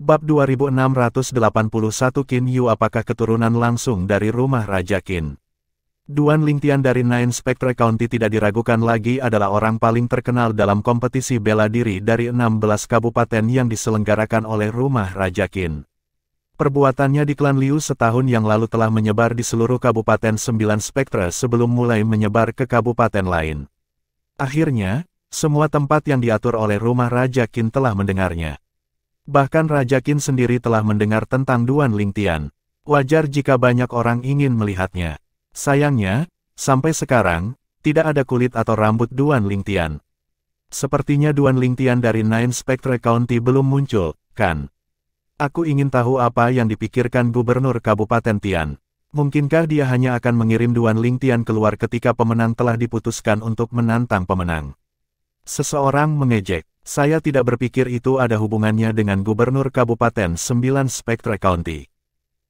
Bab 2681 Qin Yu apakah keturunan langsung dari rumah Raja Qin? Duan Lingtian dari Nine Spectre County tidak diragukan lagi adalah orang paling terkenal dalam kompetisi bela diri dari 16 kabupaten yang diselenggarakan oleh rumah Raja Qin. Perbuatannya di klan Liu setahun yang lalu telah menyebar di seluruh kabupaten 9 Spectre sebelum mulai menyebar ke kabupaten lain. Akhirnya, semua tempat yang diatur oleh rumah Raja Qin telah mendengarnya. Bahkan Raja Qin sendiri telah mendengar tentang Duan Lingtian. Wajar jika banyak orang ingin melihatnya. Sayangnya, sampai sekarang, tidak ada kulit atau rambut Duan Lingtian. Sepertinya Duan Lingtian dari Nine Spectre County belum muncul, kan? Aku ingin tahu apa yang dipikirkan Gubernur Kabupaten Tian. Mungkinkah dia hanya akan mengirim Duan Lingtian keluar ketika pemenang telah diputuskan untuk menantang pemenang? Seseorang mengejek. Saya tidak berpikir itu ada hubungannya dengan Gubernur Kabupaten 9 Spectre County.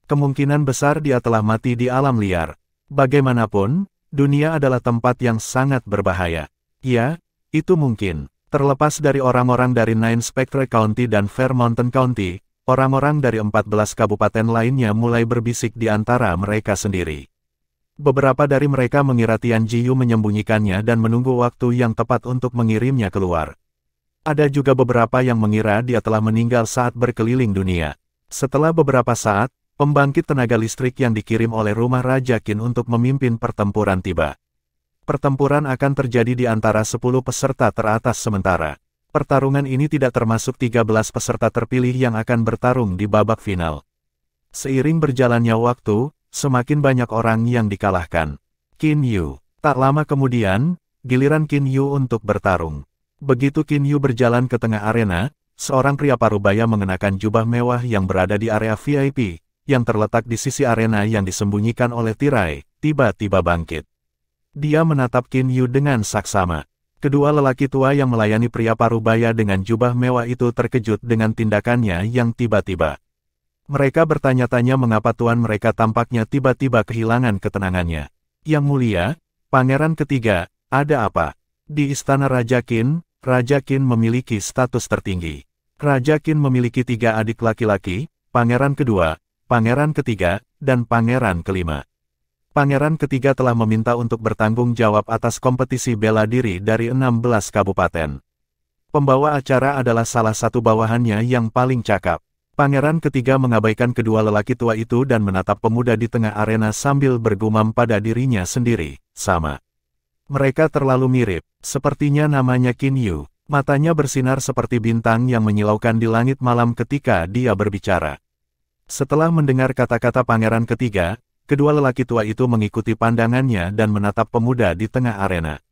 Kemungkinan besar dia telah mati di alam liar. Bagaimanapun, dunia adalah tempat yang sangat berbahaya. Ya, itu mungkin. Terlepas dari orang-orang dari Nine Spectre County dan Fair Mountain County, orang-orang dari 14 kabupaten lainnya mulai berbisik di antara mereka sendiri. Beberapa dari mereka mengira Tian Jiyu menyembunyikannya dan menunggu waktu yang tepat untuk mengirimnya keluar. Ada juga beberapa yang mengira dia telah meninggal saat berkeliling dunia. Setelah beberapa saat, pembangkit tenaga listrik yang dikirim oleh rumah Raja Qin untuk memimpin pertempuran tiba. Pertempuran akan terjadi di antara 10 peserta teratas sementara. Pertarungan ini tidak termasuk 13 peserta terpilih yang akan bertarung di babak final. Seiring berjalannya waktu, semakin banyak orang yang dikalahkan. Qin Yu. Tak lama kemudian, giliran Qin Yu untuk bertarung. Begitu Qin Yu berjalan ke tengah arena, seorang pria parubaya mengenakan jubah mewah yang berada di area VIP, yang terletak di sisi arena yang disembunyikan oleh tirai, tiba-tiba bangkit. Dia menatap Qin Yu dengan saksama. Kedua lelaki tua yang melayani pria parubaya dengan jubah mewah itu terkejut dengan tindakannya yang tiba-tiba. Mereka bertanya-tanya mengapa tuan mereka tampaknya tiba-tiba kehilangan ketenangannya. Yang mulia, Pangeran Ketiga, ada apa? Di Istana Raja Qin, Raja Qin memiliki status tertinggi. Raja Qin memiliki 3 adik laki-laki, Pangeran Kedua, Pangeran Ketiga, dan Pangeran Kelima. Pangeran Ketiga telah meminta untuk bertanggung jawab atas kompetisi bela diri dari 16 kabupaten. Pembawa acara adalah salah satu bawahannya yang paling cakap. Pangeran Ketiga mengabaikan kedua lelaki tua itu dan menatap pemuda di tengah arena sambil bergumam pada dirinya sendiri, sama. Mereka terlalu mirip, sepertinya namanya Qin Yu. Matanya bersinar seperti bintang yang menyilaukan di langit malam ketika dia berbicara. Setelah mendengar kata-kata Pangeran Ketiga, kedua lelaki tua itu mengikuti pandangannya dan menatap pemuda di tengah arena.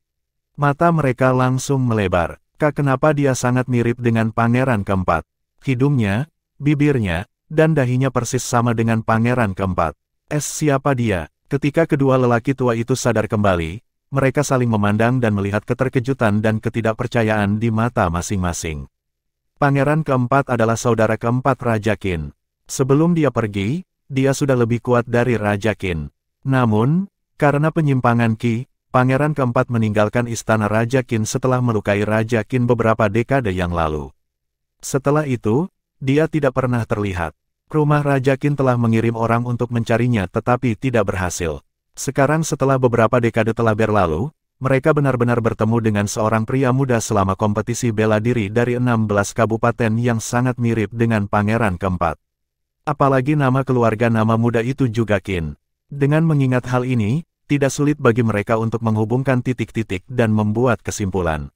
Mata mereka langsung melebar. Kenapa dia sangat mirip dengan Pangeran Keempat? Hidungnya, bibirnya, dan dahinya persis sama dengan Pangeran Keempat. Siapa dia? Ketika kedua lelaki tua itu sadar kembali, mereka saling memandang dan melihat keterkejutan dan ketidakpercayaan di mata masing-masing. Pangeran Keempat adalah saudara keempat Raja Qin. Sebelum dia pergi, dia sudah lebih kuat dari Raja Qin. Namun, karena penyimpangan Qi, Pangeran Keempat meninggalkan istana Raja Qin setelah melukai Raja Qin beberapa dekade yang lalu. Setelah itu, dia tidak pernah terlihat. Rumah Raja Qin telah mengirim orang untuk mencarinya tetapi tidak berhasil. Sekarang setelah beberapa dekade telah berlalu, mereka benar-benar bertemu dengan seorang pria muda selama kompetisi bela diri dari 16 kabupaten yang sangat mirip dengan Pangeran Keempat. Apalagi nama keluarga nama muda itu juga Qin. Dengan mengingat hal ini, tidak sulit bagi mereka untuk menghubungkan titik-titik dan membuat kesimpulan.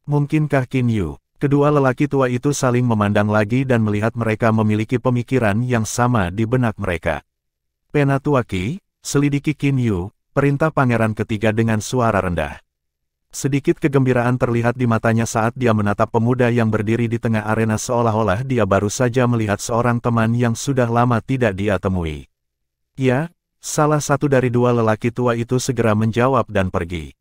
Mungkinkah Qin Yu? Kedua lelaki tua itu saling memandang lagi dan melihat mereka memiliki pemikiran yang sama di benak mereka. Penatua Qi, selidiki Qin Yu, perintah Pangeran Ketiga dengan suara rendah. Sedikit kegembiraan terlihat di matanya saat dia menatap pemuda yang berdiri di tengah arena seolah-olah dia baru saja melihat seorang teman yang sudah lama tidak dia temui. Ya, salah satu dari dua lelaki tua itu segera menjawab dan pergi.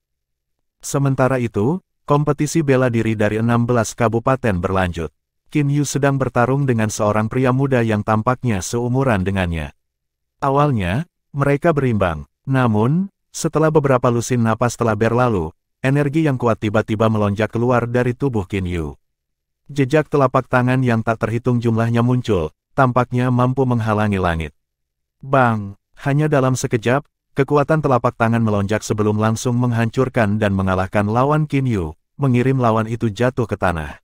Sementara itu, kompetisi bela diri dari 16 kabupaten berlanjut. Qin Yu sedang bertarung dengan seorang pria muda yang tampaknya seumuran dengannya. Awalnya, mereka berimbang, namun, setelah beberapa lusin napas telah berlalu, energi yang kuat tiba-tiba melonjak keluar dari tubuh Qin Yu. Jejak telapak tangan yang tak terhitung jumlahnya muncul, tampaknya mampu menghalangi langit. Bang! Hanya dalam sekejap, kekuatan telapak tangan melonjak sebelum langsung menghancurkan dan mengalahkan lawan Qin Yu, mengirim lawan itu jatuh ke tanah.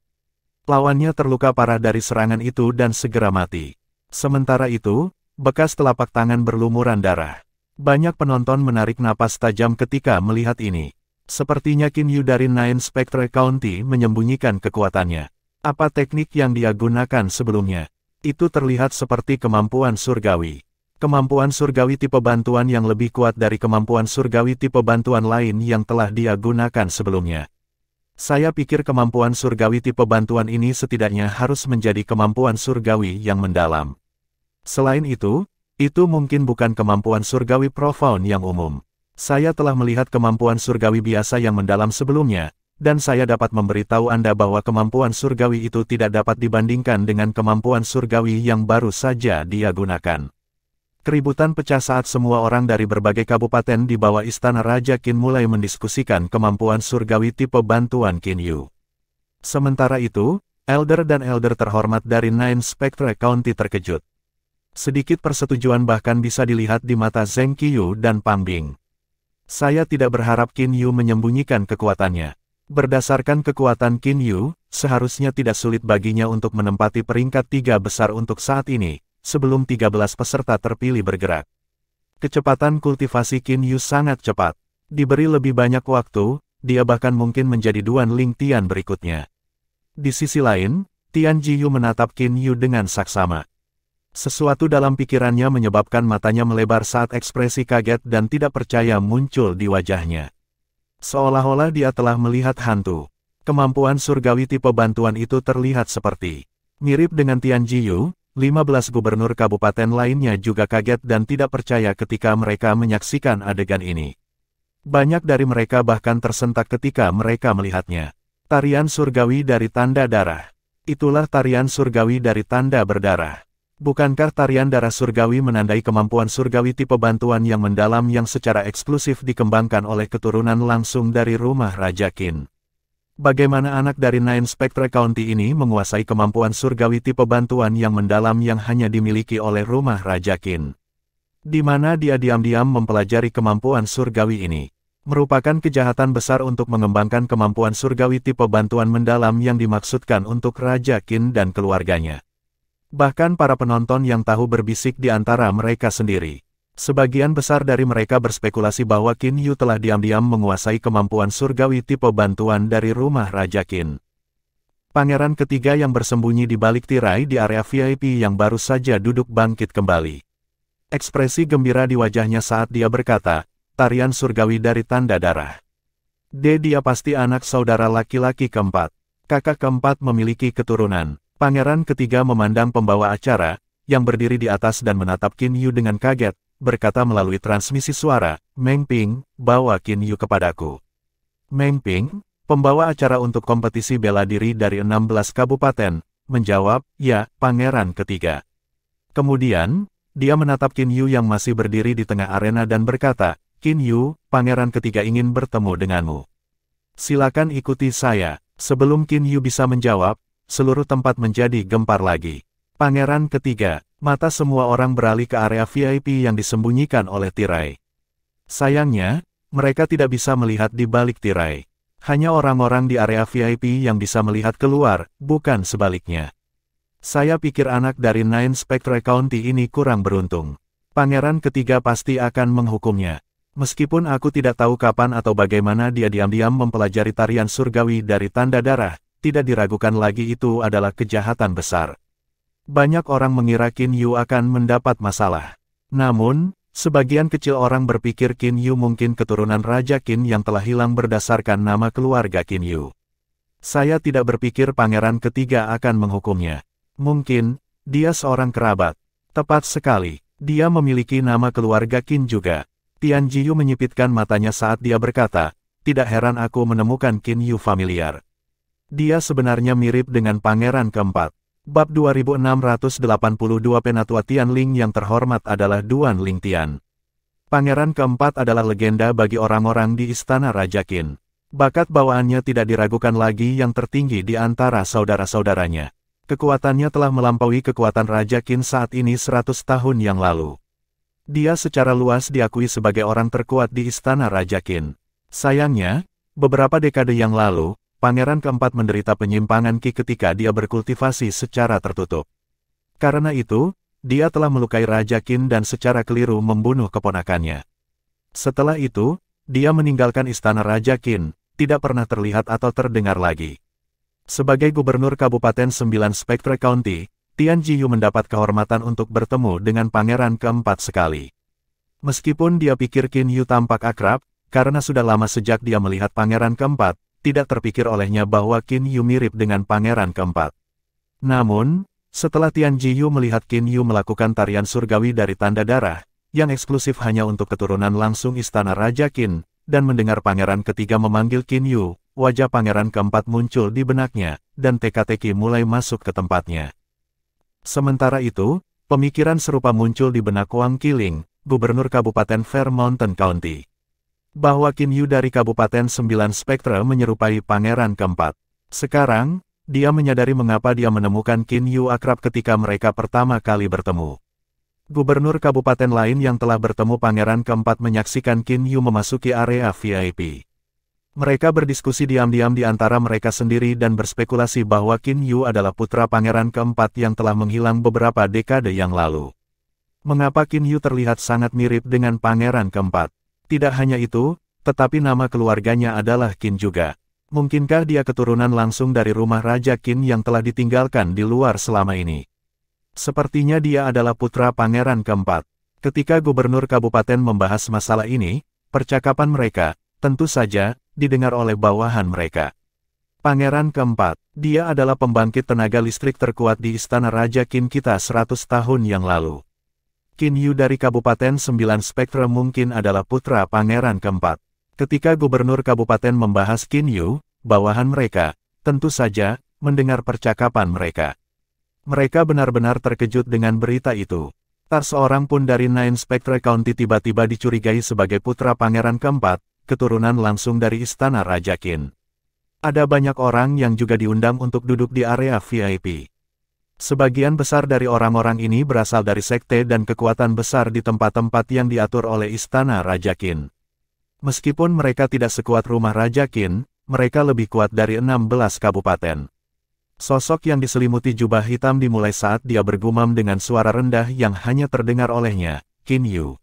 Lawannya terluka parah dari serangan itu dan segera mati. Sementara itu, bekas telapak tangan berlumuran darah. Banyak penonton menarik napas tajam ketika melihat ini. Sepertinya Qin Yu dari Nine Spectre County menyembunyikan kekuatannya. Apa teknik yang dia gunakan sebelumnya? Itu terlihat seperti kemampuan surgawi. Kemampuan surgawi tipe bantuan yang lebih kuat dari kemampuan surgawi tipe bantuan lain yang telah dia gunakan sebelumnya. Saya pikir kemampuan surgawi tipe bantuan ini setidaknya harus menjadi kemampuan surgawi yang mendalam. Selain itu mungkin bukan kemampuan surgawi profound yang umum. Saya telah melihat kemampuan surgawi biasa yang mendalam sebelumnya, dan saya dapat memberitahu Anda bahwa kemampuan surgawi itu tidak dapat dibandingkan dengan kemampuan surgawi yang baru saja dia gunakan. Keributan pecah saat semua orang dari berbagai kabupaten di bawah Istana Raja Qin mulai mendiskusikan kemampuan surgawi tipe bantuan Qin Yu. Sementara itu, Elder dan Elder terhormat dari Nine Spectre County terkejut. Sedikit persetujuan bahkan bisa dilihat di mata Zheng Qiyu dan Pang Bing. Saya tidak berharap Qin Yu menyembunyikan kekuatannya. Berdasarkan kekuatan Qin Yu, seharusnya tidak sulit baginya untuk menempati peringkat 3 besar untuk saat ini, sebelum 13 peserta terpilih bergerak. Kecepatan kultivasi Qin Yu sangat cepat. Diberi lebih banyak waktu, dia bahkan mungkin menjadi Duan Ling Tian berikutnya. Di sisi lain, Tian Jiyu menatap Qin Yu dengan saksama. Sesuatu dalam pikirannya menyebabkan matanya melebar saat ekspresi kaget dan tidak percaya muncul di wajahnya. Seolah-olah dia telah melihat hantu. Kemampuan surgawi tipe bantuan itu terlihat seperti mirip dengan Tian Jiyu. 15 gubernur kabupaten lainnya juga kaget dan tidak percaya ketika mereka menyaksikan adegan ini. Banyak dari mereka bahkan tersentak ketika mereka melihatnya. Tarian surgawi dari tanda darah. Itulah tarian surgawi dari tanda berdarah. Bukankah tarian darah surgawi menandai kemampuan surgawi tipe bantuan yang mendalam yang secara eksklusif dikembangkan oleh keturunan langsung dari rumah Raja Qin? Bagaimana anak dari Nine Spectre County ini menguasai kemampuan surgawi tipe bantuan yang mendalam yang hanya dimiliki oleh rumah Raja Qin? Di mana dia diam-diam mempelajari kemampuan surgawi ini? Merupakan kejahatan besar untuk mengembangkan kemampuan surgawi tipe bantuan mendalam yang dimaksudkan untuk Raja Qin dan keluarganya. Bahkan para penonton yang tahu berbisik di antara mereka sendiri. Sebagian besar dari mereka berspekulasi bahwa Qin Yu telah diam-diam menguasai kemampuan surgawi tipe bantuan dari rumah Raja Qin. Pangeran ketiga yang bersembunyi di balik tirai di area VIP yang baru saja duduk bangkit kembali. Ekspresi gembira di wajahnya saat dia berkata, tarian surgawi dari tanda darah. Dia pasti anak saudara laki-laki keempat. Kakak keempat memiliki keturunan. Pangeran ketiga memandang pembawa acara, yang berdiri di atas dan menatap Qin Yu dengan kaget, berkata melalui transmisi suara, Meng Ping, bawa Qin Yu kepadaku. Meng Ping, pembawa acara untuk kompetisi bela diri dari 16 kabupaten, menjawab, ya, Pangeran ketiga. Kemudian, dia menatap Qin Yu yang masih berdiri di tengah arena dan berkata, Qin Yu, Pangeran ketiga ingin bertemu denganmu. Silakan ikuti saya. Sebelum Qin Yu bisa menjawab, seluruh tempat menjadi gempar lagi. Pangeran ketiga, mata semua orang beralih ke area VIP yang disembunyikan oleh tirai. Sayangnya, mereka tidak bisa melihat di balik tirai. Hanya orang-orang di area VIP yang bisa melihat keluar, bukan sebaliknya. Saya pikir anak dari Nine Spectre County ini kurang beruntung. Pangeran ketiga pasti akan menghukumnya. Meskipun aku tidak tahu kapan atau bagaimana dia diam-diam mempelajari tarian surgawi dari tanda darah, tidak diragukan lagi itu adalah kejahatan besar. Banyak orang mengira Qin Yu akan mendapat masalah. Namun, sebagian kecil orang berpikir Qin Yu mungkin keturunan Raja Qin yang telah hilang berdasarkan nama keluarga Qin Yu. Saya tidak berpikir pangeran ketiga akan menghukumnya. Mungkin, dia seorang kerabat. Tepat sekali, dia memiliki nama keluarga Qin juga. Tian Jiyu menyipitkan matanya saat dia berkata, tidak heran aku menemukan Qin Yu familiar. Dia sebenarnya mirip dengan pangeran keempat. Bab 2682 Penatua Tianling yang terhormat adalah Duan Ling Tian. Pangeran keempat adalah legenda bagi orang-orang di Istana Raja Qin. Bakat bawaannya tidak diragukan lagi yang tertinggi di antara saudara-saudaranya. Kekuatannya telah melampaui kekuatan Raja Qin saat ini 100 tahun yang lalu. Dia secara luas diakui sebagai orang terkuat di istana Raja Qin. Sayangnya, beberapa dekade yang lalu, Pangeran keempat menderita penyimpangan Qi ketika dia berkultivasi secara tertutup. Karena itu, dia telah melukai Raja Qin dan secara keliru membunuh keponakannya. Setelah itu, dia meninggalkan istana Raja Qin, tidak pernah terlihat atau terdengar lagi. Sebagai gubernur Kabupaten 9 Spectre County, Tian Jiyu mendapat kehormatan untuk bertemu dengan pangeran keempat sekali. Meskipun dia pikir Qin Yu tampak akrab, karena sudah lama sejak dia melihat pangeran keempat, tidak terpikir olehnya bahwa Qin Yu mirip dengan pangeran keempat. Namun, setelah Tian Jiyu melihat Qin Yu melakukan tarian surgawi dari tanda darah, yang eksklusif hanya untuk keturunan langsung istana Raja Qin, dan mendengar pangeran ketiga memanggil Qin Yu, wajah pangeran keempat muncul di benaknya, dan teka-teki mulai masuk ke tempatnya. Sementara itu, pemikiran serupa muncul di benak Wang Qiling, gubernur Kabupaten Fair Mountain County. Bahwa Qin Yu dari Kabupaten 9 Spectre menyerupai pangeran keempat. Sekarang, dia menyadari mengapa dia menemukan Qin Yu akrab ketika mereka pertama kali bertemu. Gubernur kabupaten lain yang telah bertemu pangeran keempat menyaksikan Qin Yu memasuki area VIP. Mereka berdiskusi diam-diam di antara mereka sendiri dan berspekulasi bahwa Qin Yu adalah putra pangeran keempat yang telah menghilang beberapa dekade yang lalu. Mengapa Qin Yu terlihat sangat mirip dengan pangeran keempat? Tidak hanya itu, tetapi nama keluarganya adalah Qin juga. Mungkinkah dia keturunan langsung dari rumah Raja Qin yang telah ditinggalkan di luar selama ini? Sepertinya dia adalah putra pangeran keempat. Ketika gubernur kabupaten membahas masalah ini, percakapan mereka, tentu saja, didengar oleh bawahan mereka. Pangeran keempat, dia adalah pembangkit tenaga listrik terkuat di istana Raja Qin kita 100 tahun yang lalu. Qin Yu dari Kabupaten 9 Spectre mungkin adalah putra pangeran keempat. Ketika gubernur kabupaten membahas Qin Yu, bawahan mereka, tentu saja, mendengar percakapan mereka. Mereka benar-benar terkejut dengan berita itu. Tak seorang pun dari Nine Spectre County tiba-tiba dicurigai sebagai putra pangeran keempat, keturunan langsung dari istana Raja Qin. Ada banyak orang yang juga diundang untuk duduk di area VIP. Sebagian besar dari orang-orang ini berasal dari sekte dan kekuatan besar di tempat-tempat yang diatur oleh istana Raja Qin. Meskipun mereka tidak sekuat rumah Raja Qin, mereka lebih kuat dari 16 kabupaten. Sosok yang diselimuti jubah hitam dimulai saat dia bergumam dengan suara rendah yang hanya terdengar olehnya, Qin Yu.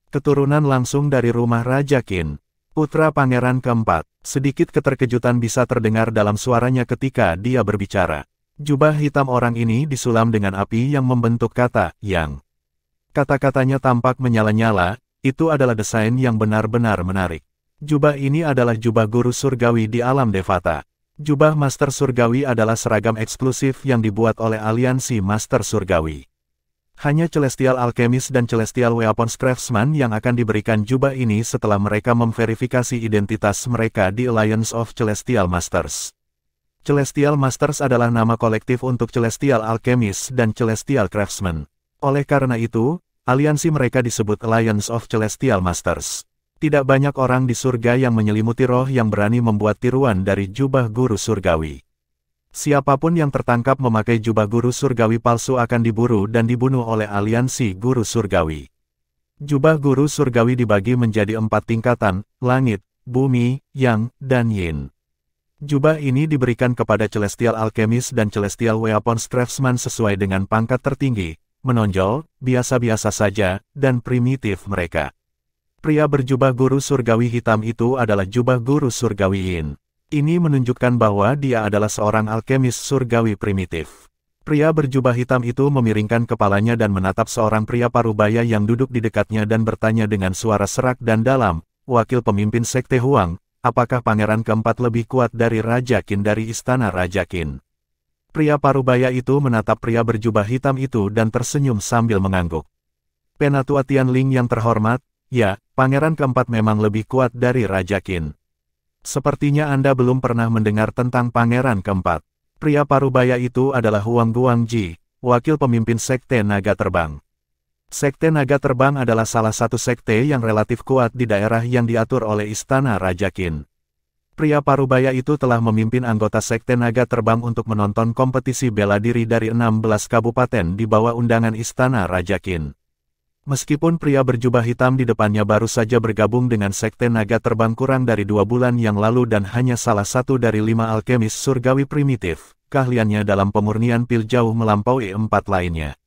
Keturunan langsung dari rumah Raja Qin. Putra pangeran keempat, sedikit keterkejutan bisa terdengar dalam suaranya ketika dia berbicara. Jubah hitam orang ini disulam dengan api yang membentuk kata, yang. Kata-katanya tampak menyala-nyala, itu adalah desain yang benar-benar menarik. Jubah ini adalah jubah guru surgawi di alam Devata. Jubah Master Surgawi adalah seragam eksklusif yang dibuat oleh aliansi Master Surgawi. Hanya Celestial Alchemist dan Celestial Weapons Craftsman yang akan diberikan jubah ini setelah mereka memverifikasi identitas mereka di Alliance of Celestial Masters. Celestial Masters adalah nama kolektif untuk Celestial Alchemist dan Celestial Craftsman. Oleh karena itu, aliansi mereka disebut Alliance of Celestial Masters. Tidak banyak orang di surga yang menyelimuti roh yang berani membuat tiruan dari jubah guru surgawi. Siapapun yang tertangkap memakai jubah guru surgawi palsu akan diburu dan dibunuh oleh aliansi guru surgawi. Jubah guru surgawi dibagi menjadi 4 tingkatan, langit, bumi, yang, dan yin. Jubah ini diberikan kepada Celestial Alchemist dan Celestial Weapons Craftsman sesuai dengan pangkat tertinggi, menonjol, biasa-biasa saja, dan primitif mereka. Pria berjubah guru surgawi hitam itu adalah jubah guru surgawi yin. Ini menunjukkan bahwa dia adalah seorang alkemis surgawi primitif. Pria berjubah hitam itu memiringkan kepalanya dan menatap seorang pria parubaya yang duduk di dekatnya dan bertanya dengan suara serak dan dalam, wakil pemimpin sekte Huang, apakah pangeran keempat lebih kuat dari Raja Qin dari istana Raja Qin? Pria parubaya itu menatap pria berjubah hitam itu dan tersenyum sambil mengangguk. Penatua Tianling yang terhormat, ya, pangeran keempat memang lebih kuat dari Raja Qin. Sepertinya Anda belum pernah mendengar tentang pangeran keempat. Pria parubaya itu adalah Huang Guangji, wakil pemimpin sekte naga terbang. Sekte naga terbang adalah salah satu sekte yang relatif kuat di daerah yang diatur oleh istana Raja Qin. Pria parubaya itu telah memimpin anggota Sekte Naga Terbang untuk menonton kompetisi bela diri dari 16 kabupaten di bawah undangan Istana Raja Qin. Meskipun pria berjubah hitam di depannya baru saja bergabung dengan Sekte Naga Terbang kurang dari 2 bulan yang lalu dan hanya salah satu dari 5 alkemis surgawi primitif, keahliannya dalam pemurnian pil jauh melampaui 4 lainnya.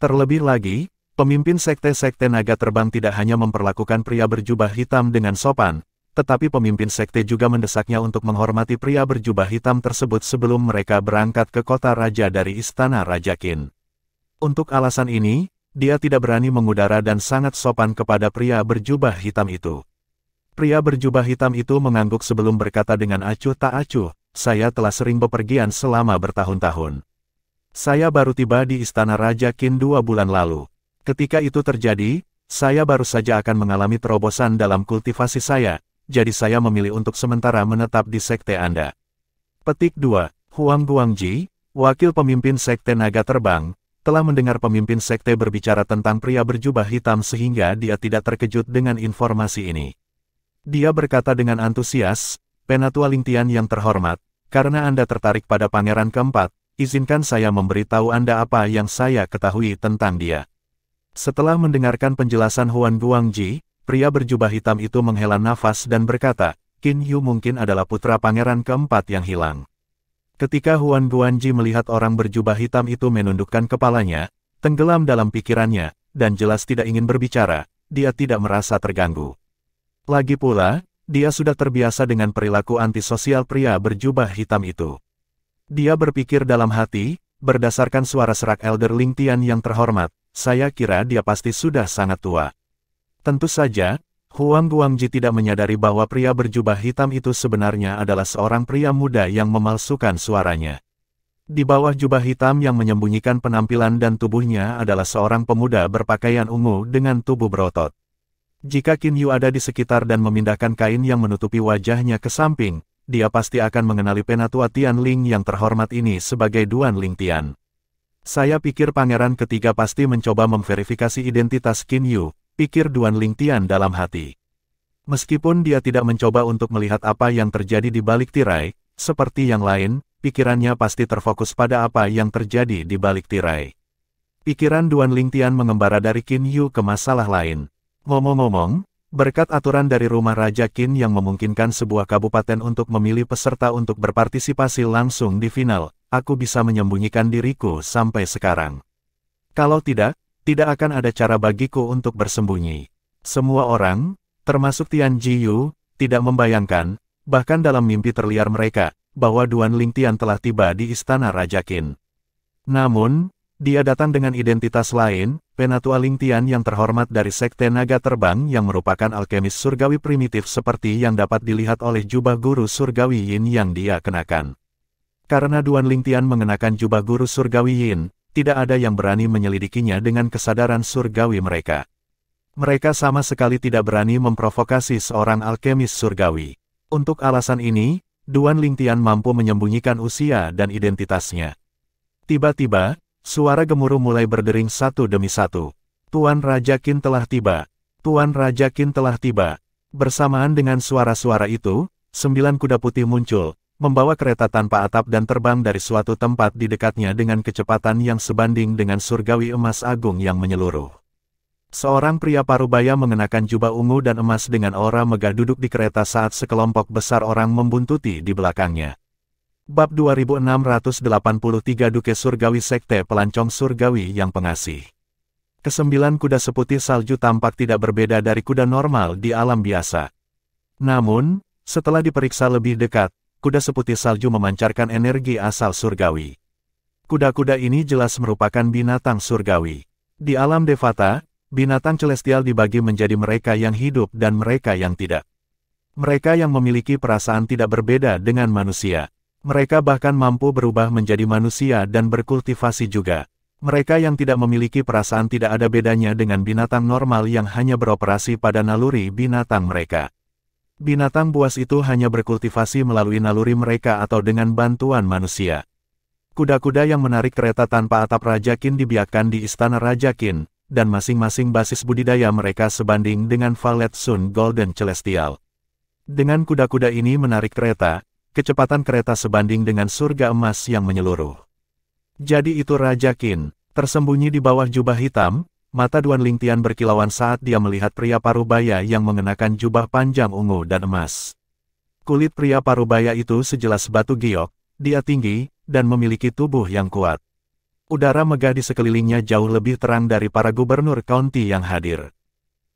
Terlebih lagi, pemimpin Sekte-Sekte Naga Terbang tidak hanya memperlakukan pria berjubah hitam dengan sopan, tetapi pemimpin sekte juga mendesaknya untuk menghormati pria berjubah hitam tersebut sebelum mereka berangkat ke kota raja dari Istana Raja Qin. Untuk alasan ini, dia tidak berani mengudara dan sangat sopan kepada pria berjubah hitam itu. Pria berjubah hitam itu mengangguk sebelum berkata dengan acuh tak acuh, "Saya telah sering bepergian selama bertahun-tahun. Saya baru tiba di Istana Raja Qin 2 bulan lalu. Ketika itu terjadi, saya baru saja akan mengalami terobosan dalam kultivasi saya. Jadi saya memilih untuk sementara menetap di sekte Anda." Petik 2. Huang Guangji, wakil pemimpin Sekte Naga Terbang, telah mendengar pemimpin sekte berbicara tentang pria berjubah hitam sehingga dia tidak terkejut dengan informasi ini. Dia berkata dengan antusias, "Penatua Lingtian yang terhormat, karena Anda tertarik pada pangeran keempat, izinkan saya memberitahu Anda apa yang saya ketahui tentang dia." Setelah mendengarkan penjelasan Huang Guangji, pria berjubah hitam itu menghela nafas dan berkata, "Qin Yu mungkin adalah putra pangeran keempat yang hilang." Ketika Huan Guangji melihat orang berjubah hitam itu menundukkan kepalanya, tenggelam dalam pikirannya, dan jelas tidak ingin berbicara, dia tidak merasa terganggu. Lagi pula, dia sudah terbiasa dengan perilaku antisosial pria berjubah hitam itu. Dia berpikir dalam hati, berdasarkan suara serak Elder Lingtian yang terhormat, saya kira dia pasti sudah sangat tua. Tentu saja, Huang Guangji tidak menyadari bahwa pria berjubah hitam itu sebenarnya adalah seorang pria muda yang memalsukan suaranya. Di bawah jubah hitam yang menyembunyikan penampilan dan tubuhnya adalah seorang pemuda berpakaian ungu dengan tubuh berotot. Jika Qin Yu ada di sekitar dan memindahkan kain yang menutupi wajahnya ke samping, dia pasti akan mengenali Penatua Tian Ling yang terhormat ini sebagai Duan Lingtian. Saya pikir pangeran ketiga pasti mencoba memverifikasi identitas Qin Yu, pikir Duan Lingtian dalam hati. Meskipun dia tidak mencoba untuk melihat apa yang terjadi di balik tirai, seperti yang lain, pikirannya pasti terfokus pada apa yang terjadi di balik tirai. Pikiran Duan Lingtian mengembara dari Qin Yu ke masalah lain. Ngomong-ngomong, berkat aturan dari Rumah Raja Qin yang memungkinkan sebuah kabupaten untuk memilih peserta untuk berpartisipasi langsung di final, aku bisa menyembunyikan diriku sampai sekarang. Kalau tidak akan ada cara bagiku untuk bersembunyi. Semua orang, termasuk Tian Jiyu, tidak membayangkan, bahkan dalam mimpi terliar mereka, bahwa Duan Lingtian telah tiba di Istana Raja Qin. Namun, dia datang dengan identitas lain, Penatua Lingtian yang terhormat dari Sekte Naga Terbang yang merupakan alkemis surgawi primitif seperti yang dapat dilihat oleh jubah guru surgawi Yin yang dia kenakan. Karena Duan Lingtian mengenakan jubah guru surgawi Yin, tidak ada yang berani menyelidikinya dengan kesadaran surgawi mereka. Mereka sama sekali tidak berani memprovokasi seorang alkemis surgawi. Untuk alasan ini, Duan Lingtian mampu menyembunyikan usia dan identitasnya. Tiba-tiba, suara gemuruh mulai berdering satu demi satu. Tuan Raja Qin telah tiba. Tuan Raja Qin telah tiba. Bersamaan dengan suara-suara itu, 9 kuda putih muncul, membawa kereta tanpa atap dan terbang dari suatu tempat di dekatnya dengan kecepatan yang sebanding dengan surgawi emas agung yang menyeluruh. Seorang pria parubaya mengenakan jubah ungu dan emas dengan aura megah duduk di kereta saat sekelompok besar orang membuntuti di belakangnya. Bab 2683 Duke Surgawi Sekte Pelancong Surgawi yang Pengasih. Kesembilan kuda seputih salju tampak tidak berbeda dari kuda normal di alam biasa. Namun, setelah diperiksa lebih dekat, kuda seputih salju memancarkan energi asal surgawi. Kuda-kuda ini jelas merupakan binatang surgawi. Di alam Devata, binatang celestial dibagi menjadi mereka yang hidup dan mereka yang tidak. Mereka yang memiliki perasaan tidak berbeda dengan manusia. Mereka bahkan mampu berubah menjadi manusia dan berkultivasi juga. Mereka yang tidak memiliki perasaan tidak ada bedanya dengan binatang normal yang hanya beroperasi pada naluri binatang mereka. Binatang buas itu hanya berkultivasi melalui naluri mereka atau dengan bantuan manusia. Kuda-kuda yang menarik kereta tanpa atap Raja Qin dibiarkan di Istana Raja Qin, dan masing-masing basis budidaya mereka sebanding dengan Valet Sun Golden Celestial. Dengan kuda-kuda ini menarik kereta, kecepatan kereta sebanding dengan surga emas yang menyeluruh. Jadi itu Raja Qin, tersembunyi di bawah jubah hitam, mata Duan Lingtian berkilauan saat dia melihat pria parubaya yang mengenakan jubah panjang ungu dan emas. Kulit pria parubaya itu sejelas batu giok, dia tinggi, dan memiliki tubuh yang kuat. Udara megah di sekelilingnya jauh lebih terang dari para gubernur kaunti yang hadir.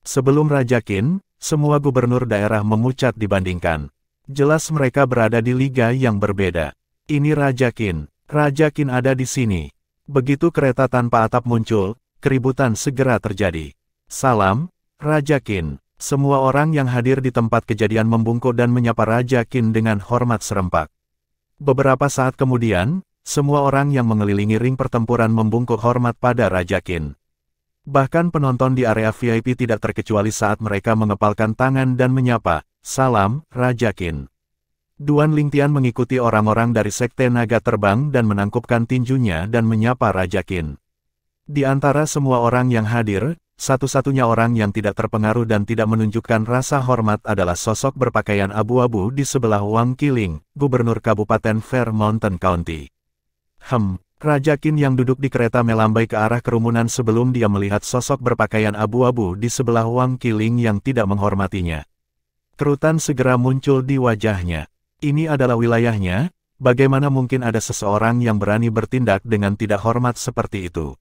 Sebelum Raja Qin, semua gubernur daerah memucat dibandingkan. Jelas mereka berada di liga yang berbeda. Ini Raja Qin. Raja Qin ada di sini. Begitu kereta tanpa atap muncul, keributan segera terjadi. Salam, Raja Qin. Semua orang yang hadir di tempat kejadian membungkuk dan menyapa Raja Qin dengan hormat serempak. Beberapa saat kemudian, semua orang yang mengelilingi ring pertempuran membungkuk hormat pada Raja Qin. Bahkan penonton di area VIP tidak terkecuali saat mereka mengepalkan tangan dan menyapa, "Salam, Raja Qin." Duan Lingtian mengikuti orang-orang dari Sekte Naga Terbang dan menangkupkan tinjunya dan menyapa Raja Qin. Di antara semua orang yang hadir, satu-satunya orang yang tidak terpengaruh dan tidak menunjukkan rasa hormat adalah sosok berpakaian abu-abu di sebelah Wang Qiling, Gubernur Kabupaten Fair Mountain County. Raja Qin yang duduk di kereta melambai ke arah kerumunan sebelum dia melihat sosok berpakaian abu-abu di sebelah Wang Qiling yang tidak menghormatinya. Kerutan segera muncul di wajahnya. Ini adalah wilayahnya, bagaimana mungkin ada seseorang yang berani bertindak dengan tidak hormat seperti itu?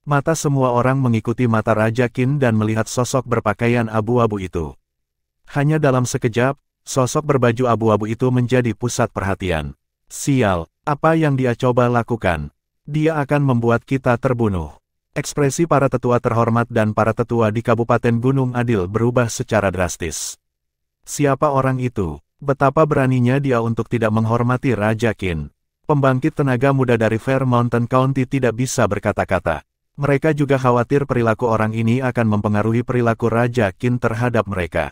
Mata semua orang mengikuti mata Raja Qin dan melihat sosok berpakaian abu-abu itu. Hanya dalam sekejap, sosok berbaju abu-abu itu menjadi pusat perhatian. Sial, apa yang dia coba lakukan? Dia akan membuat kita terbunuh. Ekspresi para tetua terhormat dan para tetua di Kabupaten Gunung Adil berubah secara drastis. Siapa orang itu? Betapa beraninya dia untuk tidak menghormati Raja Qin. Pembangkit tenaga muda dari Fair Mountain County tidak bisa berkata-kata. Mereka juga khawatir perilaku orang ini akan mempengaruhi perilaku Raja Qin terhadap mereka.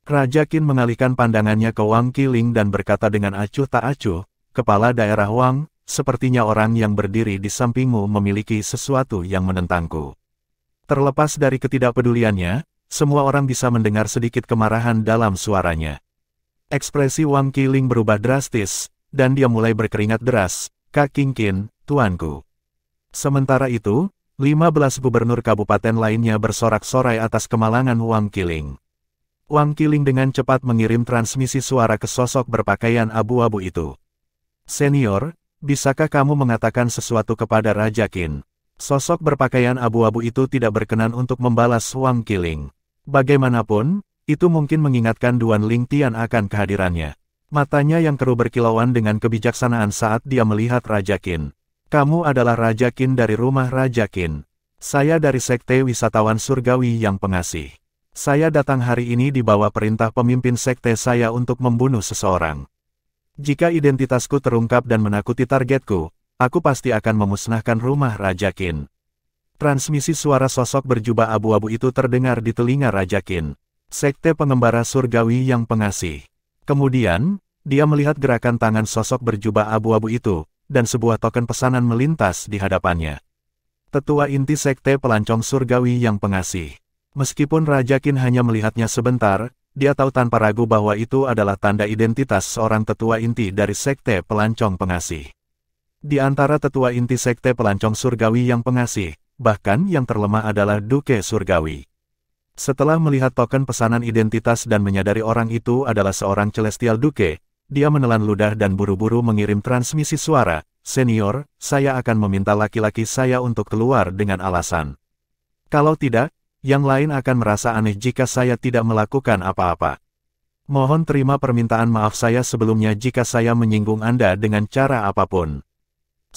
Raja Qin mengalihkan pandangannya ke Wang Qiling dan berkata dengan acuh tak acuh, "Kepala daerah Wang, sepertinya orang yang berdiri di sampingmu memiliki sesuatu yang menentangku." Terlepas dari ketidakpeduliannya, semua orang bisa mendengar sedikit kemarahan dalam suaranya. Ekspresi Wang Qiling berubah drastis, dan dia mulai berkeringat deras, "Kak Qin, tuanku." Sementara itu, 15 gubernur kabupaten lainnya bersorak-sorai atas kemalangan Wang Qiling. Wang Qiling dengan cepat mengirim transmisi suara ke sosok berpakaian abu-abu itu. "Senior, bisakah kamu mengatakan sesuatu kepada Raja Qin?" Sosok berpakaian abu-abu itu tidak berkenan untuk membalas Wang Qiling. Bagaimanapun, itu mungkin mengingatkan Duan Lingtian akan kehadirannya. Matanya yang keruh berkilauan dengan kebijaksanaan saat dia melihat Raja Qin. "Kamu adalah Raja Qin dari rumah Raja Qin. Saya dari Sekte Wisatawan Surgawi yang pengasih. Saya datang hari ini di bawah perintah pemimpin sekte saya untuk membunuh seseorang. Jika identitasku terungkap dan menakuti targetku, aku pasti akan memusnahkan rumah Raja Qin." Transmisi suara sosok berjubah abu-abu itu terdengar di telinga Raja Qin. Sekte Pengembara Surgawi yang pengasih. Kemudian, dia melihat gerakan tangan sosok berjubah abu-abu itu, dan sebuah token pesanan melintas di hadapannya. Tetua inti Sekte Pelancong Surgawi yang pengasih. Meskipun Raja Qin hanya melihatnya sebentar, dia tahu tanpa ragu bahwa itu adalah tanda identitas seorang tetua inti dari Sekte Pelancong Pengasih. Di antara tetua inti Sekte Pelancong Surgawi yang pengasih, bahkan yang terlemah adalah Duke Surgawi. Setelah melihat token pesanan identitas dan menyadari orang itu adalah seorang Celestial Duke, dia menelan ludah dan buru-buru mengirim transmisi suara, "Senior, saya akan meminta laki-laki saya untuk keluar dengan alasan. Kalau tidak, yang lain akan merasa aneh jika saya tidak melakukan apa-apa. Mohon terima permintaan maaf saya sebelumnya jika saya menyinggung Anda dengan cara apapun."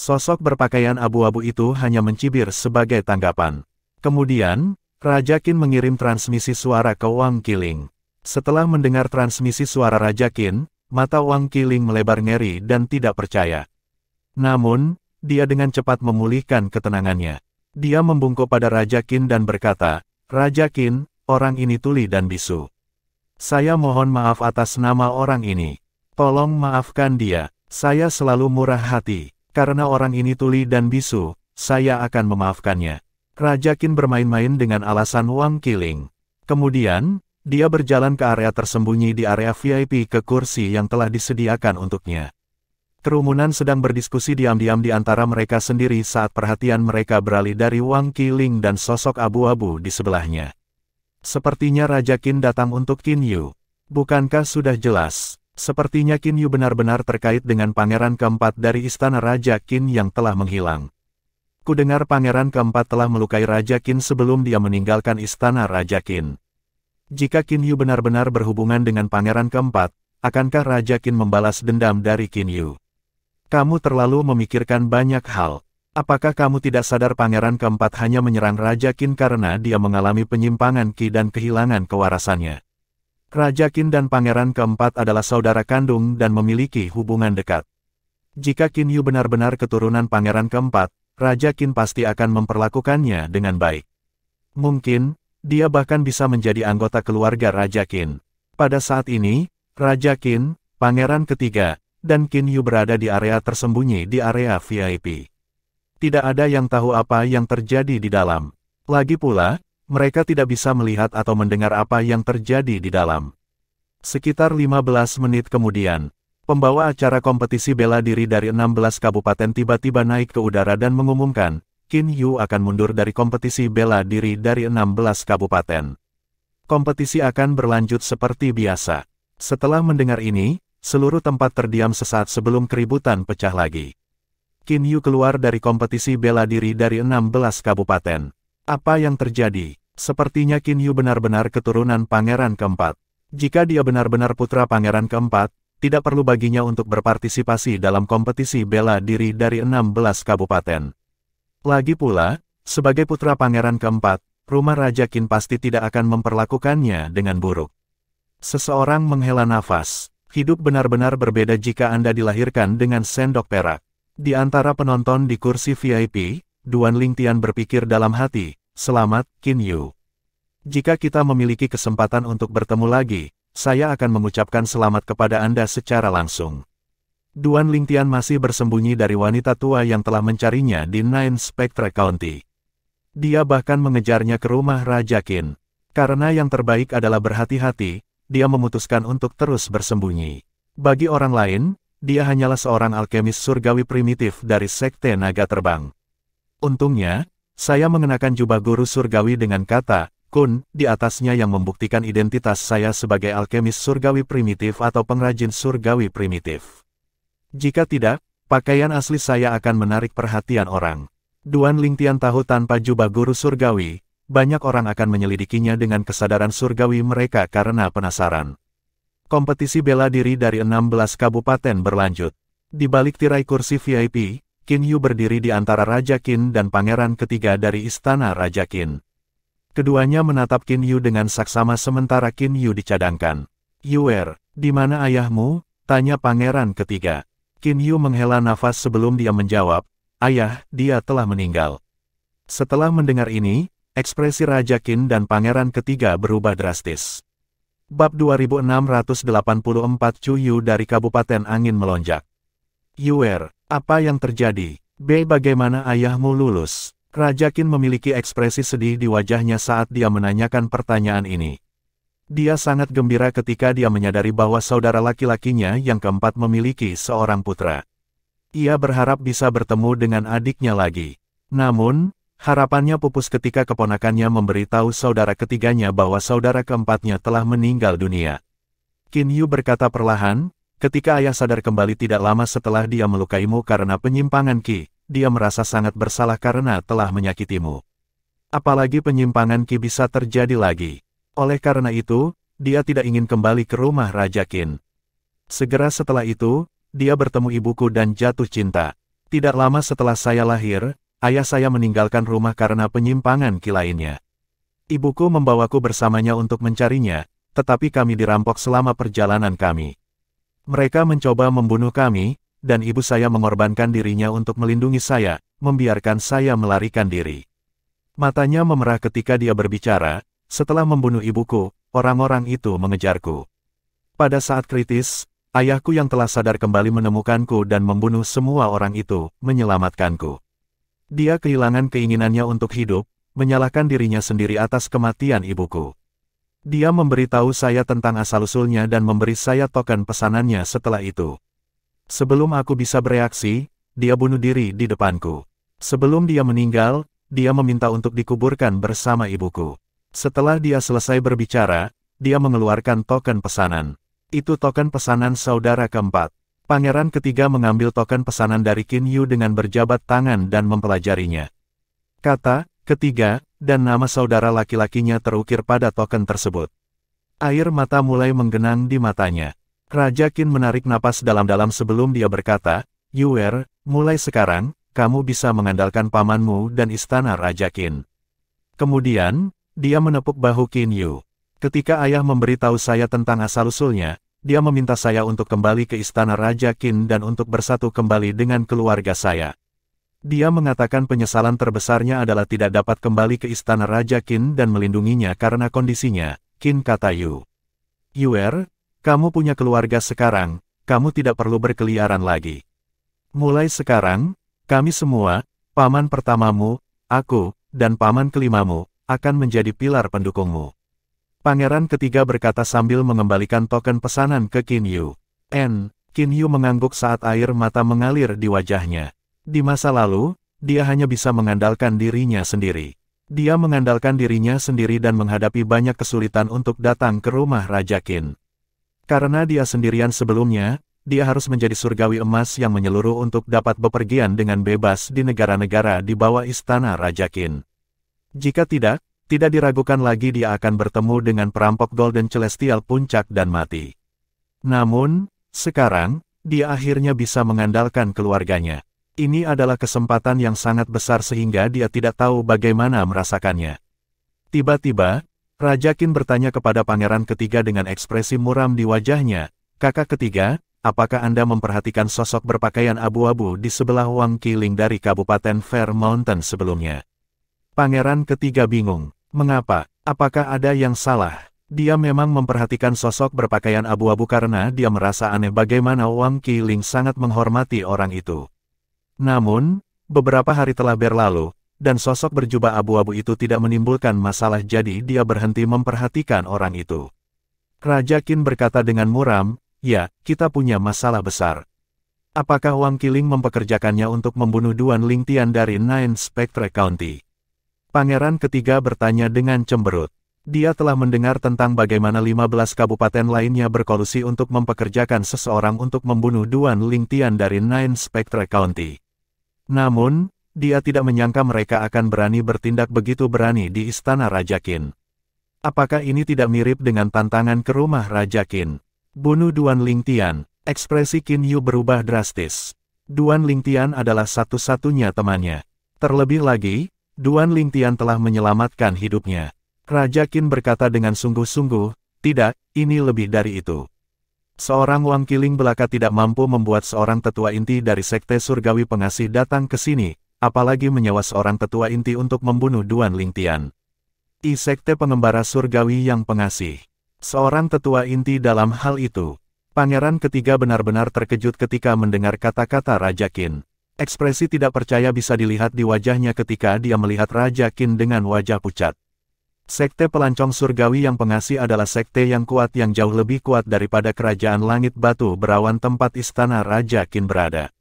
Sosok berpakaian abu-abu itu hanya mencibir sebagai tanggapan. Kemudian, Raja Qin mengirim transmisi suara ke Wang Qiling. Setelah mendengar transmisi suara Raja Qin, mata Wang Qiling melebar ngeri dan tidak percaya. Namun, dia dengan cepat memulihkan ketenangannya. Dia membungkuk pada Raja Qin dan berkata, "Raja Qin, orang ini tuli dan bisu. Saya mohon maaf atas nama orang ini. Tolong maafkan dia. Saya selalu murah hati. Karena orang ini tuli dan bisu, saya akan memaafkannya." Raja Qin bermain-main dengan alasan Wang Qiling. Kemudian, Dia berjalan ke area tersembunyi di area VIP ke kursi yang telah disediakan untuknya. Kerumunan sedang berdiskusi diam-diam di antara mereka sendiri saat perhatian mereka beralih dari Wang Qiling dan sosok abu-abu di sebelahnya. Sepertinya Raja Qin datang untuk Qin Yu. Bukankah sudah jelas? Sepertinya Qin Yu benar-benar terkait dengan pangeran keempat dari istana Raja Qin yang telah menghilang. Kudengar pangeran keempat telah melukai Raja Qin sebelum dia meninggalkan istana Raja Qin. Jika Qin Yu benar-benar berhubungan dengan pangeran keempat, akankah Raja Qin membalas dendam dari Qin Yu? Kamu terlalu memikirkan banyak hal. Apakah kamu tidak sadar pangeran keempat hanya menyerang Raja Qin karena dia mengalami penyimpangan Qi dan kehilangan kewarasannya? Raja Qin dan pangeran keempat adalah saudara kandung dan memiliki hubungan dekat. Jika Qin Yu benar-benar keturunan pangeran keempat, Raja Qin pasti akan memperlakukannya dengan baik. Mungkin, dia bahkan bisa menjadi anggota keluarga Raja Qin. Pada saat ini, Raja Qin, pangeran ketiga, dan Qin Yu berada di area tersembunyi di area VIP. Tidak ada yang tahu apa yang terjadi di dalam. Lagi pula, mereka tidak bisa melihat atau mendengar apa yang terjadi di dalam. Sekitar 15 menit kemudian, pembawa acara kompetisi bela diri dari 16 kabupaten tiba-tiba naik ke udara dan mengumumkan, Qin Yu akan mundur dari kompetisi bela diri dari 16 kabupaten. Kompetisi akan berlanjut seperti biasa. Setelah mendengar ini, seluruh tempat terdiam sesaat sebelum keributan pecah lagi. Qin Yu keluar dari kompetisi bela diri dari 16 kabupaten. Apa yang terjadi? Sepertinya Qin Yu benar-benar keturunan pangeran keempat. Jika dia benar-benar putra pangeran keempat, tidak perlu baginya untuk berpartisipasi dalam kompetisi bela diri dari 16 kabupaten. Lagi pula, sebagai putra pangeran keempat, rumah Raja Qin pasti tidak akan memperlakukannya dengan buruk. Seseorang menghela nafas. Hidup benar-benar berbeda jika Anda dilahirkan dengan sendok perak. Di antara penonton di kursi VIP, Duan Lingtian berpikir dalam hati, selamat, Qin Yu. Jika kita memiliki kesempatan untuk bertemu lagi, saya akan mengucapkan selamat kepada Anda secara langsung. Duan Lingtian masih bersembunyi dari wanita tua yang telah mencarinya di Nine Spectre County. Dia bahkan mengejarnya ke rumah Raja Qin. Karena yang terbaik adalah berhati-hati, dia memutuskan untuk terus bersembunyi. Bagi orang lain, dia hanyalah seorang alkemis surgawi primitif dari Sekte Naga Terbang. Untungnya, saya mengenakan jubah guru surgawi dengan kata, Kun, di atasnya yang membuktikan identitas saya sebagai alkemis surgawi primitif atau pengrajin surgawi primitif. Jika tidak, pakaian asli saya akan menarik perhatian orang. Duan Lingtian tahu tanpa jubah guru surgawi, banyak orang akan menyelidikinya dengan kesadaran surgawi mereka karena penasaran. Kompetisi bela diri dari 16 kabupaten berlanjut. Di balik tirai kursi VIP, Qin Yu berdiri di antara Raja Qin dan pangeran ketiga dari istana Raja Qin. Keduanya menatap Qin Yu dengan saksama sementara Qin Yu dicadangkan. "Yuer, di mana ayahmu?" tanya pangeran ketiga. Qin Yu menghela nafas sebelum dia menjawab, "Ayah, dia telah meninggal." Setelah mendengar ini, ekspresi Raja Qin dan pangeran ketiga berubah drastis. Bab 2684 Chu Yu dari Kabupaten Angin melonjak. "Yuer, apa yang terjadi? Bagaimana ayahmu lulus?" Raja Qin memiliki ekspresi sedih di wajahnya saat dia menanyakan pertanyaan ini. Dia sangat gembira ketika dia menyadari bahwa saudara laki-lakinya yang keempat memiliki seorang putra. Ia berharap bisa bertemu dengan adiknya lagi. Namun, harapannya pupus ketika keponakannya memberitahu saudara ketiganya bahwa saudara keempatnya telah meninggal dunia. Qin Yu berkata perlahan, "Ketika ayah sadar kembali tidak lama setelah dia melukaimu karena penyimpangan Qi, dia merasa sangat bersalah karena telah menyakitimu. Apalagi penyimpangan Qi bisa terjadi lagi. Oleh karena itu, dia tidak ingin kembali ke rumah Raja Qin. Segera setelah itu, dia bertemu ibuku dan jatuh cinta. Tidak lama setelah saya lahir, ayah saya meninggalkan rumah karena penyimpangan Qi lainnya. Ibuku membawaku bersamanya untuk mencarinya, tetapi kami dirampok selama perjalanan kami. Mereka mencoba membunuh kami, dan ibu saya mengorbankan dirinya untuk melindungi saya, membiarkan saya melarikan diri." Matanya memerah ketika dia berbicara, "Setelah membunuh ibuku, orang-orang itu mengejarku. Pada saat kritis, ayahku yang telah sadar kembali menemukanku dan membunuh semua orang itu, menyelamatkanku. Dia kehilangan keinginannya untuk hidup, menyalahkan dirinya sendiri atas kematian ibuku. Dia memberitahu saya tentang asal-usulnya dan memberi saya token pesanannya setelah itu. Sebelum aku bisa bereaksi, dia bunuh diri di depanku. Sebelum dia meninggal, dia meminta untuk dikuburkan bersama ibuku. Setelah dia selesai berbicara, dia mengeluarkan token pesanan. Itu token pesanan saudara keempat. Pangeran ketiga mengambil token pesanan dari Qin Yu dengan berjabat tangan dan mempelajarinya. Kata ketiga, dan nama saudara laki-lakinya terukir pada token tersebut. Air mata mulai menggenang di matanya. Raja Qin menarik napas dalam-dalam sebelum dia berkata, Yuer, mulai sekarang, kamu bisa mengandalkan pamanmu dan istana Raja Qin. Kemudian, dia menepuk bahu Qin Yu. Ketika ayah memberitahu saya tentang asal-usulnya, dia meminta saya untuk kembali ke istana Raja Qin dan untuk bersatu kembali dengan keluarga saya. Dia mengatakan penyesalan terbesarnya adalah tidak dapat kembali ke istana Raja Qin dan melindunginya karena kondisinya, Qin kata Yu. Yuer, kamu punya keluarga sekarang, kamu tidak perlu berkeliaran lagi. Mulai sekarang, kami semua, paman pertamamu, aku, dan paman kelimamu, akan menjadi pilar pendukungmu. Pangeran ketiga berkata sambil mengembalikan token pesanan ke Qin Yu. Qin Yu mengangguk saat air mata mengalir di wajahnya. Di masa lalu, dia hanya bisa mengandalkan dirinya sendiri. Dia mengandalkan dirinya sendiri dan menghadapi banyak kesulitan untuk datang ke rumah Raja Qin. Karena dia sendirian sebelumnya, dia harus menjadi surgawi emas yang menyeluruh untuk dapat bepergian dengan bebas di negara-negara di bawah istana Raja Qin. Jika tidak diragukan lagi dia akan bertemu dengan perampok Golden Celestial Puncak dan mati. Namun, sekarang, dia akhirnya bisa mengandalkan keluarganya. Ini adalah kesempatan yang sangat besar sehingga dia tidak tahu bagaimana merasakannya. Tiba-tiba, Raja Qin bertanya kepada pangeran ketiga dengan ekspresi muram di wajahnya, Kakak ketiga, apakah Anda memperhatikan sosok berpakaian abu-abu di sebelah Wang Qiling dari Kabupaten Fair Mountain sebelumnya? Pangeran ketiga bingung. Mengapa? Apakah ada yang salah? Dia memang memperhatikan sosok berpakaian abu-abu karena dia merasa aneh bagaimana Wang Qiling sangat menghormati orang itu. Namun, beberapa hari telah berlalu, dan sosok berjubah abu-abu itu tidak menimbulkan masalah jadi dia berhenti memperhatikan orang itu. Raja Qin berkata dengan muram, ya, kita punya masalah besar. Apakah Wang Qiling mempekerjakannya untuk membunuh Duan Lingtian dari Nine Spectre County? Pangeran ketiga bertanya dengan cemberut. Dia telah mendengar tentang bagaimana 15 kabupaten lainnya berkolusi untuk mempekerjakan seseorang untuk membunuh Duan Lingtian dari Nine Spectre County. Namun, dia tidak menyangka mereka akan berani bertindak begitu berani di istana Raja Qin. Apakah ini tidak mirip dengan tantangan ke rumah Raja Qin? Bunuh Duan Lingtian. Ekspresi Qin Yu berubah drastis. Duan Lingtian adalah satu-satunya temannya. Terlebih lagi, Duan Lingtian telah menyelamatkan hidupnya. Raja Qin berkata dengan sungguh-sungguh, tidak, ini lebih dari itu. Seorang Wang Qiling belaka tidak mampu membuat seorang tetua inti dari Sekte Surgawi Pengasih datang ke sini, apalagi menyewa seorang tetua inti untuk membunuh Duan Lingtian. Sekte Pengembara Surgawi yang Pengasih. Seorang tetua inti dalam hal itu. Pangeran ketiga benar-benar terkejut ketika mendengar kata-kata Raja Qin. Ekspresi tidak percaya bisa dilihat di wajahnya ketika dia melihat Raja Qin dengan wajah pucat. Sekte Pelancong Surgawi yang Pengasih adalah sekte yang kuat yang jauh lebih kuat daripada kerajaan langit batu berawan tempat istana Raja Qin berada.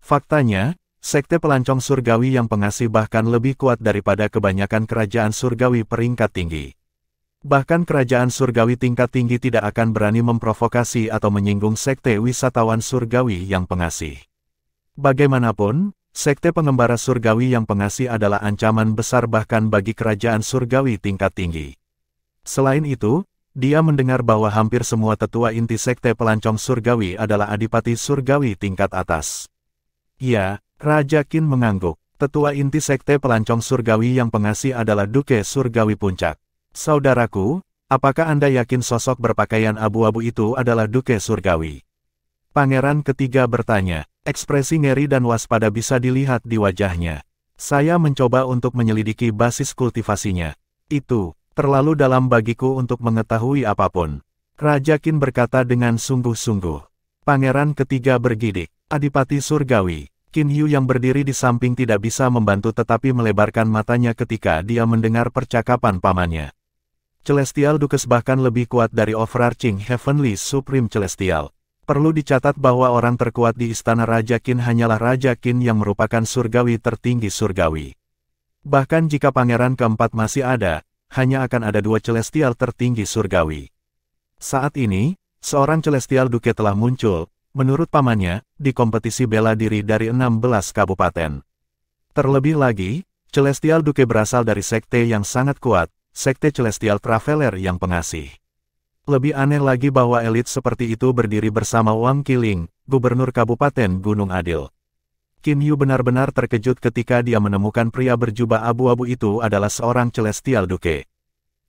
Faktanya, Sekte Pelancong Surgawi yang Pengasih bahkan lebih kuat daripada kebanyakan kerajaan surgawi peringkat tinggi. Bahkan kerajaan surgawi tingkat tinggi tidak akan berani memprovokasi atau menyinggung Sekte Wisatawan Surgawi yang Pengasih. Bagaimanapun, Sekte Pengembara Surgawi yang Pengasih adalah ancaman besar bahkan bagi kerajaan surgawi tingkat tinggi. Selain itu, dia mendengar bahwa hampir semua tetua inti Sekte Pelancong Surgawi adalah adipati surgawi tingkat atas. Ya, Raja Qin mengangguk. Tetua inti Sekte Pelancong Surgawi yang Pengasih adalah Duke Surgawi Puncak. Saudaraku, apakah Anda yakin sosok berpakaian abu-abu itu adalah Duke Surgawi? Pangeran ketiga bertanya. Ekspresi ngeri dan waspada bisa dilihat di wajahnya. Saya mencoba untuk menyelidiki basis kultivasinya. Itu terlalu dalam bagiku untuk mengetahui apapun. Raja Qin berkata dengan sungguh-sungguh. Pangeran ketiga bergidik. Adipati Surgawi, Qin Yu yang berdiri di samping tidak bisa membantu tetapi melebarkan matanya ketika dia mendengar percakapan pamannya. Celestial Dukes bahkan lebih kuat dari Overarching Heavenly Supreme Celestial. Perlu dicatat bahwa orang terkuat di Istana Raja Qin hanyalah Raja Qin yang merupakan surgawi tertinggi surgawi. Bahkan jika pangeran keempat masih ada, hanya akan ada 2 Celestial tertinggi surgawi. Saat ini, seorang Celestial Duke telah muncul, menurut pamannya, di kompetisi bela diri dari 16 kabupaten. Terlebih lagi, Celestial Duke berasal dari sekte yang sangat kuat, sekte Celestial Traveler yang pengasih. Lebih aneh lagi bahwa elit seperti itu berdiri bersama Wang Qiling, Gubernur Kabupaten Gunung Adil. Qin Yu benar-benar terkejut ketika dia menemukan pria berjubah abu-abu itu adalah seorang Celestial Duke.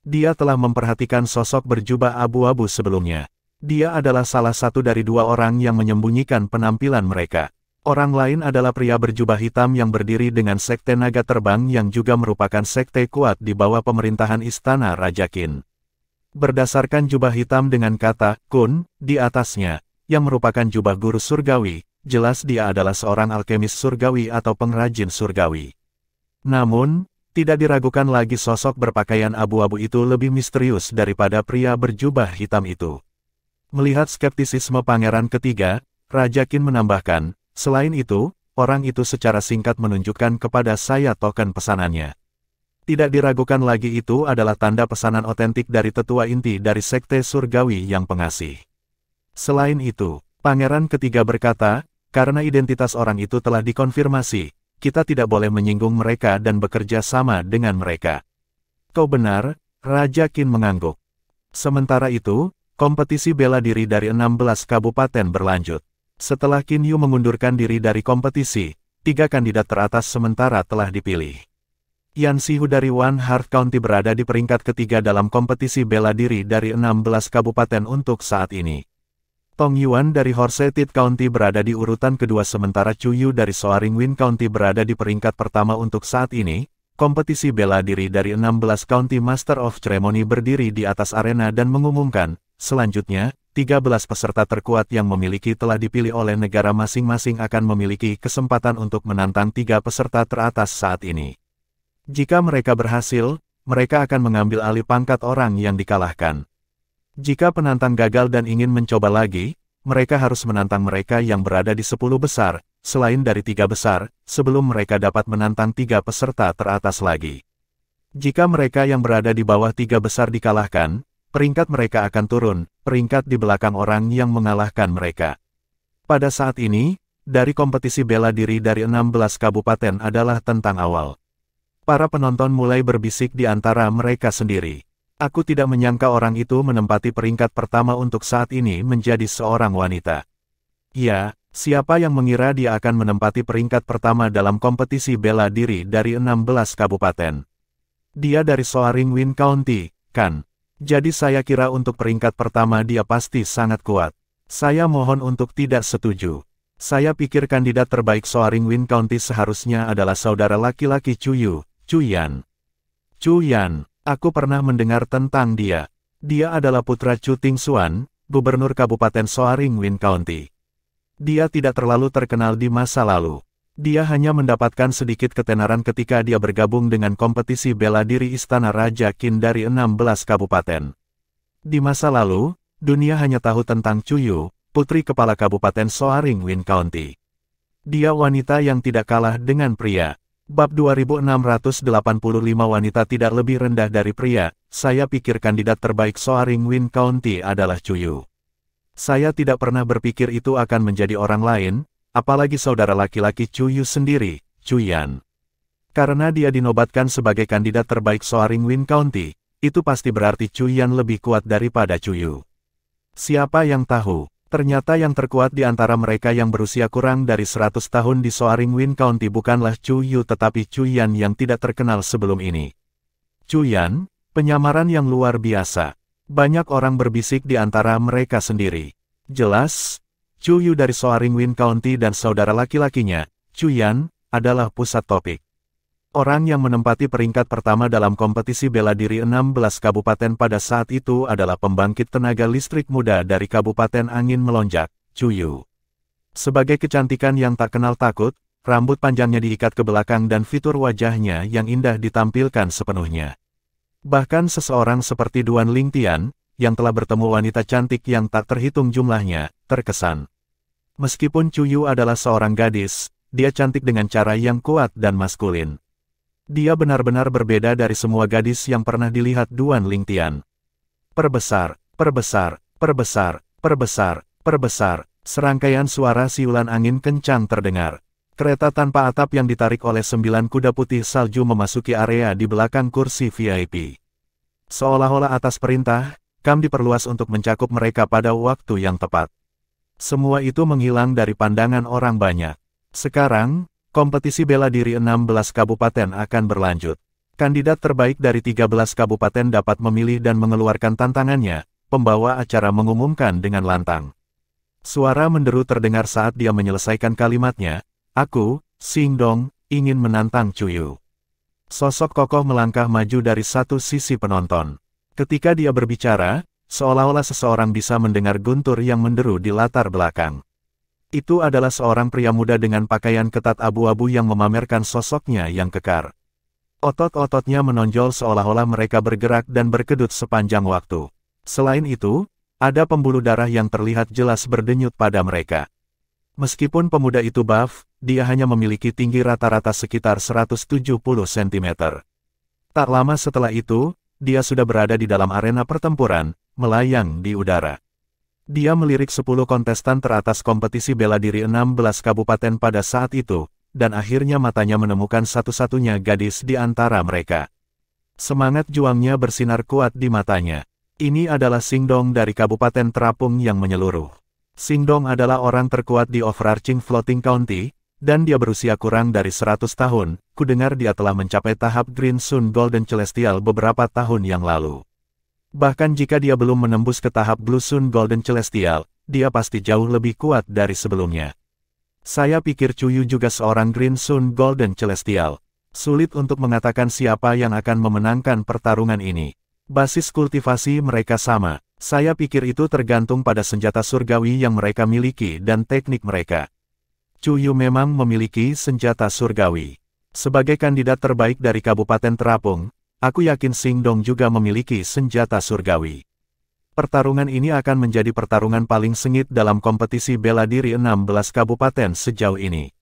Dia telah memperhatikan sosok berjubah abu-abu sebelumnya. Dia adalah salah satu dari 2 orang yang menyembunyikan penampilan mereka. Orang lain adalah pria berjubah hitam yang berdiri dengan sekte naga terbang yang juga merupakan sekte kuat di bawah pemerintahan Istana Raja Qin. Berdasarkan jubah hitam dengan kata Kun di atasnya, yang merupakan jubah guru surgawi, jelas dia adalah seorang alkemis surgawi atau pengrajin surgawi. Namun, tidak diragukan lagi sosok berpakaian abu-abu itu lebih misterius daripada pria berjubah hitam itu. Melihat skeptisisme pangeran ketiga, Raja Qin menambahkan, selain itu, orang itu secara singkat menunjukkan kepada saya token pesanannya. Tidak diragukan lagi itu adalah tanda pesanan otentik dari tetua inti dari sekte surgawi yang pengasih. Selain itu, pangeran ketiga berkata, karena identitas orang itu telah dikonfirmasi, kita tidak boleh menyinggung mereka dan bekerja sama dengan mereka. Kau benar, Raja Qin mengangguk. Sementara itu, kompetisi bela diri dari 16 kabupaten berlanjut. Setelah Qin Yu mengundurkan diri dari kompetisi, 3 kandidat teratas sementara telah dipilih. Yan Sihu dari One Heart County berada di peringkat ketiga dalam kompetisi bela diri dari 16 kabupaten untuk saat ini. Tong Yuan dari Horseted County berada di urutan kedua sementara Chu Yu dari Soaring Wind County berada di peringkat pertama untuk saat ini. Kompetisi bela diri dari 16 County Master of Ceremony berdiri di atas arena dan mengumumkan, selanjutnya, 13 peserta terkuat yang memiliki telah dipilih oleh negara masing-masing akan memiliki kesempatan untuk menantang 3 peserta teratas saat ini. Jika mereka berhasil, mereka akan mengambil alih pangkat orang yang dikalahkan. Jika penantang gagal dan ingin mencoba lagi, mereka harus menantang mereka yang berada di 10 besar, selain dari 3 besar, sebelum mereka dapat menantang 3 peserta teratas lagi. Jika mereka yang berada di bawah 3 besar dikalahkan, peringkat mereka akan turun, peringkat di belakang orang yang mengalahkan mereka. Pada saat ini, dari kompetisi bela diri dari 16 kabupaten adalah tentang awal. Para penonton mulai berbisik di antara mereka sendiri. Aku tidak menyangka orang itu menempati peringkat pertama untuk saat ini menjadi seorang wanita. Ya, siapa yang mengira dia akan menempati peringkat pertama dalam kompetisi bela diri dari 16 kabupaten. Dia dari Soaring Wind County, kan? Jadi saya kira untuk peringkat pertama dia pasti sangat kuat. Saya mohon untuk tidak setuju. Saya pikir kandidat terbaik Soaring Wind County seharusnya adalah saudara laki-laki Chu Yu, Chu Yan. Chu Yan, aku pernah mendengar tentang dia. Dia adalah putra Chu Tingxuan, Gubernur Kabupaten Soaring Wind County. Dia tidak terlalu terkenal di masa lalu. Dia hanya mendapatkan sedikit ketenaran ketika dia bergabung dengan kompetisi bela diri Istana Raja Qin dari 16 kabupaten. Di masa lalu, dunia hanya tahu tentang Chu Yu, putri kepala Kabupaten Soaring Wind County. Dia wanita yang tidak kalah dengan pria. Bab 2685 wanita tidak lebih rendah dari pria. Saya pikir kandidat terbaik Soaring Wind County adalah Chu Yu. Saya tidak pernah berpikir itu akan menjadi orang lain, apalagi saudara laki-laki Chu Yu sendiri, Chu Yan. Karena dia dinobatkan sebagai kandidat terbaik Soaring Wind County, itu pasti berarti Chu Yan lebih kuat daripada Chu Yu. Siapa yang tahu? Ternyata yang terkuat di antara mereka yang berusia kurang dari 100 tahun di Soaring Wind County bukanlah Chu Yu tetapi Chu Yan yang tidak terkenal sebelum ini. Chu Yan, penyamaran yang luar biasa. Banyak orang berbisik di antara mereka sendiri. Jelas, Chu Yu dari Soaring Wind County dan saudara laki-lakinya, Chu Yan, adalah pusat topik. Orang yang menempati peringkat pertama dalam kompetisi bela diri 16 kabupaten pada saat itu adalah pembangkit tenaga listrik muda dari Kabupaten Angin Melonjak, Chu Yu. Sebagai kecantikan yang tak kenal takut, rambut panjangnya diikat ke belakang dan fitur wajahnya yang indah ditampilkan sepenuhnya. Bahkan seseorang seperti Duan Lingtian, yang telah bertemu wanita cantik yang tak terhitung jumlahnya, terkesan. Meskipun Chuyu adalah seorang gadis, dia cantik dengan cara yang kuat dan maskulin. Dia benar-benar berbeda dari semua gadis yang pernah dilihat Duan Lingtian. Perbesar, perbesar, perbesar, perbesar, perbesar, serangkaian suara siulan angin kencang terdengar. Kereta tanpa atap yang ditarik oleh 9 kuda putih salju memasuki area di belakang kursi VIP. Seolah-olah atas perintah, kam diperluas untuk mencakup mereka pada waktu yang tepat. Semua itu menghilang dari pandangan orang banyak. Sekarang, kompetisi bela diri 16 kabupaten akan berlanjut. Kandidat terbaik dari 13 kabupaten dapat memilih dan mengeluarkan tantangannya, pembawa acara mengumumkan dengan lantang. Suara menderu terdengar saat dia menyelesaikan kalimatnya, "Aku, Xingdong, ingin menantang Chuyu." Sosok kokoh melangkah maju dari satu sisi penonton. Ketika dia berbicara, seolah-olah seseorang bisa mendengar guntur yang menderu di latar belakang. Itu adalah seorang pria muda dengan pakaian ketat abu-abu yang memamerkan sosoknya yang kekar. Otot-ototnya menonjol seolah-olah mereka bergerak dan berkedut sepanjang waktu. Selain itu, ada pembuluh darah yang terlihat jelas berdenyut pada mereka. Meskipun pemuda itu buff, dia hanya memiliki tinggi rata-rata sekitar 170 cm. Tak lama setelah itu, dia sudah berada di dalam arena pertempuran, melayang di udara. Dia melirik 10 kontestan teratas kompetisi bela diri 16 kabupaten pada saat itu, dan akhirnya matanya menemukan satu-satunya gadis di antara mereka. Semangat juangnya bersinar kuat di matanya. Ini adalah Xingdong dari Kabupaten Terapung yang menyeluruh. Xingdong adalah orang terkuat di Overarching Floating County, dan dia berusia kurang dari 100 tahun. Kudengar dia telah mencapai tahap Green Sun Golden Celestial beberapa tahun yang lalu. Bahkan jika dia belum menembus ke tahap Blue Sun Golden Celestial, dia pasti jauh lebih kuat dari sebelumnya. Saya pikir Chuyu juga seorang Green Sun Golden Celestial. Sulit untuk mengatakan siapa yang akan memenangkan pertarungan ini. Basis kultivasi mereka sama. Saya pikir itu tergantung pada senjata surgawi yang mereka miliki dan teknik mereka. Chuyu memang memiliki senjata surgawi. Sebagai kandidat terbaik dari Kabupaten Terapung, aku yakin Xingdong juga memiliki senjata surgawi. Pertarungan ini akan menjadi pertarungan paling sengit dalam kompetisi bela diri 16 kabupaten sejauh ini.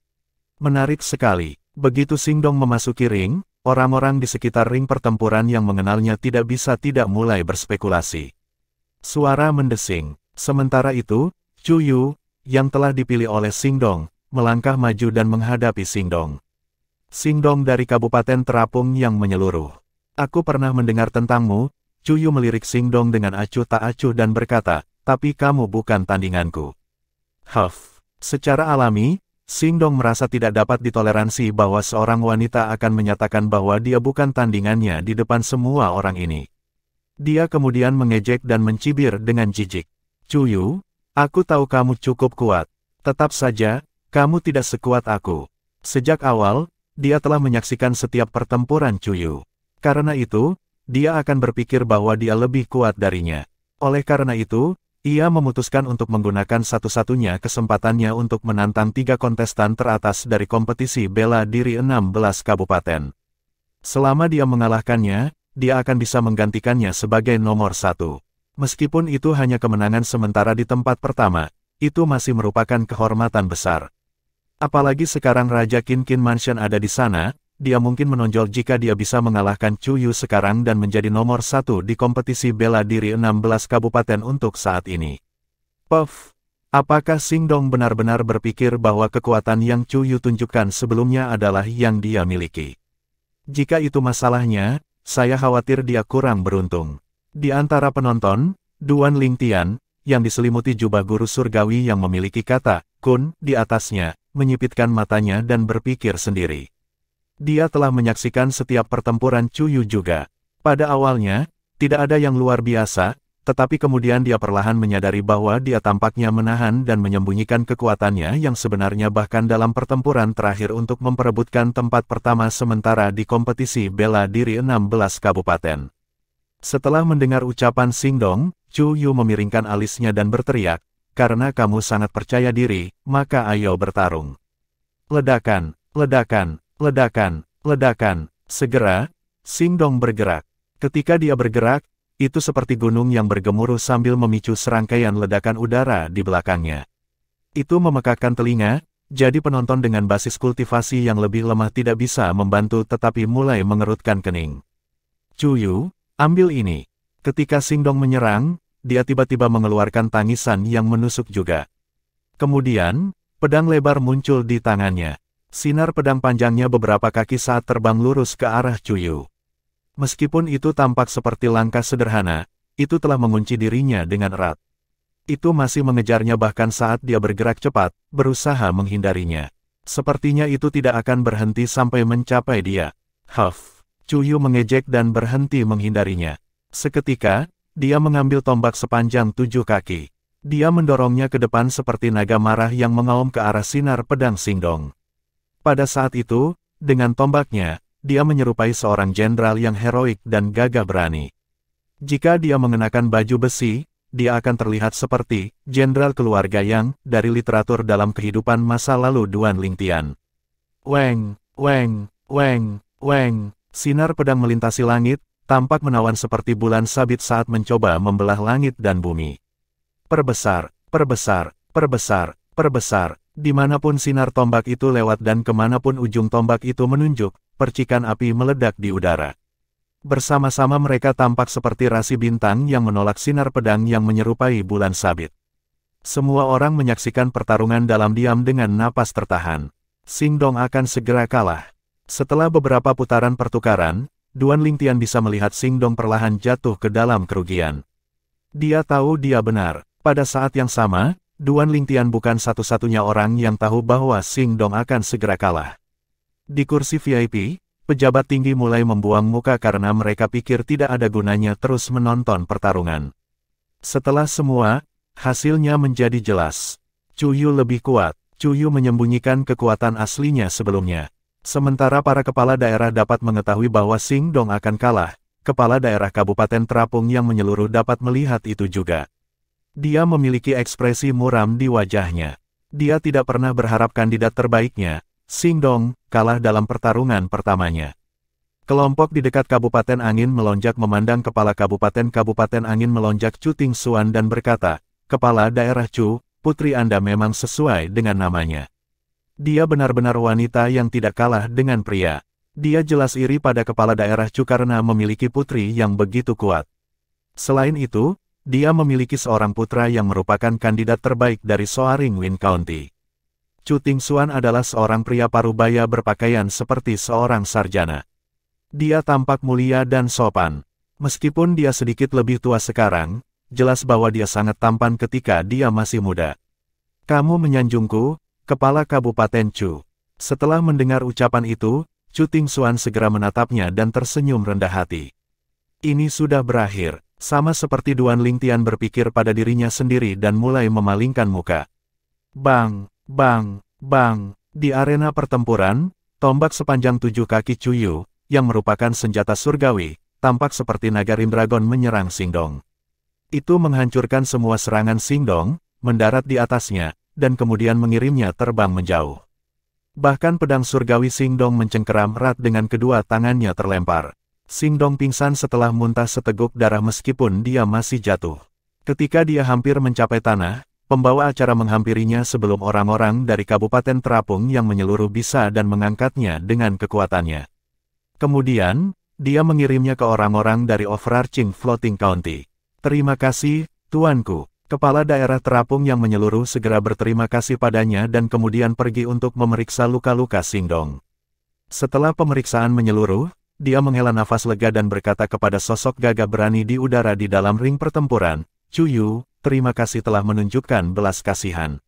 Menarik sekali. Begitu Xingdong memasuki ring, orang-orang di sekitar ring pertempuran yang mengenalnya tidak bisa tidak mulai berspekulasi. Suara mendesing. Sementara itu, Chuyu, yang telah dipilih oleh Xingdong, melangkah maju dan menghadapi Xingdong. Xingdong dari Kabupaten Terapung yang menyeluruh. Aku pernah mendengar tentangmu. Chuyu melirik Xingdong dengan acuh tak acuh dan berkata, tapi kamu bukan tandinganku. Huff. Secara alami, Xingdong merasa tidak dapat ditoleransi bahwa seorang wanita akan menyatakan bahwa dia bukan tandingannya di depan semua orang ini. Dia kemudian mengejek dan mencibir dengan jijik. Chuyu, aku tahu kamu cukup kuat. Tetap saja, kamu tidak sekuat aku. Sejak awal, dia telah menyaksikan setiap pertempuran Chuyu. Karena itu, dia akan berpikir bahwa dia lebih kuat darinya. Oleh karena itu, ia memutuskan untuk menggunakan satu-satunya kesempatannya untuk menantang 3 kontestan teratas dari kompetisi bela diri 16 kabupaten. Selama dia mengalahkannya, dia akan bisa menggantikannya sebagai nomor 1. Meskipun itu hanya kemenangan sementara di tempat pertama, itu masih merupakan kehormatan besar. Apalagi sekarang Raja Qin Mansion ada di sana, dia mungkin menonjol jika dia bisa mengalahkan Chuyu sekarang dan menjadi nomor 1 di kompetisi bela diri 16 kabupaten untuk saat ini. Puff, apakah Xingdong benar-benar berpikir bahwa kekuatan yang Chuyu tunjukkan sebelumnya adalah yang dia miliki? Jika itu masalahnya, saya khawatir dia kurang beruntung. Di antara penonton, Duan Lingtian, yang diselimuti jubah guru surgawi yang memiliki kata Kun di atasnya, menyipitkan matanya dan berpikir sendiri. Dia telah menyaksikan setiap pertempuran Chuyu juga. Pada awalnya, tidak ada yang luar biasa, tetapi kemudian dia perlahan menyadari bahwa dia tampaknya menahan dan menyembunyikan kekuatannya yang sebenarnya bahkan dalam pertempuran terakhir untuk memperebutkan tempat pertama sementara di kompetisi bela diri 16 kabupaten. Setelah mendengar ucapan Xingdong, Chuyu memiringkan alisnya dan berteriak, karena kamu sangat percaya diri, maka ayo bertarung. Ledakan, ledakan, ledakan, ledakan. Segera, Xingdong bergerak. Ketika dia bergerak, itu seperti gunung yang bergemuruh sambil memicu serangkaian ledakan udara di belakangnya. Itu memekakkan telinga, jadi penonton dengan basis kultivasi yang lebih lemah tidak bisa membantu tetapi mulai mengerutkan kening. Chuyu, ambil ini. Ketika Xingdong menyerang, dia tiba-tiba mengeluarkan tangisan yang menusuk juga. Kemudian, pedang lebar muncul di tangannya. Sinar pedang panjangnya beberapa kaki saat terbang lurus ke arah Chuyu. Meskipun itu tampak seperti langkah sederhana, itu telah mengunci dirinya dengan erat. Itu masih mengejarnya bahkan saat dia bergerak cepat, berusaha menghindarinya. Sepertinya itu tidak akan berhenti sampai mencapai dia. Huff! Chuyu mengejek dan berhenti menghindarinya. Seketika, dia mengambil tombak sepanjang 7 kaki. Dia mendorongnya ke depan seperti naga marah yang mengaum ke arah sinar pedang Xingdong. Pada saat itu, dengan tombaknya, dia menyerupai seorang jenderal yang heroik dan gagah berani. Jika dia mengenakan baju besi, dia akan terlihat seperti jenderal keluarga yang, dari literatur dalam kehidupan masa lalu Duan Lingtian. Weng, weng, weng, weng, sinar pedang melintasi langit, tampak menawan seperti bulan sabit saat mencoba membelah langit dan bumi. Perbesar, perbesar, perbesar, perbesar, dimanapun sinar tombak itu lewat dan kemanapun ujung tombak itu menunjuk, percikan api meledak di udara. Bersama-sama mereka tampak seperti rasi bintang yang menolak sinar pedang yang menyerupai bulan sabit. Semua orang menyaksikan pertarungan dalam diam dengan napas tertahan. Xingdong akan segera kalah. Setelah beberapa putaran pertukaran, Duan Lingtian bisa melihat Xingdong perlahan jatuh ke dalam kerugian. Dia tahu dia benar. Pada saat yang sama, Duan Lingtian bukan satu-satunya orang yang tahu bahwa Xingdong akan segera kalah. Di kursi VIP, pejabat tinggi mulai membuang muka karena mereka pikir tidak ada gunanya terus menonton pertarungan. Setelah semua, hasilnya menjadi jelas. Chuyu lebih kuat. Chuyu menyembunyikan kekuatan aslinya sebelumnya. Sementara para kepala daerah dapat mengetahui bahwa Xingdong akan kalah, kepala daerah Kabupaten Terapung yang menyeluruh dapat melihat itu juga. Dia memiliki ekspresi muram di wajahnya. Dia tidak pernah berharap kandidat terbaiknya, Xingdong, kalah dalam pertarungan pertamanya. Kelompok di dekat Kabupaten Angin Melonjak memandang kepala Kabupaten Angin Melonjak Chu Tingxuan dan berkata, "Kepala daerah Chu, putri Anda memang sesuai dengan namanya. Dia benar-benar wanita yang tidak kalah dengan pria. Dia jelas iri pada kepala daerah Chu karena memiliki putri yang begitu kuat. Selain itu, dia memiliki seorang putra yang merupakan kandidat terbaik dari Soaringwin County. Chu Tingxuan adalah seorang pria parubaya berpakaian seperti seorang sarjana. Dia tampak mulia dan sopan. Meskipun dia sedikit lebih tua sekarang, jelas bahwa dia sangat tampan ketika dia masih muda. Kamu menyanjungku, kepala Kabupaten Chu." Setelah mendengar ucapan itu, Chu Tingxuan segera menatapnya dan tersenyum rendah hati. Ini sudah berakhir, sama seperti Duan Lingtian berpikir pada dirinya sendiri dan mulai memalingkan muka. Bang! Bang, bang, di arena pertempuran, tombak sepanjang 7 kaki Chuyu, yang merupakan senjata surgawi, tampak seperti naga Rimdragon menyerang Xingdong. Itu menghancurkan semua serangan Xingdong, mendarat di atasnya, dan kemudian mengirimnya terbang menjauh. Bahkan pedang surgawi Xingdong mencengkeram erat dengan kedua tangannya terlempar. Xingdong pingsan setelah muntah seteguk darah meskipun dia masih jatuh. Ketika dia hampir mencapai tanah, pembawa acara menghampirinya sebelum orang-orang dari Kabupaten Terapung yang menyeluruh bisa dan mengangkatnya dengan kekuatannya. Kemudian, dia mengirimnya ke orang-orang dari Overarching Floating County. "Terima kasih, tuanku." Kepala daerah Terapung yang menyeluruh segera berterima kasih padanya dan kemudian pergi untuk memeriksa luka-luka Xingdong. Setelah pemeriksaan menyeluruh, dia menghela nafas lega dan berkata kepada sosok gagah berani di udara di dalam ring pertempuran, "Chuyu, terima kasih telah menunjukkan belas kasihan."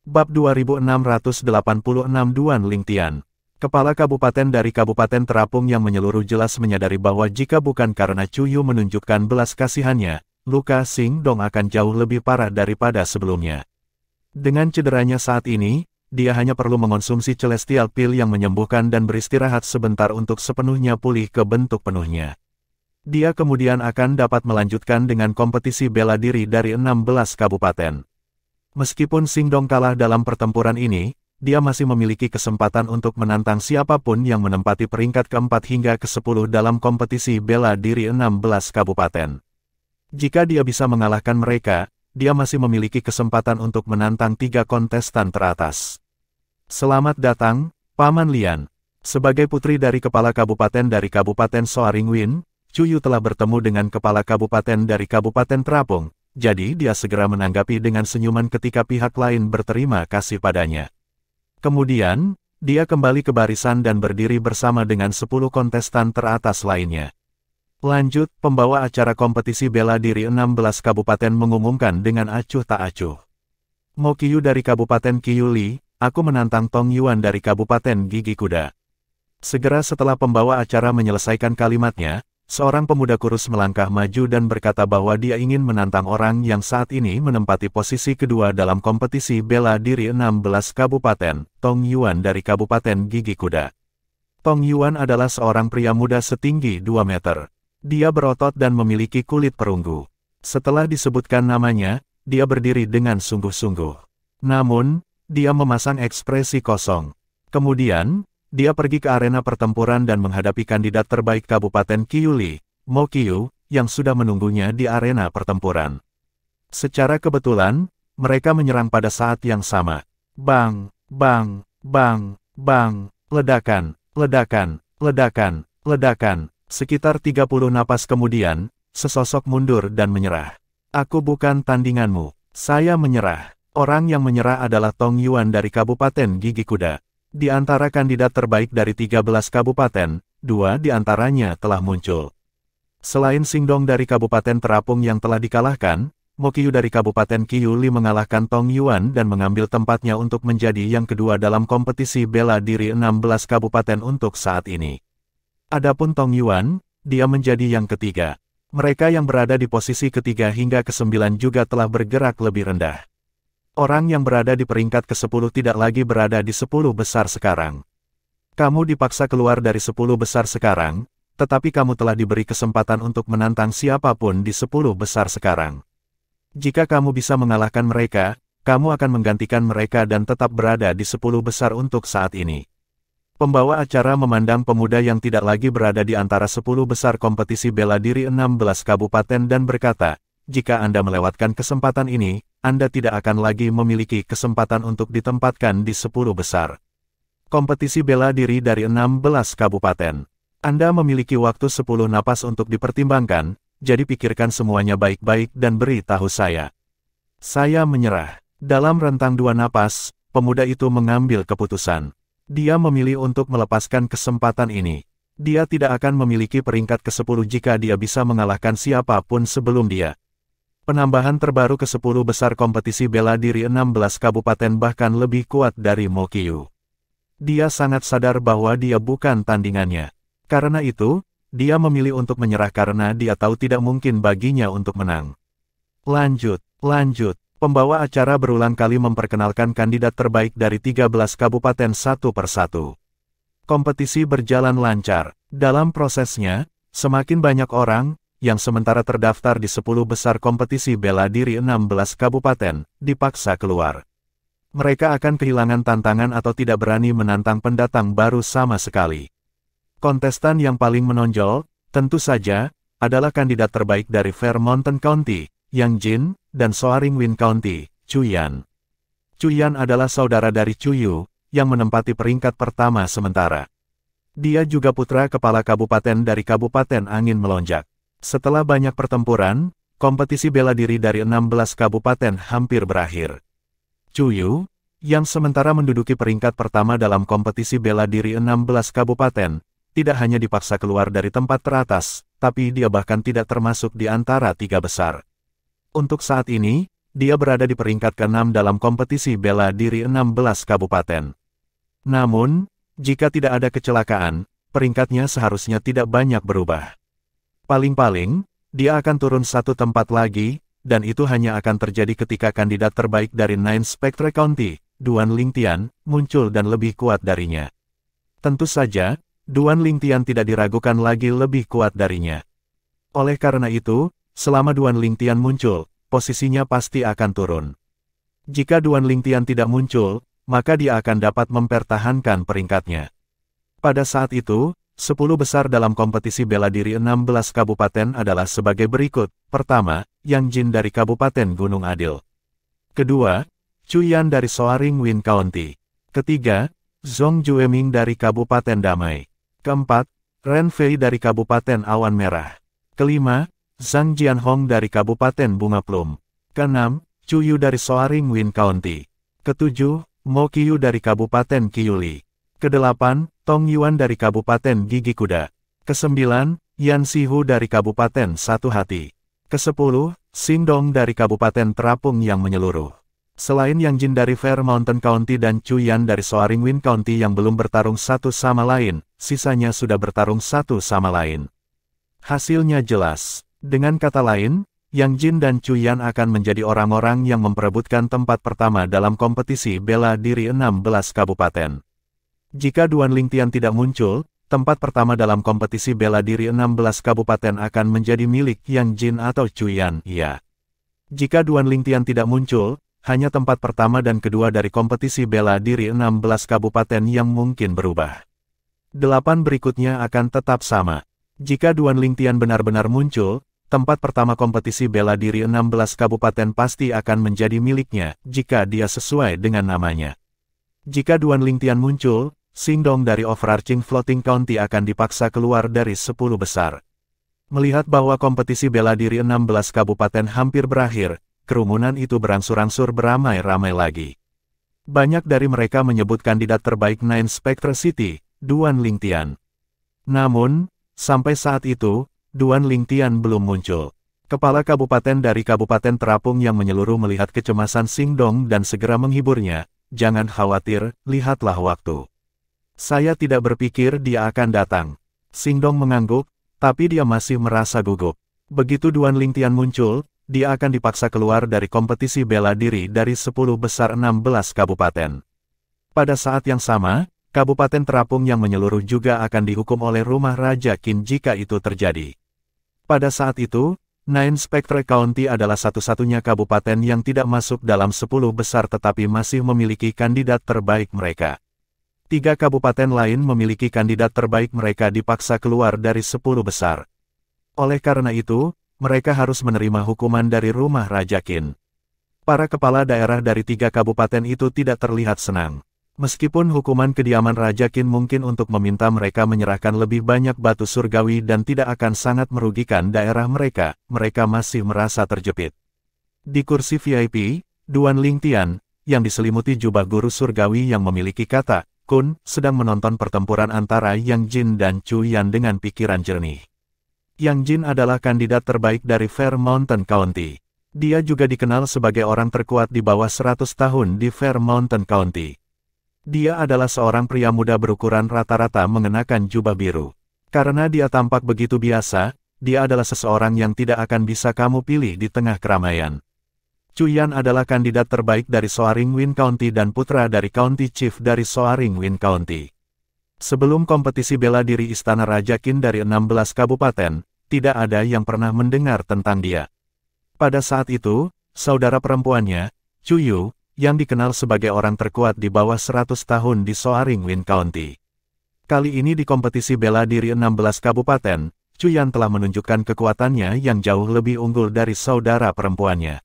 Bab 2686 Duan Lingtian. Kepala kabupaten dari Kabupaten Terapung yang menyeluruh jelas menyadari bahwa jika bukan karena Chuyu menunjukkan belas kasihannya, luka Xingdong akan jauh lebih parah daripada sebelumnya. Dengan cederanya saat ini, dia hanya perlu mengonsumsi Celestial Pill yang menyembuhkan dan beristirahat sebentar untuk sepenuhnya pulih ke bentuk penuhnya. Dia kemudian akan dapat melanjutkan dengan kompetisi bela diri dari 16 kabupaten. Meskipun Xingdong kalah dalam pertempuran ini, dia masih memiliki kesempatan untuk menantang siapapun yang menempati peringkat ke-4 hingga ke-10 dalam kompetisi bela diri 16 kabupaten. Jika dia bisa mengalahkan mereka, dia masih memiliki kesempatan untuk menantang 3 kontestan teratas. Selamat datang, Paman Lian. Sebagai putri dari kepala kabupaten dari Kabupaten Soaringwin, Cuyu telah bertemu dengan kepala kabupaten dari Kabupaten Terapung, jadi dia segera menanggapi dengan senyuman ketika pihak lain berterima kasih padanya. Kemudian, dia kembali ke barisan dan berdiri bersama dengan 10 kontestan teratas lainnya. Lanjut, pembawa acara kompetisi bela diri 16 kabupaten mengumumkan dengan acuh tak acuh. Mo Qiu dari Kabupaten Qiuli, aku menantang Tong Yuan dari Kabupaten Gigi Kuda. Segera setelah pembawa acara menyelesaikan kalimatnya, seorang pemuda kurus melangkah maju dan berkata bahwa dia ingin menantang orang yang saat ini menempati posisi kedua dalam kompetisi bela diri 16 kabupaten, Tong Yuan dari Kabupaten Gigi Kuda. Tong Yuan adalah seorang pria muda setinggi 2 meter. Dia berotot dan memiliki kulit perunggu. Setelah disebutkan namanya, dia berdiri dengan sungguh-sungguh. Namun, dia memasang ekspresi kosong. Kemudian, dia pergi ke arena pertempuran dan menghadapi kandidat terbaik Kabupaten Qiuli, Mo Qiu, yang sudah menunggunya di arena pertempuran. Secara kebetulan, mereka menyerang pada saat yang sama. Bang, bang, bang, bang, ledakan, ledakan, ledakan, ledakan. Sekitar 30 napas kemudian, sesosok mundur dan menyerah. Aku bukan tandinganmu. Saya menyerah. Orang yang menyerah adalah Tong Yuan dari Kabupaten Gigi Kuda. Di antara kandidat terbaik dari 13 kabupaten, 2 di antaranya telah muncul. Selain Xingdong dari Kabupaten Terapung yang telah dikalahkan, Mo Qiu dari Kabupaten Qiuli mengalahkan Tong Yuan dan mengambil tempatnya untuk menjadi yang kedua dalam kompetisi bela diri 16 kabupaten untuk saat ini. Adapun Tong Yuan, dia menjadi yang ketiga. Mereka yang berada di posisi ketiga hingga ke-9 juga telah bergerak lebih rendah. Orang yang berada di peringkat ke-10 tidak lagi berada di 10 besar sekarang. Kamu dipaksa keluar dari 10 besar sekarang, tetapi kamu telah diberi kesempatan untuk menantang siapapun di 10 besar sekarang. Jika kamu bisa mengalahkan mereka, kamu akan menggantikan mereka dan tetap berada di 10 besar untuk saat ini. Pembawa acara memandang pemuda yang tidak lagi berada di antara 10 besar kompetisi bela diri 16 kabupaten dan berkata, jika Anda melewatkan kesempatan ini, Anda tidak akan lagi memiliki kesempatan untuk ditempatkan di 10 besar. Kompetisi bela diri dari 16 kabupaten. Anda memiliki waktu 10 napas untuk dipertimbangkan, jadi pikirkan semuanya baik-baik dan beri tahu saya. Saya menyerah. Dalam rentang 2 napas, pemuda itu mengambil keputusan. Dia memilih untuk melepaskan kesempatan ini. Dia tidak akan memiliki peringkat ke-10 jika dia bisa mengalahkan siapapun sebelum dia. Penambahan terbaru ke-10 besar kompetisi bela diri 16 kabupaten bahkan lebih kuat dari Mo Qiu. Dia sangat sadar bahwa dia bukan tandingannya. Karena itu, dia memilih untuk menyerah karena dia tahu tidak mungkin baginya untuk menang. Lanjut. Pembawa acara berulang kali memperkenalkan kandidat terbaik dari 13 kabupaten satu persatu. Kompetisi berjalan lancar. Dalam prosesnya, semakin banyak orang yang sementara terdaftar di 10 besar kompetisi bela diri 16 kabupaten, dipaksa keluar. Mereka akan kehilangan tantangan atau tidak berani menantang pendatang baru sama sekali. Kontestan yang paling menonjol, tentu saja, adalah kandidat terbaik dari Fair Mountain County, Yangjin, dan Soaringwin County, Chuyan. Chuyan adalah saudara dari Cuyu, yang menempati peringkat pertama sementara. Dia juga putra kepala kabupaten dari Kabupaten Angin Melonjak. Setelah banyak pertempuran, kompetisi bela diri dari 16 kabupaten hampir berakhir. Cuyu, yang sementara menduduki peringkat pertama dalam kompetisi bela diri 16 kabupaten, tidak hanya dipaksa keluar dari tempat teratas, tapi dia bahkan tidak termasuk di antara 3 besar. Untuk saat ini, dia berada di peringkat ke-6 dalam kompetisi bela diri 16 kabupaten. Namun, jika tidak ada kecelakaan, peringkatnya seharusnya tidak banyak berubah. Paling-paling, dia akan turun 1 tempat lagi, dan itu hanya akan terjadi ketika kandidat terbaik dari Nine Spectre County, Duan Lingtian, muncul dan lebih kuat darinya. Tentu saja, Duan Lingtian tidak diragukan lagi lebih kuat darinya. Oleh karena itu, selama Duan Lingtian muncul, posisinya pasti akan turun. Jika Duan Lingtian tidak muncul, maka dia akan dapat mempertahankan peringkatnya. Pada saat itu, 10 besar dalam kompetisi bela diri 16 kabupaten adalah sebagai berikut. Pertama, Yang Jin dari Kabupaten Gunung Adil. Kedua, Chuyan dari Soaring-Win County. Ketiga, Zhong Jueming dari Kabupaten Damai. Keempat, Ren Fei dari Kabupaten Awan Merah. Kelima, Zhang Jianhong dari Kabupaten Bunga Plum. Keenam, Chu Yu dari Soaring-Win County. Ketujuh, Mo Qiu dari Kabupaten Qiuli. Kedelapan, Tong Yuan dari Kabupaten Gigi Kuda. Kesembilan, Yan Sihu dari Kabupaten Satu Hati. Kesepuluh, Xing Dong dari Kabupaten Terapung yang menyeluruh. Selain Yang Jin dari Fair Mountain County dan Chu Yan dari Soaring-Win County yang belum bertarung satu sama lain, sisanya sudah bertarung satu sama lain. Hasilnya jelas. Dengan kata lain, Yang Jin dan Chu Yan akan menjadi orang-orang yang memperebutkan tempat pertama dalam kompetisi bela diri 16 kabupaten. Jika Duan Lingtian tidak muncul, tempat pertama dalam kompetisi bela diri 16 kabupaten akan menjadi milik Yang Jin atau Chu Yan, ya. Jika Duan Lingtian tidak muncul, hanya tempat pertama dan kedua dari kompetisi bela diri 16 kabupaten yang mungkin berubah. 8 berikutnya akan tetap sama. Jika Duan Lingtian benar-benar muncul, tempat pertama kompetisi bela diri 16 kabupaten pasti akan menjadi miliknya, jika dia sesuai dengan namanya. Jika Duan Lingtian muncul, Xing Dong dari Overarching Floating County akan dipaksa keluar dari 10 besar. Melihat bahwa kompetisi bela diri 16 kabupaten hampir berakhir, kerumunan itu berangsur-angsur beramai-ramai lagi. Banyak dari mereka menyebut kandidat terbaik Nine Spectre City, Duan Lingtian. Namun, sampai saat itu, Duan Lingtian belum muncul. Kepala kabupaten dari Kabupaten Terapung yang menyeluruh melihat kecemasan Xing Dong dan segera menghiburnya. Jangan khawatir, lihatlah waktu. Saya tidak berpikir dia akan datang. Xing Dong mengangguk, tapi dia masih merasa gugup. Begitu Duan Lingtian muncul, dia akan dipaksa keluar dari kompetisi bela diri dari 10 besar 16 kabupaten. Pada saat yang sama, Kabupaten Terapung yang menyeluruh juga akan dihukum oleh Rumah Raja Qin jika itu terjadi. Pada saat itu, Nine Spectre County adalah satu-satunya kabupaten yang tidak masuk dalam 10 besar tetapi masih memiliki kandidat terbaik mereka. 3 kabupaten lain memiliki kandidat terbaik mereka dipaksa keluar dari 10 besar. Oleh karena itu, mereka harus menerima hukuman dari Rumah Raja Qin. Para kepala daerah dari 3 kabupaten itu tidak terlihat senang. Meskipun hukuman kediaman Raja Qin mungkin untuk meminta mereka menyerahkan lebih banyak batu surgawi dan tidak akan sangat merugikan daerah mereka, mereka masih merasa terjepit. Di kursi VIP, Duan Lingtian, yang diselimuti jubah guru surgawi yang memiliki kata, Kun, sedang menonton pertempuran antara Yang Jin dan Chu Yan dengan pikiran jernih. Yang Jin adalah kandidat terbaik dari Fair Mountain County. Dia juga dikenal sebagai orang terkuat di bawah 100 tahun di Fair Mountain County. Dia adalah seorang pria muda berukuran rata-rata mengenakan jubah biru. Karena dia tampak begitu biasa, dia adalah seseorang yang tidak akan bisa kamu pilih di tengah keramaian. Chu Yan adalah kandidat terbaik dari Soaring-Win County dan putra dari County Chief dari Soaring-Win County. Sebelum kompetisi bela diri Istana Raja Qin dari 16 kabupaten, tidak ada yang pernah mendengar tentang dia. Pada saat itu, saudara perempuannya, Chu Yu, yang dikenal sebagai orang terkuat di bawah 100 tahun di Soaring-Win County. Kali ini di kompetisi bela diri 16 kabupaten, Chu Yan telah menunjukkan kekuatannya yang jauh lebih unggul dari saudara perempuannya.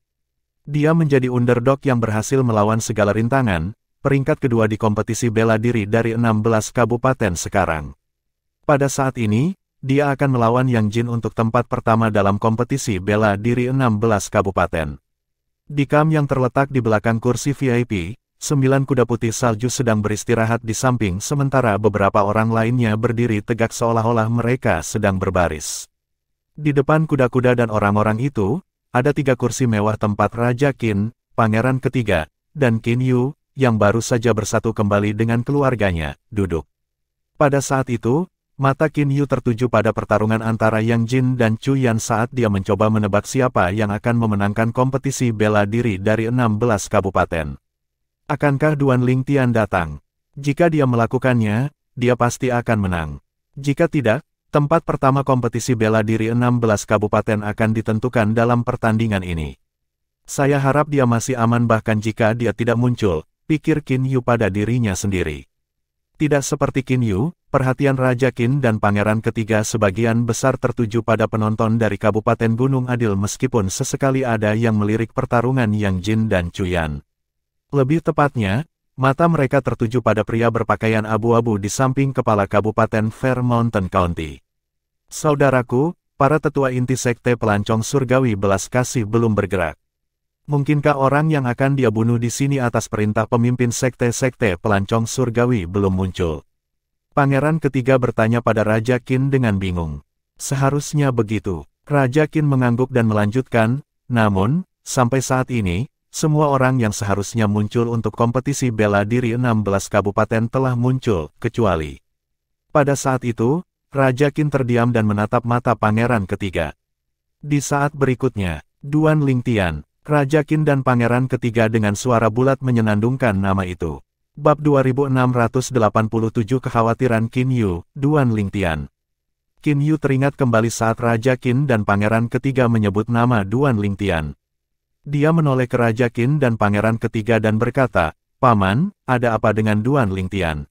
Dia menjadi underdog yang berhasil melawan segala rintangan, peringkat kedua di kompetisi bela diri dari 16 kabupaten sekarang. Pada saat ini, dia akan melawan Yang Jin untuk tempat pertama dalam kompetisi bela diri 16 kabupaten. Di kam yang terletak di belakang kursi VIP, 9 kuda putih salju sedang beristirahat di samping sementara beberapa orang lainnya berdiri tegak seolah-olah mereka sedang berbaris. Di depan kuda-kuda dan orang-orang itu, ada 3 kursi mewah tempat Raja Qin, Pangeran Ketiga, dan Qin Yu, yang baru saja bersatu kembali dengan keluarganya, duduk. Pada saat itu, mata Qin Yu tertuju pada pertarungan antara Yang Jin dan Chu Yan saat dia mencoba menebak siapa yang akan memenangkan kompetisi bela diri dari 16 kabupaten. Akankah Duan Lingtian datang? Jika dia melakukannya, dia pasti akan menang. Jika tidak, tempat pertama kompetisi bela diri 16 kabupaten akan ditentukan dalam pertandingan ini. Saya harap dia masih aman bahkan jika dia tidak muncul, pikir Qin Yu pada dirinya sendiri. Tidak seperti Qin Yu, perhatian Raja Qin dan Pangeran Ketiga sebagian besar tertuju pada penonton dari Kabupaten Gunung Adil meskipun sesekali ada yang melirik pertarungan Yang Jin dan Cuyan. Lebih tepatnya, mata mereka tertuju pada pria berpakaian abu-abu di samping kepala Kabupaten Fair Mountain County. Saudaraku, para tetua inti Sekte Pelancong Surgawi belas kasih belum bergerak. Mungkinkah orang yang akan dia bunuh di sini atas perintah pemimpin Sekte-Sekte Pelancong Surgawi belum muncul? Pangeran Ketiga bertanya pada Raja Qin dengan bingung. Seharusnya begitu. Raja Qin mengangguk dan melanjutkan, namun, sampai saat ini, semua orang yang seharusnya muncul untuk kompetisi bela diri 16 kabupaten telah muncul, kecuali. Pada saat itu, Raja Qin terdiam dan menatap mata Pangeran Ketiga. Di saat berikutnya, Duan Lingtian, Raja Qin dan Pangeran Ketiga dengan suara bulat menyenandungkan nama itu. Bab 2687 Kekhawatiran Qin Yu, Duan Lingtian. Qin Yu teringat kembali saat Raja Qin dan Pangeran Ketiga menyebut nama Duan Lingtian. Dia menoleh ke Raja Qin dan Pangeran Ketiga dan berkata, "Paman, ada apa dengan Duan Lingtian?"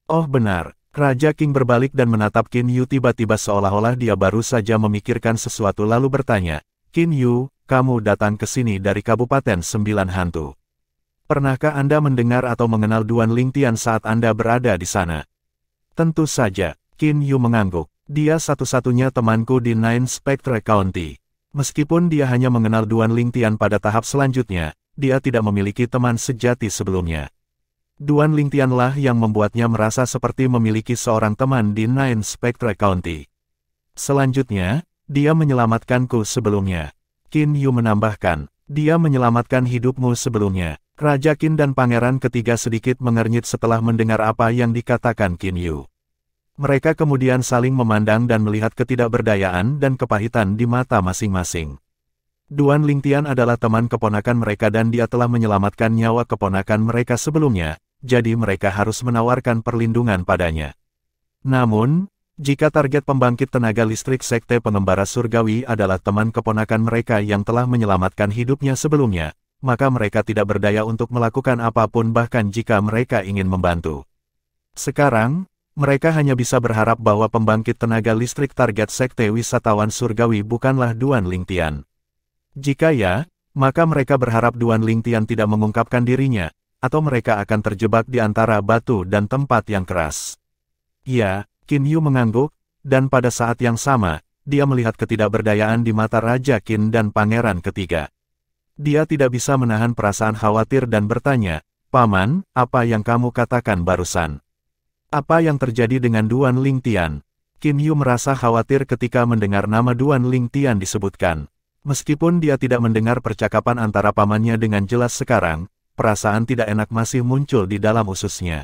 Oh benar, Raja Qin berbalik dan menatap Qin Yu tiba-tiba seolah-olah dia baru saja memikirkan sesuatu lalu bertanya, "Qin Yu, kamu datang ke sini dari Kabupaten Sembilan Hantu. Pernahkah Anda mendengar atau mengenal Duan Lingtian saat Anda berada di sana?" Tentu saja, Qin Yu mengangguk. Dia satu-satunya temanku di Nine Spectre County. Meskipun dia hanya mengenal Duan Lingtian pada tahap selanjutnya, dia tidak memiliki teman sejati sebelumnya. Duan Lingtianlah yang membuatnya merasa seperti memiliki seorang teman di Nine Spectre County. Selanjutnya, dia menyelamatkanku sebelumnya. Qin Yu menambahkan, dia menyelamatkan hidupmu sebelumnya. Raja Qin dan Pangeran Ketiga sedikit mengernyit setelah mendengar apa yang dikatakan Qin Yu. Mereka kemudian saling memandang dan melihat ketidakberdayaan dan kepahitan di mata masing-masing. Duan Lingtian adalah teman keponakan mereka dan dia telah menyelamatkan nyawa keponakan mereka sebelumnya, jadi mereka harus menawarkan perlindungan padanya. Namun, jika target pembangkit tenaga listrik Sekte Pengembara Surgawi adalah teman keponakan mereka yang telah menyelamatkan hidupnya sebelumnya, maka mereka tidak berdaya untuk melakukan apapun bahkan jika mereka ingin membantu. Sekarang, mereka hanya bisa berharap bahwa pembangkit tenaga listrik target Sekte Wisatawan Surgawi bukanlah Duan Lingtian. Jika ya, maka mereka berharap Duan Lingtian tidak mengungkapkan dirinya, atau mereka akan terjebak di antara batu dan tempat yang keras. Ya, Qin Yu mengangguk, dan pada saat yang sama, dia melihat ketidakberdayaan di mata Raja Qin dan Pangeran Ketiga. Dia tidak bisa menahan perasaan khawatir dan bertanya, "Paman, apa yang kamu katakan barusan? Apa yang terjadi dengan Duan Lingtian?" Qin Yu merasa khawatir ketika mendengar nama Duan Lingtian disebutkan. Meskipun dia tidak mendengar percakapan antara pamannya dengan jelas sekarang, perasaan tidak enak masih muncul di dalam ususnya.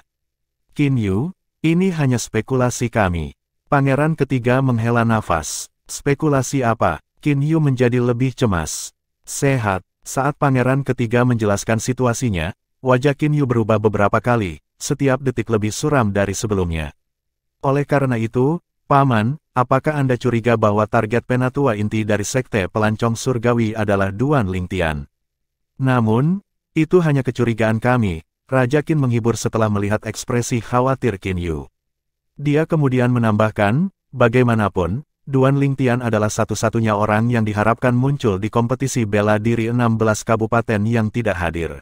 "Qin Yu, ini hanya spekulasi kami." Pangeran Ketiga menghela nafas. "Spekulasi apa?" Qin Yu menjadi lebih cemas. "Sehat." Saat Pangeran Ketiga menjelaskan situasinya, wajah Qin Yu berubah beberapa kali, setiap detik lebih suram dari sebelumnya. "Oleh karena itu, Paman, apakah Anda curiga bahwa target penatua inti dari Sekte Pelancong Surgawi adalah Duan Lingtian?" "Namun, itu hanya kecurigaan kami," Raja Qin menghibur setelah melihat ekspresi khawatir Qin Yu. Dia kemudian menambahkan, "Bagaimanapun, Duan Lingtian adalah satu-satunya orang yang diharapkan muncul di kompetisi bela diri 16 kabupaten yang tidak hadir.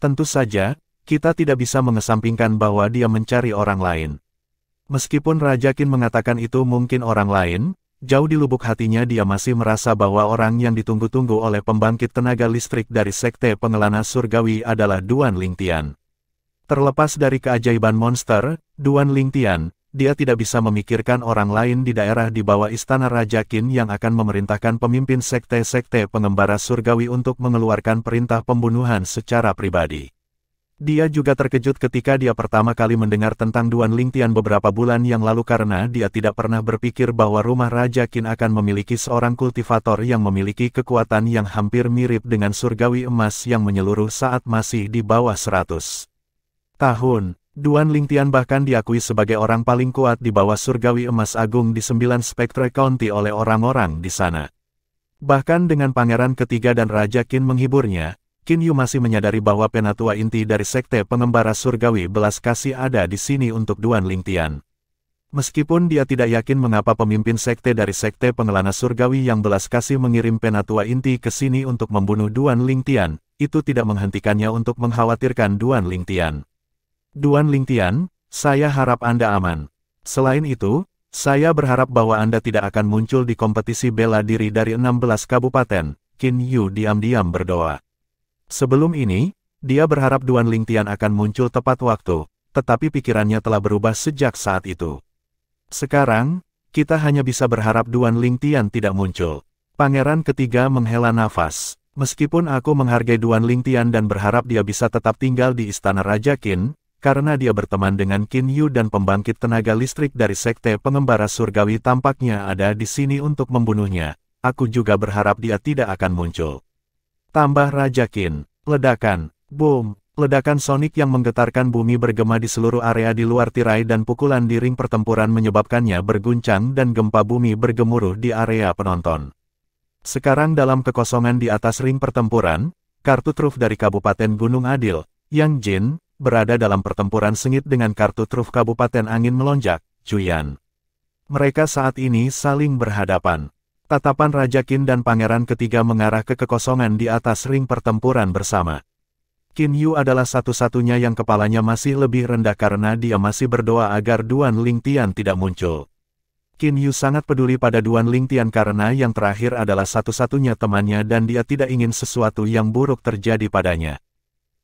Tentu saja, kita tidak bisa mengesampingkan bahwa dia mencari orang lain." Meskipun Raja Qin mengatakan itu mungkin orang lain, jauh di lubuk hatinya dia masih merasa bahwa orang yang ditunggu-tunggu oleh pembangkit tenaga listrik dari Sekte Pengelana Surgawi adalah Duan Lingtian. Terlepas dari keajaiban monster, Duan Lingtian, dia tidak bisa memikirkan orang lain di daerah di bawah istana Raja Qin yang akan memerintahkan pemimpin Sekte-Sekte Pengembara Surgawi untuk mengeluarkan perintah pembunuhan secara pribadi. Dia juga terkejut ketika dia pertama kali mendengar tentang Duan Lingtian beberapa bulan yang lalu karena dia tidak pernah berpikir bahwa rumah Raja Qin akan memiliki seorang kultivator yang memiliki kekuatan yang hampir mirip dengan surgawi emas yang menyeluruh saat masih di bawah 100 tahun. Duan Lingtian bahkan diakui sebagai orang paling kuat di bawah surgawi emas agung di 9 Spectre County oleh orang-orang di sana. Bahkan dengan Pangeran Ketiga dan Raja Qin menghiburnya, Qin Yu masih menyadari bahwa penatua inti dari Sekte Pengembara Surgawi Belas Kasih ada di sini untuk Duan Lingtian. Meskipun dia tidak yakin mengapa pemimpin sekte dari Sekte Pengelana Surgawi yang Belas Kasih mengirim penatua inti ke sini untuk membunuh Duan Lingtian, itu tidak menghentikannya untuk mengkhawatirkan Duan Lingtian. Duan Lingtian, saya harap Anda aman. Selain itu, saya berharap bahwa Anda tidak akan muncul di kompetisi bela diri dari 16 kabupaten, Qin Yu diam-diam berdoa. Sebelum ini, dia berharap Duan Lingtian akan muncul tepat waktu, tetapi pikirannya telah berubah sejak saat itu. Sekarang, kita hanya bisa berharap Duan Lingtian tidak muncul. Pangeran ketiga menghela nafas. Meskipun aku menghargai Duan Lingtian dan berharap dia bisa tetap tinggal di Istana Raja Qin, karena dia berteman dengan Qin Yu dan pembangkit tenaga listrik dari Sekte Pengembara Surgawi tampaknya ada di sini untuk membunuhnya, aku juga berharap dia tidak akan muncul. Tambah Raja Qin. Ledakan. Boom. Ledakan sonik yang menggetarkan bumi bergema di seluruh area di luar tirai dan pukulan di ring pertempuran menyebabkannya berguncang dan gempa bumi bergemuruh di area penonton. Sekarang dalam kekosongan di atas ring pertempuran, kartu truf dari Kabupaten Gunung Adil, Yang Jin, berada dalam pertempuran sengit dengan kartu truf Kabupaten Angin Melonjak, Chuyan. Mereka saat ini saling berhadapan. Tatapan Raja Qin dan Pangeran ketiga mengarah ke kekosongan di atas ring pertempuran bersama. Qin Yu adalah satu-satunya yang kepalanya masih lebih rendah karena dia masih berdoa agar Duan Lingtian tidak muncul. Qin Yu sangat peduli pada Duan Lingtian karena yang terakhir adalah satu-satunya temannya dan dia tidak ingin sesuatu yang buruk terjadi padanya.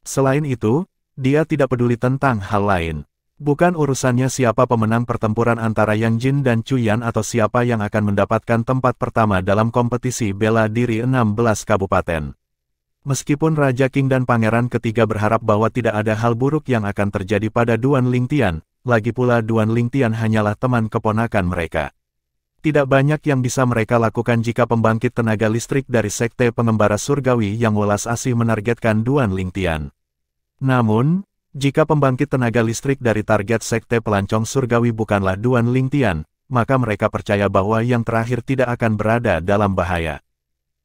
Selain itu, dia tidak peduli tentang hal lain. Bukan urusannya siapa pemenang pertempuran antara Yang Jin dan Chuyan atau siapa yang akan mendapatkan tempat pertama dalam kompetisi bela diri 16 kabupaten. Meskipun Raja Qin dan Pangeran ketiga berharap bahwa tidak ada hal buruk yang akan terjadi pada Duan Lingtian, lagi pula Duan Lingtian hanyalah teman keponakan mereka. Tidak banyak yang bisa mereka lakukan jika pembangkit tenaga listrik dari Sekte Pengembara Surgawi yang welas asih menargetkan Duan Lingtian. Namun, jika pembangkit tenaga listrik dari target Sekte Pelancong Surgawi bukanlah Duan Lingtian, maka mereka percaya bahwa yang terakhir tidak akan berada dalam bahaya.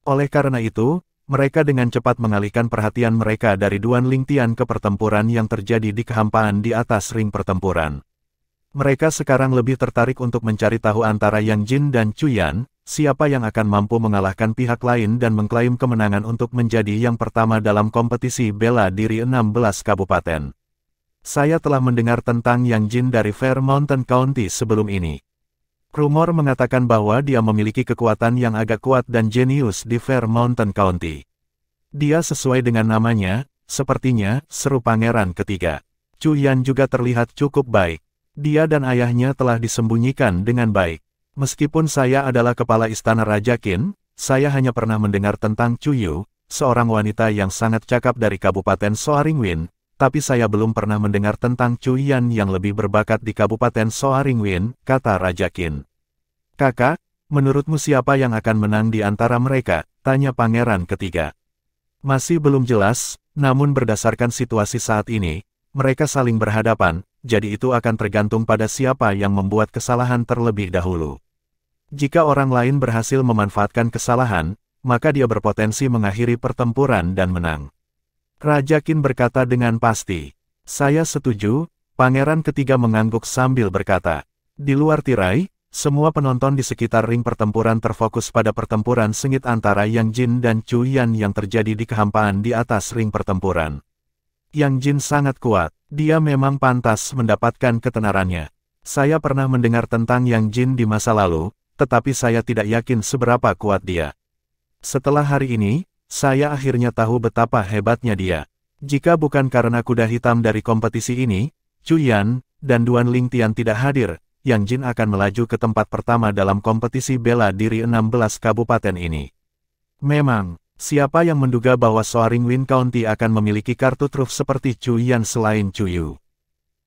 Oleh karena itu, mereka dengan cepat mengalihkan perhatian mereka dari Duan Lingtian ke pertempuran yang terjadi di kehampaan di atas ring pertempuran. Mereka sekarang lebih tertarik untuk mencari tahu antara Yang Jin dan Chuyan, siapa yang akan mampu mengalahkan pihak lain dan mengklaim kemenangan untuk menjadi yang pertama dalam kompetisi bela diri 16 kabupaten. Saya telah mendengar tentang Yang Jin dari Fair Mountain County sebelum ini. Rumor mengatakan bahwa dia memiliki kekuatan yang agak kuat dan jenius di Fair Mountain County. Dia sesuai dengan namanya, sepertinya, seru Pangeran ketiga. Chuyan juga terlihat cukup baik. Dia dan ayahnya telah disembunyikan dengan baik. Meskipun saya adalah kepala Istana Raja Qin, saya hanya pernah mendengar tentang Chuyu, seorang wanita yang sangat cakap dari Kabupaten Soaringwin, tapi saya belum pernah mendengar tentang Chuyan yang lebih berbakat di Kabupaten Soaringwin, kata Raja Qin. Kakak, menurutmu siapa yang akan menang di antara mereka? Tanya Pangeran ketiga. Masih belum jelas, namun berdasarkan situasi saat ini, mereka saling berhadapan, jadi itu akan tergantung pada siapa yang membuat kesalahan terlebih dahulu. Jika orang lain berhasil memanfaatkan kesalahan, maka dia berpotensi mengakhiri pertempuran dan menang. Raja Qin berkata dengan pasti. Saya setuju, Pangeran ketiga mengangguk sambil berkata. Di luar tirai, semua penonton di sekitar ring pertempuran terfokus pada pertempuran sengit antara Yang Jin dan Chuyan yang terjadi di kehampaan di atas ring pertempuran. Yang Jin sangat kuat, dia memang pantas mendapatkan ketenarannya. Saya pernah mendengar tentang Yang Jin di masa lalu, tetapi saya tidak yakin seberapa kuat dia. Setelah hari ini, saya akhirnya tahu betapa hebatnya dia. Jika bukan karena kuda hitam dari kompetisi ini, Chuyan dan Duan Lingtian tidak hadir, Yang Jin akan melaju ke tempat pertama dalam kompetisi bela diri 16 kabupaten ini. Memang, siapa yang menduga bahwa Soaringwin County akan memiliki kartu truf seperti Chuyan selain Chuyu?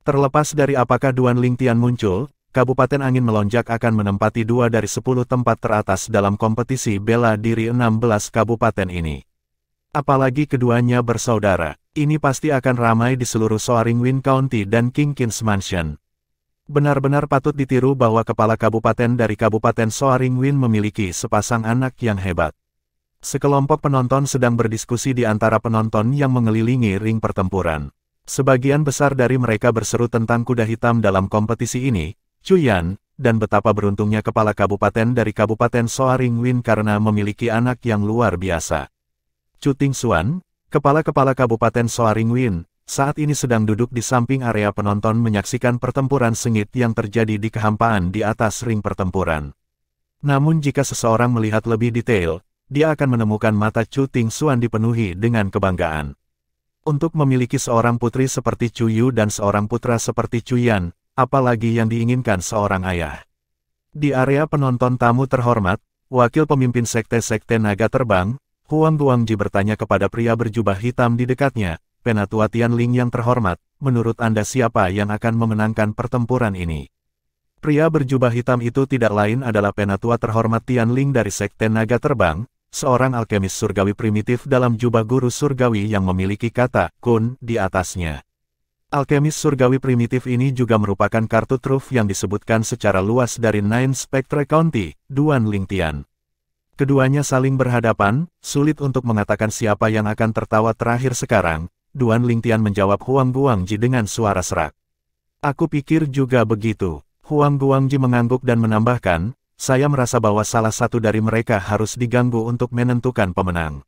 Terlepas dari apakah Duan Lingtian muncul, Kabupaten Angin Melonjak akan menempati 2 dari 10 tempat teratas dalam kompetisi bela diri 16 kabupaten ini. Apalagi keduanya bersaudara, ini pasti akan ramai di seluruh Soaringwin County dan King Qin's Mansion. Benar-benar patut ditiru bahwa kepala kabupaten dari Kabupaten Soaringwin memiliki sepasang anak yang hebat. Sekelompok penonton sedang berdiskusi di antara penonton yang mengelilingi ring pertempuran. Sebagian besar dari mereka berseru tentang kuda hitam dalam kompetisi ini, Chuyan, dan betapa beruntungnya kepala kabupaten dari Kabupaten Soaringwin karena memiliki anak yang luar biasa. Chu Tingxuan, kepala-kepala Kabupaten Soaringwin, saat ini sedang duduk di samping area penonton menyaksikan pertempuran sengit yang terjadi di kehampaan di atas ring pertempuran. Namun jika seseorang melihat lebih detail, dia akan menemukan mata Chu Tingxuan dipenuhi dengan kebanggaan. Untuk memiliki seorang putri seperti Chu Yu dan seorang putra seperti Chuyan, apalagi yang diinginkan seorang ayah. Di area penonton tamu terhormat, wakil pemimpin sekte-sekte naga terbang, Huang Guangji bertanya kepada pria berjubah hitam di dekatnya, Penatua Tianling yang terhormat, menurut Anda siapa yang akan memenangkan pertempuran ini? Pria berjubah hitam itu tidak lain adalah Penatua terhormat Tianling dari Sekte Naga Terbang, seorang alkemis surgawi primitif dalam jubah guru surgawi yang memiliki kata Kun di atasnya. Alkemis surgawi primitif ini juga merupakan kartu truf yang disebutkan secara luas dari Nine Spectre County, Duan Lingtian. Keduanya saling berhadapan, sulit untuk mengatakan siapa yang akan tertawa terakhir sekarang. Duan Lingtian menjawab Huang Guangji dengan suara serak. Aku pikir juga begitu. Huang Guangji mengangguk dan menambahkan, saya merasa bahwa salah satu dari mereka harus diganggu untuk menentukan pemenang.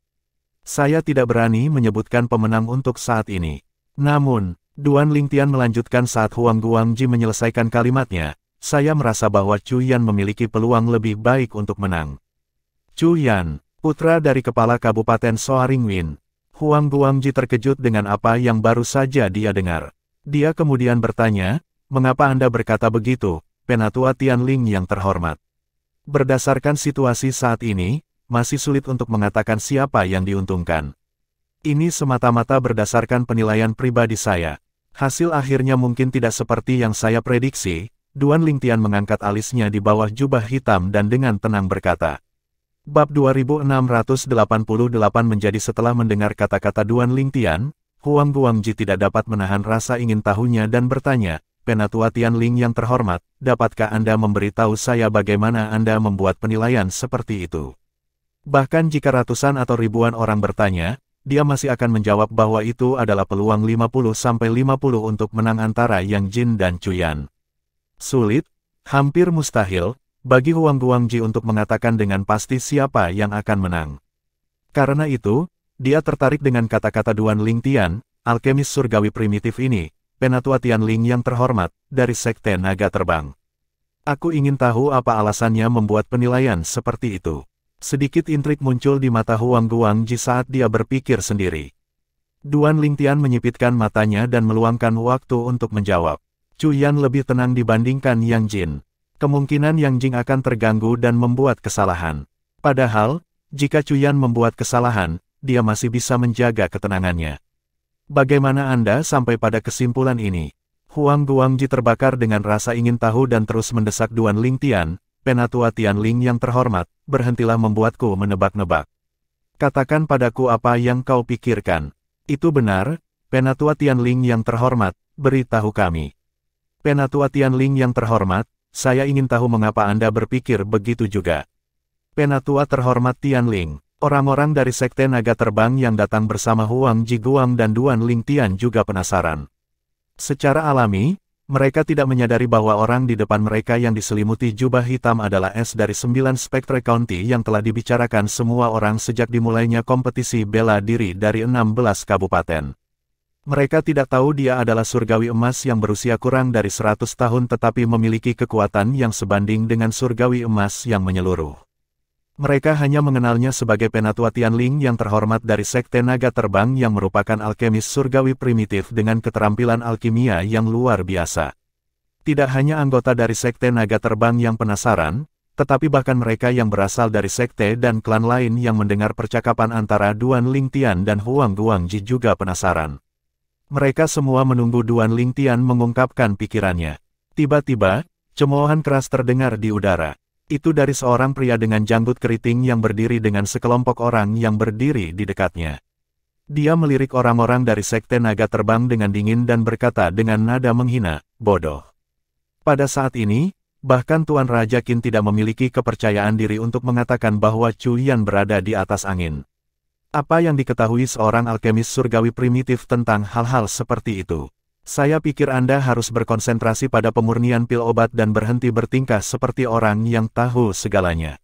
Saya tidak berani menyebutkan pemenang untuk saat ini. Namun, Duan Lingtian melanjutkan saat Huang Guangji menyelesaikan kalimatnya, saya merasa bahwa Chuyan memiliki peluang lebih baik untuk menang. Chuyan, putra dari kepala Kabupaten Soaringwin. Huang Guangji terkejut dengan apa yang baru saja dia dengar. Dia kemudian bertanya, mengapa Anda berkata begitu, Penatua Tianling yang terhormat? Berdasarkan situasi saat ini, masih sulit untuk mengatakan siapa yang diuntungkan. Ini semata-mata berdasarkan penilaian pribadi saya. Hasil akhirnya mungkin tidak seperti yang saya prediksi. Duan Lingtian mengangkat alisnya di bawah jubah hitam dan dengan tenang berkata. Bab 2688 menjadi setelah mendengar kata-kata Duan Lingtian, Huang Guangji tidak dapat menahan rasa ingin tahunya dan bertanya, Penatua Tianling yang terhormat, dapatkah Anda memberitahu saya bagaimana Anda membuat penilaian seperti itu? Bahkan jika ratusan atau ribuan orang bertanya, dia masih akan menjawab bahwa itu adalah peluang 50-50 untuk menang antara Yang Jin dan Chuyan. Sulit, hampir mustahil, bagi Huang Guangji untuk mengatakan dengan pasti siapa yang akan menang. Karena itu, dia tertarik dengan kata-kata Duan Lingtian, alkemis surgawi primitif ini, Penatua Tianling yang terhormat, dari Sekte Naga Terbang. Aku ingin tahu apa alasannya membuat penilaian seperti itu. Sedikit intrik muncul di mata Huang Guangji saat dia berpikir sendiri. Duan Lingtian menyipitkan matanya dan meluangkan waktu untuk menjawab. Chuyan lebih tenang dibandingkan Yang Jin. Kemungkinan Yang Jin akan terganggu dan membuat kesalahan. Padahal, jika Chuyan membuat kesalahan, dia masih bisa menjaga ketenangannya. Bagaimana Anda sampai pada kesimpulan ini? Huang Guangji terbakar dengan rasa ingin tahu dan terus mendesak Duan Lingtian, Penatua Tianling yang terhormat, berhentilah membuatku menebak-nebak. Katakan padaku apa yang kau pikirkan. Itu benar, Penatua Tianling yang terhormat, beritahu kami. Penatua Tianling yang terhormat, saya ingin tahu mengapa Anda berpikir begitu juga. Penatua terhormat Tianling, orang-orang dari Sekte Naga Terbang yang datang bersama Huang Jiguang dan Duan Lingtian juga penasaran. Secara alami, mereka tidak menyadari bahwa orang di depan mereka yang diselimuti jubah hitam adalah dari 9 Spectre County yang telah dibicarakan semua orang sejak dimulainya kompetisi bela diri dari 16 kabupaten. Mereka tidak tahu dia adalah surgawi emas yang berusia kurang dari 100 tahun tetapi memiliki kekuatan yang sebanding dengan surgawi emas yang menyeluruh. Mereka hanya mengenalnya sebagai Penatua Tianling yang terhormat dari Sekte Naga Terbang yang merupakan alkemis surgawi primitif dengan keterampilan alkimia yang luar biasa. Tidak hanya anggota dari Sekte Naga Terbang yang penasaran, tetapi bahkan mereka yang berasal dari sekte dan klan lain yang mendengar percakapan antara Duan Lingtian dan Huang Guangji juga penasaran. Mereka semua menunggu Duan Lingtian mengungkapkan pikirannya. Tiba-tiba, cemoohan keras terdengar di udara. Itu dari seorang pria dengan janggut keriting yang berdiri dengan sekelompok orang yang berdiri di dekatnya. Dia melirik orang-orang dari Sekte Naga Terbang dengan dingin dan berkata dengan nada menghina, bodoh. Pada saat ini, Bahkan Tuan Raja Qin tidak memiliki kepercayaan diri untuk mengatakan bahwa Chuyan berada di atas angin. Apa yang diketahui seorang alkemis surgawi primitif tentang hal-hal seperti itu? Saya pikir Anda harus berkonsentrasi pada pemurnian pil obat dan berhenti bertingkah seperti orang yang tahu segalanya.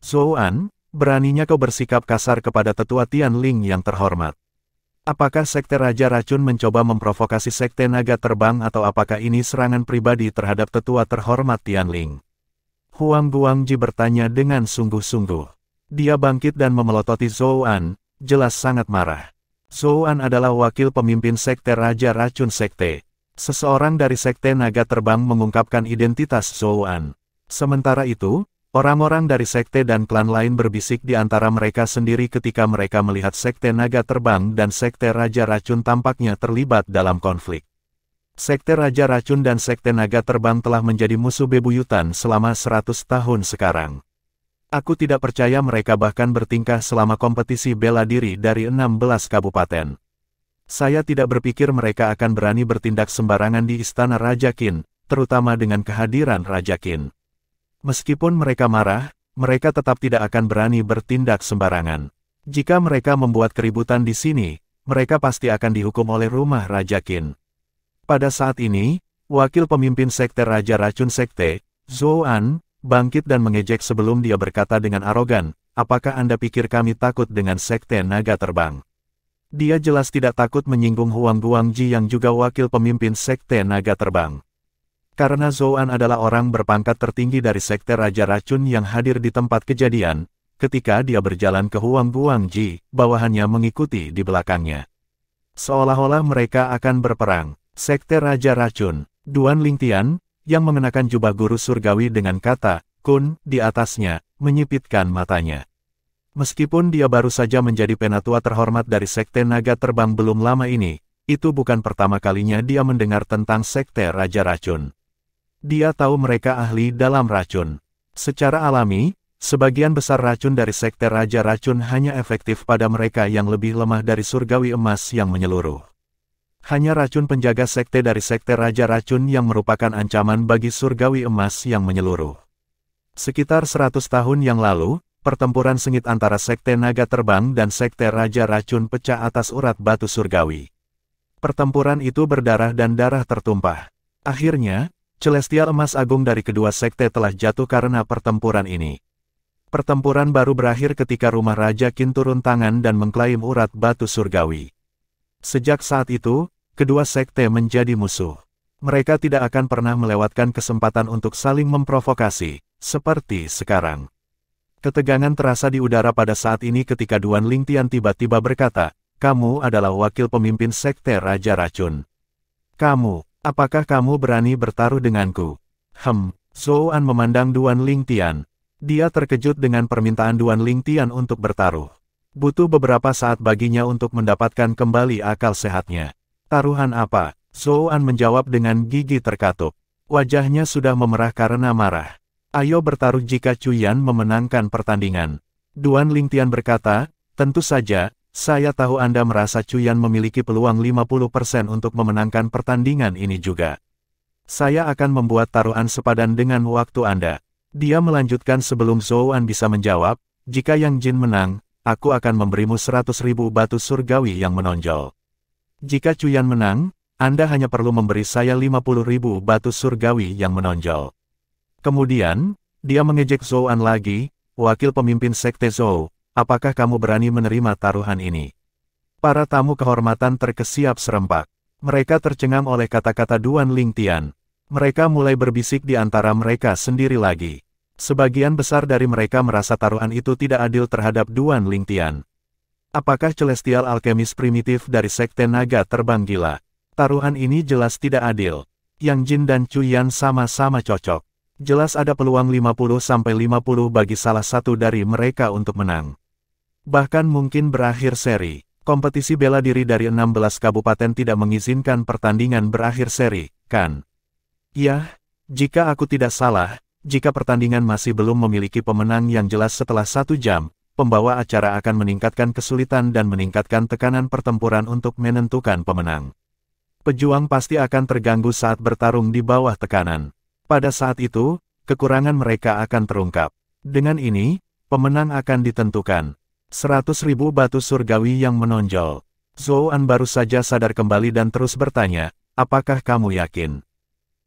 Zhou-an, beraninya kau bersikap kasar kepada tetua Tianling yang terhormat. Apakah Sekte Raja Racun mencoba memprovokasi Sekte Naga Terbang atau apakah ini serangan pribadi terhadap tetua terhormat Tianling? Huang Guangji bertanya dengan sungguh-sungguh. Dia bangkit dan memelototi Zhou-an, jelas sangat marah. Zhou-an adalah wakil pemimpin Sekte Raja Racun Sekte. Seseorang dari Sekte Naga Terbang mengungkapkan identitas Zhou-an. Sementara itu, orang-orang dari sekte dan klan lain berbisik di antara mereka sendiri ketika mereka melihat Sekte Naga Terbang dan Sekte Raja Racun tampaknya terlibat dalam konflik. Sekte Raja Racun dan Sekte Naga Terbang telah menjadi musuh bebuyutan selama 100 tahun sekarang. Aku tidak percaya mereka bahkan bertingkah selama kompetisi bela diri dari 16 kabupaten. Saya tidak berpikir mereka akan berani bertindak sembarangan di Istana Raja Qin, terutama dengan kehadiran Raja Qin. Meskipun mereka marah, mereka tetap tidak akan berani bertindak sembarangan. Jika mereka membuat keributan di sini, mereka pasti akan dihukum oleh rumah Raja Qin. Pada saat ini, wakil pemimpin Sekte Raja Racun Sekte, Zhou-an, bangkit dan mengejek sebelum dia berkata dengan arogan, apakah Anda pikir kami takut dengan Sekte Naga Terbang? Dia jelas tidak takut menyinggung Huang Guangji yang juga wakil pemimpin Sekte Naga Terbang. Karena Zhou-an adalah orang berpangkat tertinggi dari Sekte Raja Racun yang hadir di tempat kejadian, ketika dia berjalan ke Huang Guangji, bawahannya mengikuti di belakangnya. Seolah-olah mereka akan berperang. Sekte Raja Racun, Duan Lingtian, yang mengenakan jubah guru surgawi dengan kata, Kun, di atasnya, menyipitkan matanya. Meskipun dia baru saja menjadi penatua terhormat dari Sekte Naga Terbang belum lama ini, itu bukan pertama kalinya dia mendengar tentang Sekte Raja Racun. Dia tahu mereka ahli dalam racun. Secara alami, sebagian besar racun dari Sekte Raja Racun hanya efektif pada mereka yang lebih lemah dari surgawi emas yang menyeluruh. Hanya racun penjaga sekte dari Sekte Raja Racun yang merupakan ancaman bagi surgawi emas yang menyeluruh. Sekitar 100 tahun yang lalu, pertempuran sengit antara Sekte Naga Terbang dan Sekte Raja Racun pecah atas urat batu surgawi. Pertempuran itu berdarah dan darah tertumpah. Akhirnya, Celestial Emas Agung dari kedua sekte telah jatuh karena pertempuran ini. Pertempuran baru berakhir ketika rumah Raja Qin turun tangan dan mengklaim urat batu surgawi. Sejak saat itu, kedua sekte menjadi musuh. Mereka tidak akan pernah melewatkan kesempatan untuk saling memprovokasi, seperti sekarang. Ketegangan terasa di udara pada saat ini ketika Duan Lingtian tiba-tiba berkata, kamu adalah wakil pemimpin Sekte Raja Racun. Apakah kamu berani bertaruh denganku? Zhou-an memandang Duan Lingtian. Dia terkejut dengan permintaan Duan Lingtian untuk bertaruh. Butuh beberapa saat baginya untuk mendapatkan kembali akal sehatnya. Taruhan apa? Zhou-an menjawab dengan gigi terkatup. Wajahnya sudah memerah karena marah. Ayo bertaruh jika Chuyan memenangkan pertandingan. Duan Lingtian berkata, tentu saja, saya tahu Anda merasa Chuyan memiliki peluang 50% untuk memenangkan pertandingan ini juga. Saya akan membuat taruhan sepadan dengan waktu Anda. Dia melanjutkan sebelum Zhou-an bisa menjawab, jika Yang Jin menang, aku akan memberimu 100.000 batu surgawi yang menonjol. Jika Chuyan menang, Anda hanya perlu memberi saya 50.000 batu surgawi yang menonjol. Kemudian, dia mengejek Zhou-an lagi, wakil pemimpin Sekte Zhou, apakah kamu berani menerima taruhan ini? Para tamu kehormatan terkesiap serempak. Mereka tercengang oleh kata-kata Duan Lingtian. Mereka mulai berbisik di antara mereka sendiri lagi. Sebagian besar dari mereka merasa taruhan itu tidak adil terhadap Duan Lingtian. Apakah Celestial Alkemis primitif dari Sekte Naga Terbang gila? Taruhan ini jelas tidak adil. Yang Jin dan Chuyan sama-sama cocok. Jelas ada peluang 50-50 bagi salah satu dari mereka untuk menang. Bahkan mungkin berakhir seri. Kompetisi bela diri dari 16 kabupaten tidak mengizinkan pertandingan berakhir seri, kan? Ya, jika aku tidak salah, jika pertandingan masih belum memiliki pemenang yang jelas setelah 1 jam, pembawa acara akan meningkatkan kesulitan dan meningkatkan tekanan pertempuran untuk menentukan pemenang. Pejuang pasti akan terganggu saat bertarung di bawah tekanan. Pada saat itu, kekurangan mereka akan terungkap. Dengan ini, pemenang akan ditentukan. 100.000 batu surgawi yang menonjol. Zhou An baru saja sadar kembali dan terus bertanya, apakah kamu yakin?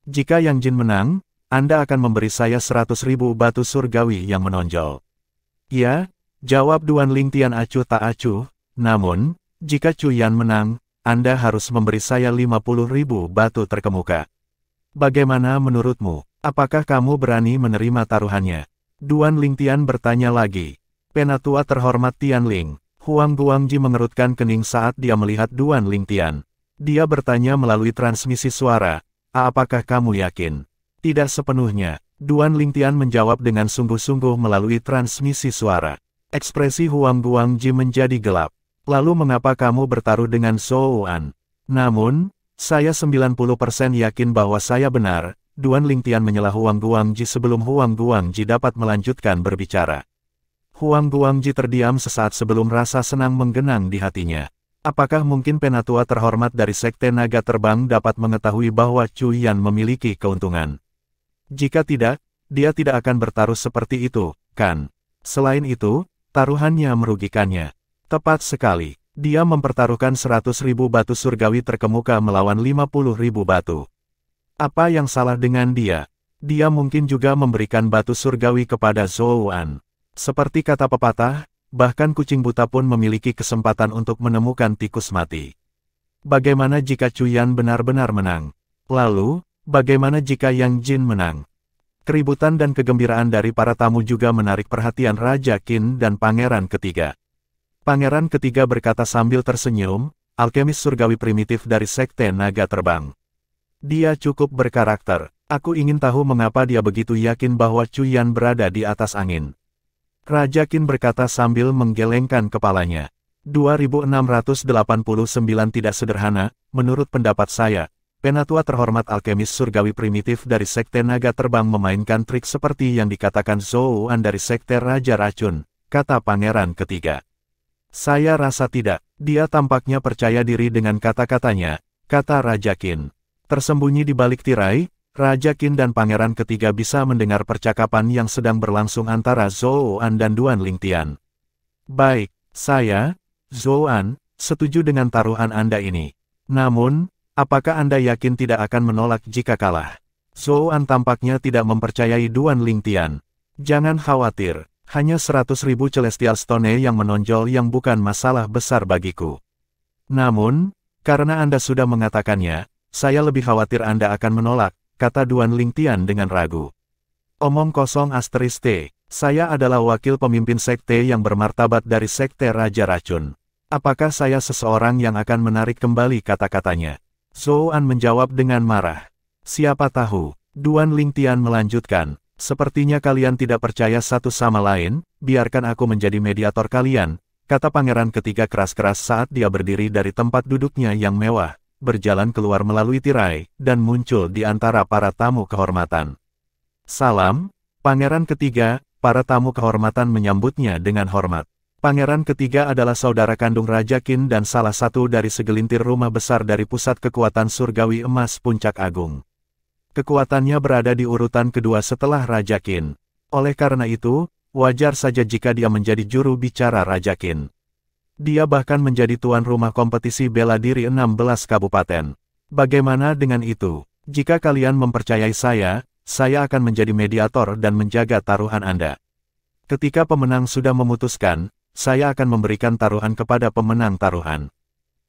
Jika Yang Jin menang, Anda akan memberi saya 100.000 batu surgawi yang menonjol. Ya, jawab Duan Lingtian acuh tak acuh, namun, jika Chu Yan menang, Anda harus memberi saya 50.000 batu terkemuka. Bagaimana menurutmu? Apakah kamu berani menerima taruhannya? Duan Lingtian bertanya lagi. Penatua terhormat Tianling, Huang Guangji mengerutkan kening saat dia melihat Duan Lingtian. Dia bertanya melalui transmisi suara, apakah kamu yakin? Tidak sepenuhnya. Duan Lingtian menjawab dengan sungguh-sungguh melalui transmisi suara. Ekspresi Huang Guangji menjadi gelap. Lalu mengapa kamu bertaruh dengan Zhou An? Namun, saya 90% yakin bahwa saya benar. Duan Lingtian menyela Huang Guangji sebelum Huang Guangji dapat melanjutkan berbicara. Huang Guangji terdiam sesaat sebelum rasa senang menggenang di hatinya. Apakah mungkin penatua terhormat dari Sekte Naga Terbang dapat mengetahui bahwa Chu Yan memiliki keuntungan? Jika tidak, dia tidak akan bertaruh seperti itu, kan? Selain itu, taruhannya merugikannya. Tepat sekali, dia mempertaruhkan 100.000 batu surgawi terkemuka melawan 50.000 batu. Apa yang salah dengan dia? Dia mungkin juga memberikan batu surgawi kepada Zhou An. Seperti kata pepatah, bahkan kucing buta pun memiliki kesempatan untuk menemukan tikus mati. Bagaimana jika Chu Yan benar-benar menang? Lalu, bagaimana jika Yang Jin menang? Keributan dan kegembiraan dari para tamu juga menarik perhatian Raja Qin dan Pangeran Ketiga. Pangeran Ketiga berkata sambil tersenyum, alkemis surgawi primitif dari Sekte Naga Terbang. Dia cukup berkarakter. Aku ingin tahu mengapa dia begitu yakin bahwa Chu Yan berada di atas angin. Raja Qin berkata sambil menggelengkan kepalanya. 2689 tidak sederhana, menurut pendapat saya. Penatua terhormat alkemis surgawi primitif dari Sekte Naga Terbang memainkan trik seperti yang dikatakan Zhou An dari Sekte Raja Racun, kata Pangeran Ketiga. Saya rasa tidak. Dia tampaknya percaya diri dengan kata-katanya, kata Raja Qin. Tersembunyi di balik tirai, Raja Qin dan Pangeran Ketiga bisa mendengar percakapan yang sedang berlangsung antara Zhou An dan Duan Lingtian. Baik, saya, Zhou An, setuju dengan taruhan Anda ini. Namun, apakah Anda yakin tidak akan menolak jika kalah? Zhou An tampaknya tidak mempercayai Duan Lingtian. Jangan khawatir, hanya 100.000 Celestial Stone yang menonjol yang bukan masalah besar bagiku. Namun, karena Anda sudah mengatakannya, saya lebih khawatir Anda akan menolak, kata Duan Lingtian dengan ragu. Omong kosong *T, saya adalah wakil pemimpin sekte yang bermartabat dari Sekte Raja Racun. Apakah saya seseorang yang akan menarik kembali kata-katanya? Zhou An menjawab dengan marah. Siapa tahu, Duan Lingtian melanjutkan, sepertinya kalian tidak percaya satu sama lain, biarkan aku menjadi mediator kalian, kata Pangeran Ketiga keras-keras saat dia berdiri dari tempat duduknya yang mewah, berjalan keluar melalui tirai, dan muncul di antara para tamu kehormatan. Salam, Pangeran Ketiga, para tamu kehormatan menyambutnya dengan hormat. Pangeran Ketiga adalah saudara kandung Raja Qin dan salah satu dari segelintir rumah besar dari pusat kekuatan surgawi emas Puncak Agung. Kekuatannya berada di urutan kedua setelah Raja Qin. Oleh karena itu, wajar saja jika dia menjadi juru bicara Raja Qin. Dia bahkan menjadi tuan rumah kompetisi bela diri 16 kabupaten. Bagaimana dengan itu? Jika kalian mempercayai saya akan menjadi mediator dan menjaga taruhan Anda. Ketika pemenang sudah memutuskan, saya akan memberikan taruhan kepada pemenang taruhan.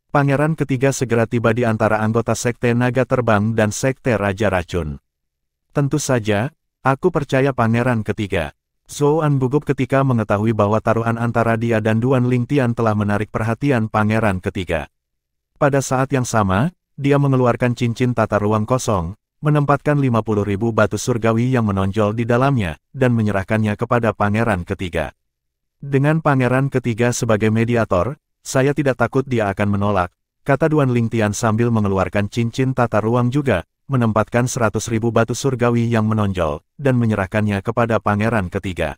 Pangeran Ketiga segera tiba di antara anggota Sekte Naga Terbang dan Sekte Raja Racun. Tentu saja, aku percaya Pangeran Ketiga. Zhou An gugup ketika mengetahui bahwa taruhan antara dia dan Duan Lingtian telah menarik perhatian Pangeran Ketiga. Pada saat yang sama, dia mengeluarkan cincin tata ruang kosong, menempatkan 50.000 batu surgawi yang menonjol di dalamnya, dan menyerahkannya kepada Pangeran Ketiga. Dengan Pangeran Ketiga sebagai mediator, saya tidak takut dia akan menolak, kata Duan Lingtian sambil mengeluarkan cincin tata ruang juga, menempatkan 100.000 batu surgawi yang menonjol, dan menyerahkannya kepada Pangeran Ketiga.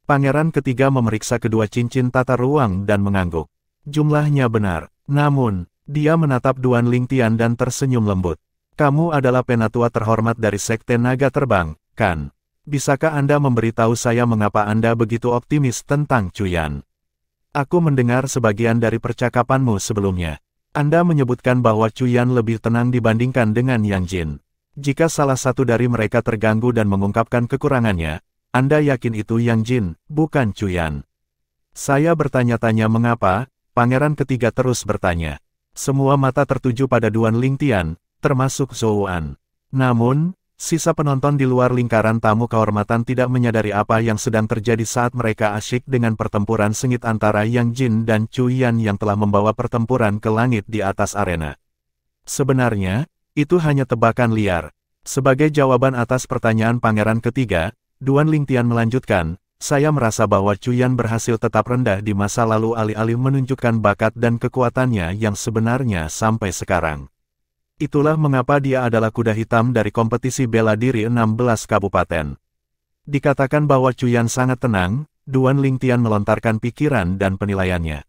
Pangeran Ketiga memeriksa kedua cincin tata ruang dan mengangguk. Jumlahnya benar, namun, dia menatap Duan Lingtian dan tersenyum lembut. Kamu adalah penatua terhormat dari Sekte Naga Terbang, kan? Bisakah Anda memberitahu saya mengapa Anda begitu optimis tentang Cuyan? Aku mendengar sebagian dari percakapanmu sebelumnya. Anda menyebutkan bahwa Cuyan lebih tenang dibandingkan dengan Yang Jin. Jika salah satu dari mereka terganggu dan mengungkapkan kekurangannya, Anda yakin itu Yang Jin, bukan Cuyan. Saya bertanya-tanya mengapa. Pangeran ketiga terus bertanya. Semua mata tertuju pada Duan Lingtian, termasuk Zhou An. Namun, sisa penonton di luar lingkaran tamu kehormatan tidak menyadari apa yang sedang terjadi saat mereka asyik dengan pertempuran sengit antara Yang Jin dan Cuyan yang telah membawa pertempuran ke langit di atas arena. Sebenarnya, itu hanya tebakan liar. Sebagai jawaban atas pertanyaan pangeran ketiga, Duan Lingtian melanjutkan, saya merasa bahwa Cuyan berhasil tetap rendah di masa lalu alih-alih menunjukkan bakat dan kekuatannya yang sebenarnya sampai sekarang. Itulah mengapa dia adalah kuda hitam dari kompetisi bela diri 16 kabupaten. Dikatakan bahwa Cuyan sangat tenang, Duan Lingtian melontarkan pikiran dan penilaiannya.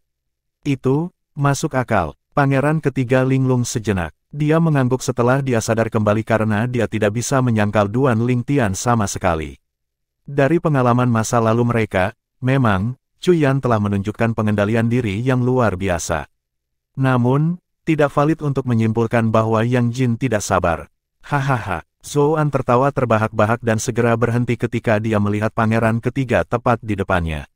Itu, masuk akal. Pangeran ketiga linglung sejenak. Dia mengangguk setelah dia sadar kembali karena dia tidak bisa menyangkal Duan Lingtian sama sekali. Dari pengalaman masa lalu mereka, memang, Cuyan telah menunjukkan pengendalian diri yang luar biasa. Namun, tidak valid untuk menyimpulkan bahwa Yang Jin tidak sabar. Hahaha, Zhou An tertawa terbahak-bahak dan segera berhenti ketika dia melihat pangeran ketiga tepat di depannya.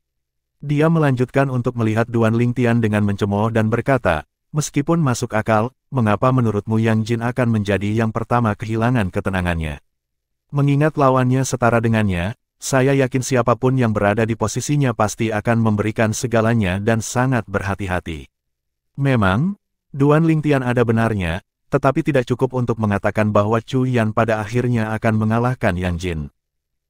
Dia melanjutkan untuk melihat Duan Lingtian dengan mencemooh dan berkata, meskipun masuk akal, mengapa menurutmu Yang Jin akan menjadi yang pertama kehilangan ketenangannya? Mengingat lawannya setara dengannya, saya yakin siapapun yang berada di posisinya pasti akan memberikan segalanya dan sangat berhati-hati. Memang, Duan Lingtian ada benarnya, tetapi tidak cukup untuk mengatakan bahwa Cuyan pada akhirnya akan mengalahkan Yang Jin.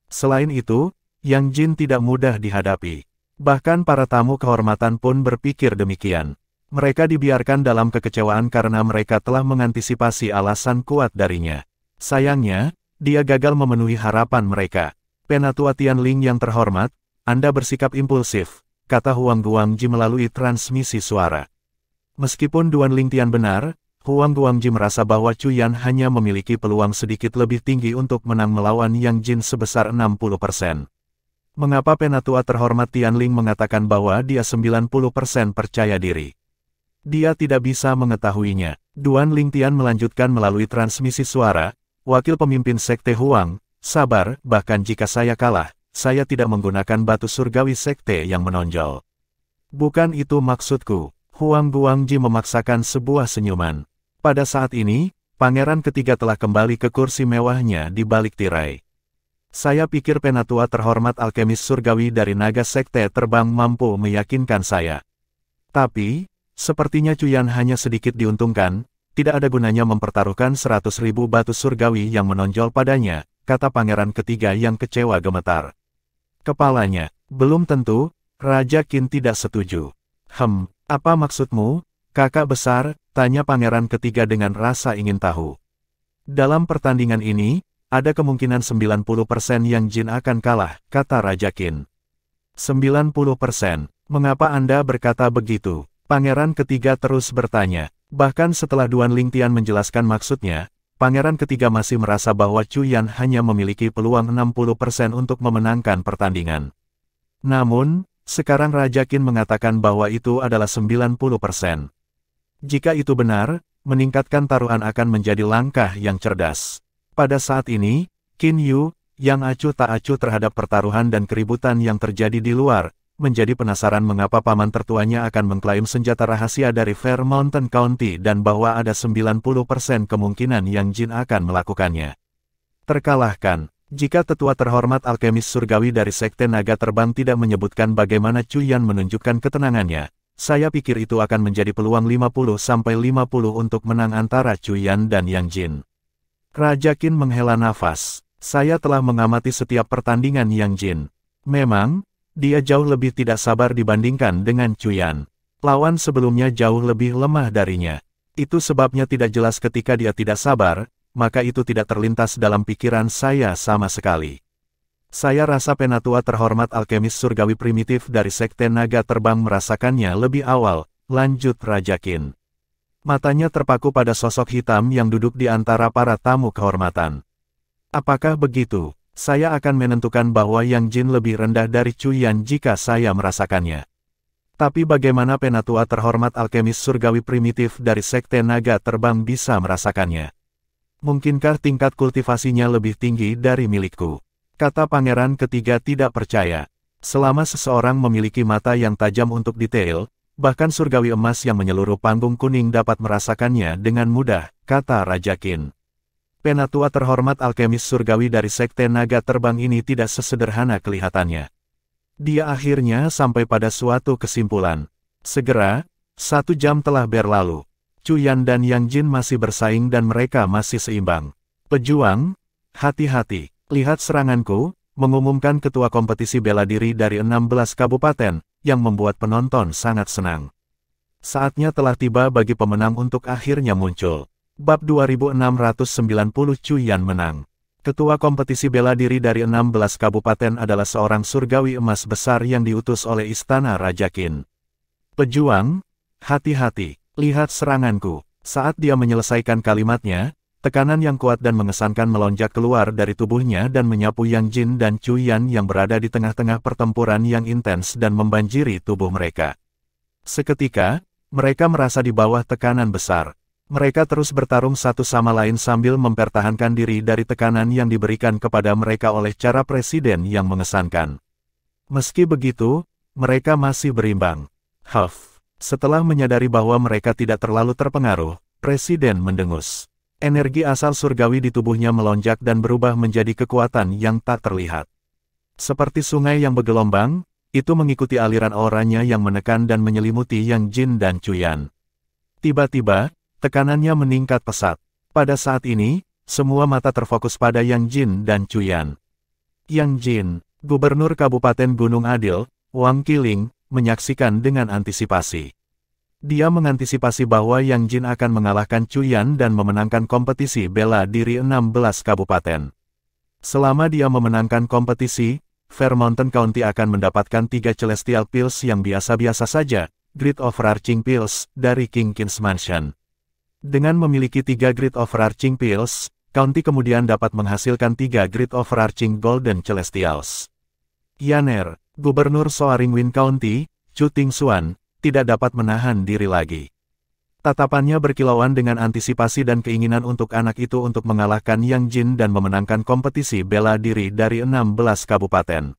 Selain itu, Yang Jin tidak mudah dihadapi. Bahkan para tamu kehormatan pun berpikir demikian. Mereka dibiarkan dalam kekecewaan karena mereka telah mengantisipasi alasan kuat darinya. Sayangnya, dia gagal memenuhi harapan mereka. Penatua Tianling yang terhormat, Anda bersikap impulsif, kata Huang Guangji melalui transmisi suara. Meskipun Duan Lingtian benar, Huang Guangji merasa bahwa Cuyan hanya memiliki peluang sedikit lebih tinggi untuk menang melawan Yang Jin sebesar 60%. Mengapa penatua terhormat Tianling mengatakan bahwa dia 90% percaya diri? Dia tidak bisa mengetahuinya. Duan Lingtian melanjutkan melalui transmisi suara, wakil pemimpin Sekte Huang, sabar, bahkan jika saya kalah, saya tidak menggunakan batu surgawi sekte yang menonjol. Bukan itu maksudku. Huang Guangji memaksakan sebuah senyuman. Pada saat ini, pangeran ketiga telah kembali ke kursi mewahnya di balik tirai. Saya pikir penatua terhormat alkemis surgawi dari naga sekte terbang mampu meyakinkan saya. Tapi, sepertinya Cuyan hanya sedikit diuntungkan, tidak ada gunanya mempertaruhkan 100.000 batu surgawi yang menonjol padanya, kata pangeran ketiga yang kecewa gemetar. Kepalanya, belum tentu, Raja Qin tidak setuju. Apa maksudmu, kakak besar? Tanya pangeran ketiga dengan rasa ingin tahu. Dalam pertandingan ini, ada kemungkinan 90% Yang Jin akan kalah, kata Raja Qin. 90%? Mengapa Anda berkata begitu? Pangeran ketiga terus bertanya. Bahkan setelah Duan Lingtian menjelaskan maksudnya, pangeran ketiga masih merasa bahwa Cuyan hanya memiliki peluang 60% untuk memenangkan pertandingan. Namun, sekarang Raja Qin mengatakan bahwa itu adalah 90%. Jika itu benar, meningkatkan taruhan akan menjadi langkah yang cerdas. Pada saat ini, Qin Yu, yang acuh tak acuh terhadap pertaruhan dan keributan yang terjadi di luar, menjadi penasaran mengapa paman tertuanya akan mengklaim senjata rahasia dari Fair Mountain County dan bahwa ada 90% kemungkinan Yang Jin akan melakukannya. Terkalahkan. Jika tetua terhormat alkemis surgawi dari Sekte Naga Terbang tidak menyebutkan bagaimana Cuyan menunjukkan ketenangannya, saya pikir itu akan menjadi peluang 50-50 untuk menang antara Cuyan dan Yang Jin. Raja Qin menghela nafas. Saya telah mengamati setiap pertandingan Yang Jin. Memang, dia jauh lebih tidak sabar dibandingkan dengan Cuyan. Lawan sebelumnya jauh lebih lemah darinya. Itu sebabnya tidak jelas ketika dia tidak sabar, maka itu tidak terlintas dalam pikiran saya sama sekali. Saya rasa penatua terhormat alkemis surgawi primitif dari Sekte Naga Terbang merasakannya lebih awal, lanjut Raja Qin. Matanya terpaku pada sosok hitam yang duduk di antara para tamu kehormatan. Apakah begitu? Saya akan menentukan bahwa Yang Jin lebih rendah dari Chuyan jika saya merasakannya. Tapi bagaimana penatua terhormat alkemis surgawi primitif dari Sekte Naga Terbang bisa merasakannya? Mungkinkah tingkat kultivasinya lebih tinggi dari milikku? Kata pangeran ketiga tidak percaya. Selama seseorang memiliki mata yang tajam untuk detail, bahkan surgawi emas yang menyeluruh panggung kuning dapat merasakannya dengan mudah, kata Raja Qin. Penatua terhormat alkemis surgawi dari Sekte Naga Terbang ini tidak sesederhana kelihatannya. Dia akhirnya sampai pada suatu kesimpulan. Segera, 1 jam telah berlalu. Chuyan dan Yang Jin masih bersaing dan mereka masih seimbang. Pejuang, hati-hati, lihat seranganku, mengumumkan ketua kompetisi bela diri dari 16 kabupaten, yang membuat penonton sangat senang. Saatnya telah tiba bagi pemenang untuk akhirnya muncul. Bab 2690 Chuyan menang. Ketua kompetisi bela diri dari 16 kabupaten adalah seorang surgawi emas besar yang diutus oleh Istana Raja Qin. Pejuang, hati-hati, lihat seranganku. Saat dia menyelesaikan kalimatnya, tekanan yang kuat dan mengesankan melonjak keluar dari tubuhnya dan menyapu Yang Jin dan Chuyan yang berada di tengah-tengah pertempuran yang intens dan membanjiri tubuh mereka. Seketika, mereka merasa di bawah tekanan besar. Mereka terus bertarung satu sama lain sambil mempertahankan diri dari tekanan yang diberikan kepada mereka oleh cara presiden yang mengesankan. Meski begitu, mereka masih berimbang. Setelah menyadari bahwa mereka tidak terlalu terpengaruh, presiden mendengus. Energi asal surgawi di tubuhnya melonjak dan berubah menjadi kekuatan yang tak terlihat. Seperti sungai yang bergelombang, itu mengikuti aliran auranya yang menekan dan menyelimuti Yang Jin dan Chuyan. Tiba-tiba, tekanannya meningkat pesat. Pada saat ini, semua mata terfokus pada Yang Jin dan Chuyan. Yang Jin, Gubernur Kabupaten Gunung Adil, Wang Qiling, menyaksikan dengan antisipasi. Dia mengantisipasi bahwa Yang Jin akan mengalahkan Chuyan dan memenangkan kompetisi bela diri 16 kabupaten. Selama dia memenangkan kompetisi, Fair Mountain County akan mendapatkan 3 Celestial Pills yang biasa-biasa saja, Great Overarching Pills, dari King Qin's Mansion. Dengan memiliki 3 Great Overarching Pills, County kemudian dapat menghasilkan 3 Great Overarching Golden Celestials. Yaner, Gubernur Soaring Wind County, Chu Tingxuan, tidak dapat menahan diri lagi. Tatapannya berkilauan dengan antisipasi dan keinginan untuk anak itu untuk mengalahkan Yang Jin dan memenangkan kompetisi bela diri dari 16 kabupaten.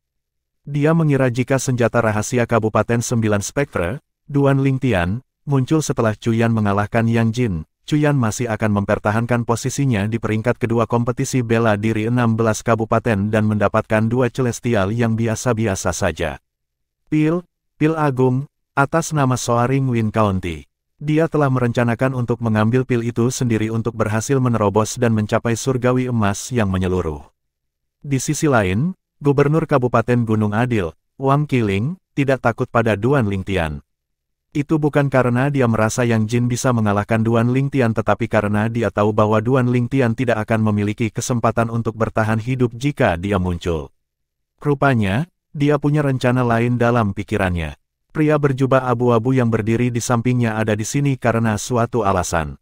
Dia mengira jika senjata rahasia Kabupaten 9 Spektre, Duan Lingtian, muncul setelah Chuyan mengalahkan Yang Jin, Chuyan masih akan mempertahankan posisinya di peringkat kedua kompetisi bela diri 16 kabupaten dan mendapatkan 2 celestial yang biasa-biasa saja. Pil Agung, atas nama Soaring Wind County. Dia telah merencanakan untuk mengambil pil itu sendiri untuk berhasil menerobos dan mencapai surgawi emas yang menyeluruh. Di sisi lain, Gubernur Kabupaten Gunung Adil, Wang Qiling, tidak takut pada Duan Lingtian. Itu bukan karena dia merasa Yang Jin bisa mengalahkan Duan Lingtian tetapi karena dia tahu bahwa Duan Lingtian tidak akan memiliki kesempatan untuk bertahan hidup jika dia muncul. Rupanya, dia punya rencana lain dalam pikirannya. Pria berjubah abu-abu yang berdiri di sampingnya ada di sini karena suatu alasan.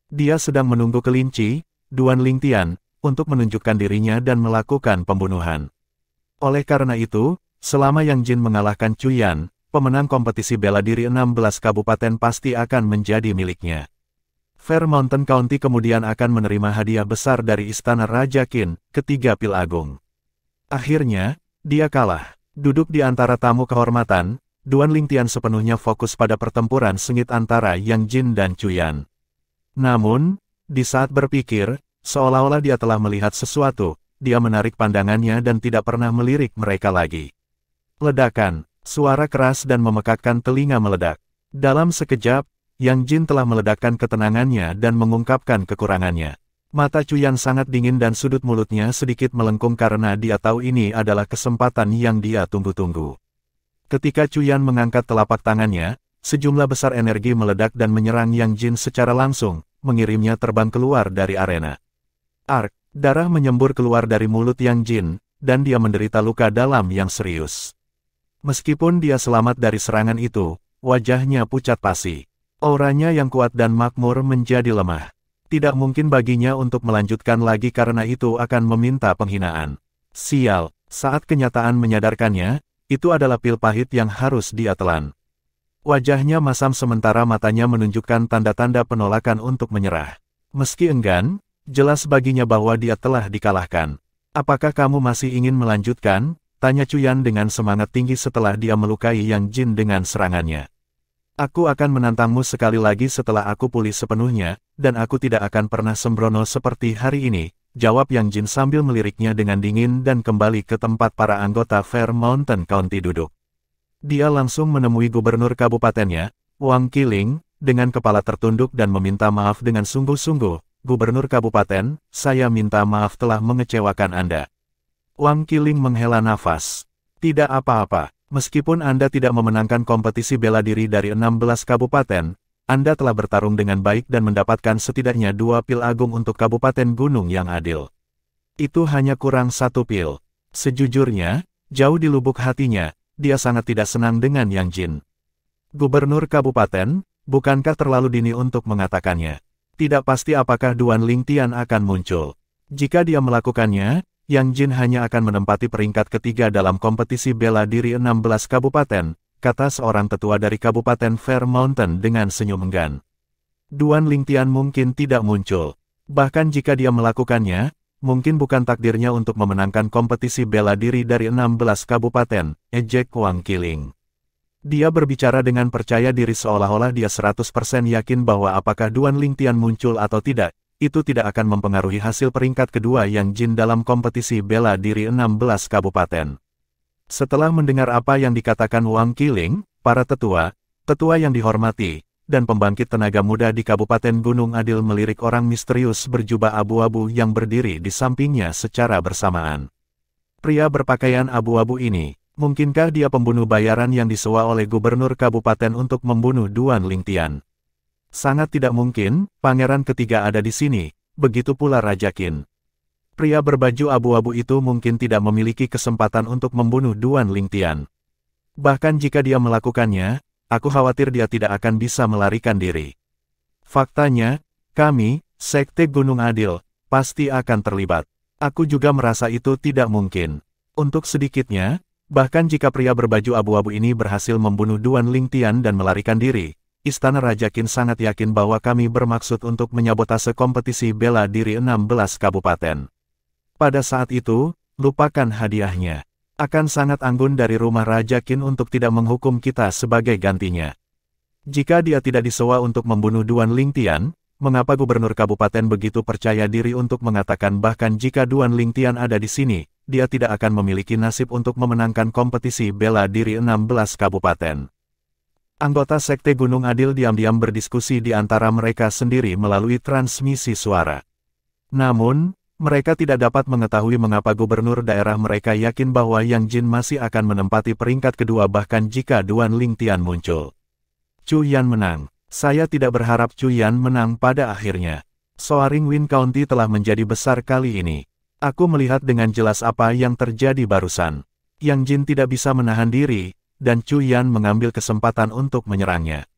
Dia sedang menunggu kelinci, Duan Lingtian, untuk menunjukkan dirinya dan melakukan pembunuhan. Oleh karena itu, selama Yang Jin mengalahkan Chuyan, pemenang kompetisi bela diri 16 kabupaten pasti akan menjadi miliknya. Fair Mountain County kemudian akan menerima hadiah besar dari Istana Raja Qin, ketiga pil agung. Akhirnya, dia kalah. Duduk di antara tamu kehormatan, Duan Lingtian sepenuhnya fokus pada pertempuran sengit antara Yang Jin dan Chuyan. Namun, di saat berpikir, seolah-olah dia telah melihat sesuatu, dia menarik pandangannya dan tidak pernah melirik mereka lagi. Ledakan. Suara keras dan memekakkan telinga meledak. Dalam sekejap, Yang Jin telah meledakkan ketenangannya dan mengungkapkan kekurangannya. Mata Chuyan sangat dingin dan sudut mulutnya sedikit melengkung karena dia tahu ini adalah kesempatan yang dia tunggu-tunggu. Ketika Chuyan mengangkat telapak tangannya, sejumlah besar energi meledak dan menyerang Yang Jin secara langsung, mengirimnya terbang keluar dari arena. Darah menyembur keluar dari mulut Yang Jin, dan dia menderita luka dalam yang serius. Meskipun dia selamat dari serangan itu, wajahnya pucat pasi. Auranya yang kuat dan makmur menjadi lemah. Tidak mungkin baginya untuk melanjutkan lagi karena itu akan meminta penghinaan. Sial, saat kenyataan menyadarkannya, itu adalah pil pahit yang harus dia telan. Wajahnya masam sementara matanya menunjukkan tanda-tanda penolakan untuk menyerah. Meski enggan, jelas baginya bahwa dia telah dikalahkan. Apakah kamu masih ingin melanjutkan? Tanya Cuyan dengan semangat tinggi setelah dia melukai Yang Jin dengan serangannya. Aku akan menantangmu sekali lagi setelah aku pulih sepenuhnya, dan aku tidak akan pernah sembrono seperti hari ini, jawab Yang Jin sambil meliriknya dengan dingin dan kembali ke tempat para anggota Fair Mountain County duduk. Dia langsung menemui gubernur kabupatennya, Wang Qiling, dengan kepala tertunduk dan meminta maaf dengan sungguh-sungguh. Gubernur kabupaten, saya minta maaf telah mengecewakan Anda. Wang Qiling menghela nafas. Tidak apa-apa. Meskipun Anda tidak memenangkan kompetisi bela diri dari 16 kabupaten, Anda telah bertarung dengan baik dan mendapatkan setidaknya 2 pil agung untuk Kabupaten Gunung yang adil. Itu hanya kurang 1 pil. Sejujurnya, jauh di lubuk hatinya, dia sangat tidak senang dengan Yang Jin. Gubernur kabupaten, bukankah terlalu dini untuk mengatakannya? Tidak pasti apakah Duan Lingtian akan muncul. Jika dia melakukannya, Yang Jin hanya akan menempati peringkat ketiga dalam kompetisi bela diri 16 kabupaten, kata seorang tetua dari Kabupaten Fair Mountain dengan senyum enggan. Duan Lingtian mungkin tidak muncul. Bahkan jika dia melakukannya, mungkin bukan takdirnya untuk memenangkan kompetisi bela diri dari 16 kabupaten, ejek Wang Qiling. Dia berbicara dengan percaya diri seolah-olah dia 100% yakin bahwa apakah Duan Lingtian muncul atau tidak, itu tidak akan mempengaruhi hasil peringkat kedua Yang Jin dalam kompetisi bela diri 16 kabupaten. Setelah mendengar apa yang dikatakan Wang Qiling, para tetua yang dihormati, dan pembangkit tenaga muda di Kabupaten Gunung Adil melirik orang misterius berjubah abu-abu yang berdiri di sampingnya secara bersamaan. Pria berpakaian abu-abu ini, mungkinkah dia pembunuh bayaran yang disewa oleh gubernur kabupaten untuk membunuh Duan Lingtian? Sangat tidak mungkin, pangeran ketiga ada di sini, begitu pula Raja Qin. Pria berbaju abu-abu itu mungkin tidak memiliki kesempatan untuk membunuh Duan Lingtian. Bahkan jika dia melakukannya, aku khawatir dia tidak akan bisa melarikan diri. Faktanya, kami, Sekte Gunung Adil, pasti akan terlibat. Aku juga merasa itu tidak mungkin. Untuk sedikitnya, bahkan jika pria berbaju abu-abu ini berhasil membunuh Duan Lingtian dan melarikan diri, Istana Raja Qin sangat yakin bahwa kami bermaksud untuk menyabotase kompetisi bela diri 16 kabupaten. Pada saat itu, lupakan hadiahnya. Akan sangat anggun dari rumah Raja Qin untuk tidak menghukum kita sebagai gantinya. Jika dia tidak disewa untuk membunuh Duan Lingtian, mengapa gubernur kabupaten begitu percaya diri untuk mengatakan bahkan jika Duan Lingtian ada di sini, dia tidak akan memiliki nasib untuk memenangkan kompetisi bela diri 16 kabupaten. Anggota Sekte Gunung Adil diam-diam berdiskusi di antara mereka sendiri melalui transmisi suara. Namun, mereka tidak dapat mengetahui mengapa gubernur daerah mereka yakin bahwa Yang Jin masih akan menempati peringkat kedua bahkan jika Duan Lingtian muncul. Chu Yan menang. Saya tidak berharap Chu Yan menang pada akhirnya. Soaring Wind County telah menjadi besar kali ini. Aku melihat dengan jelas apa yang terjadi barusan. Yang Jin tidak bisa menahan diri, dan Chu Yan mengambil kesempatan untuk menyerangnya.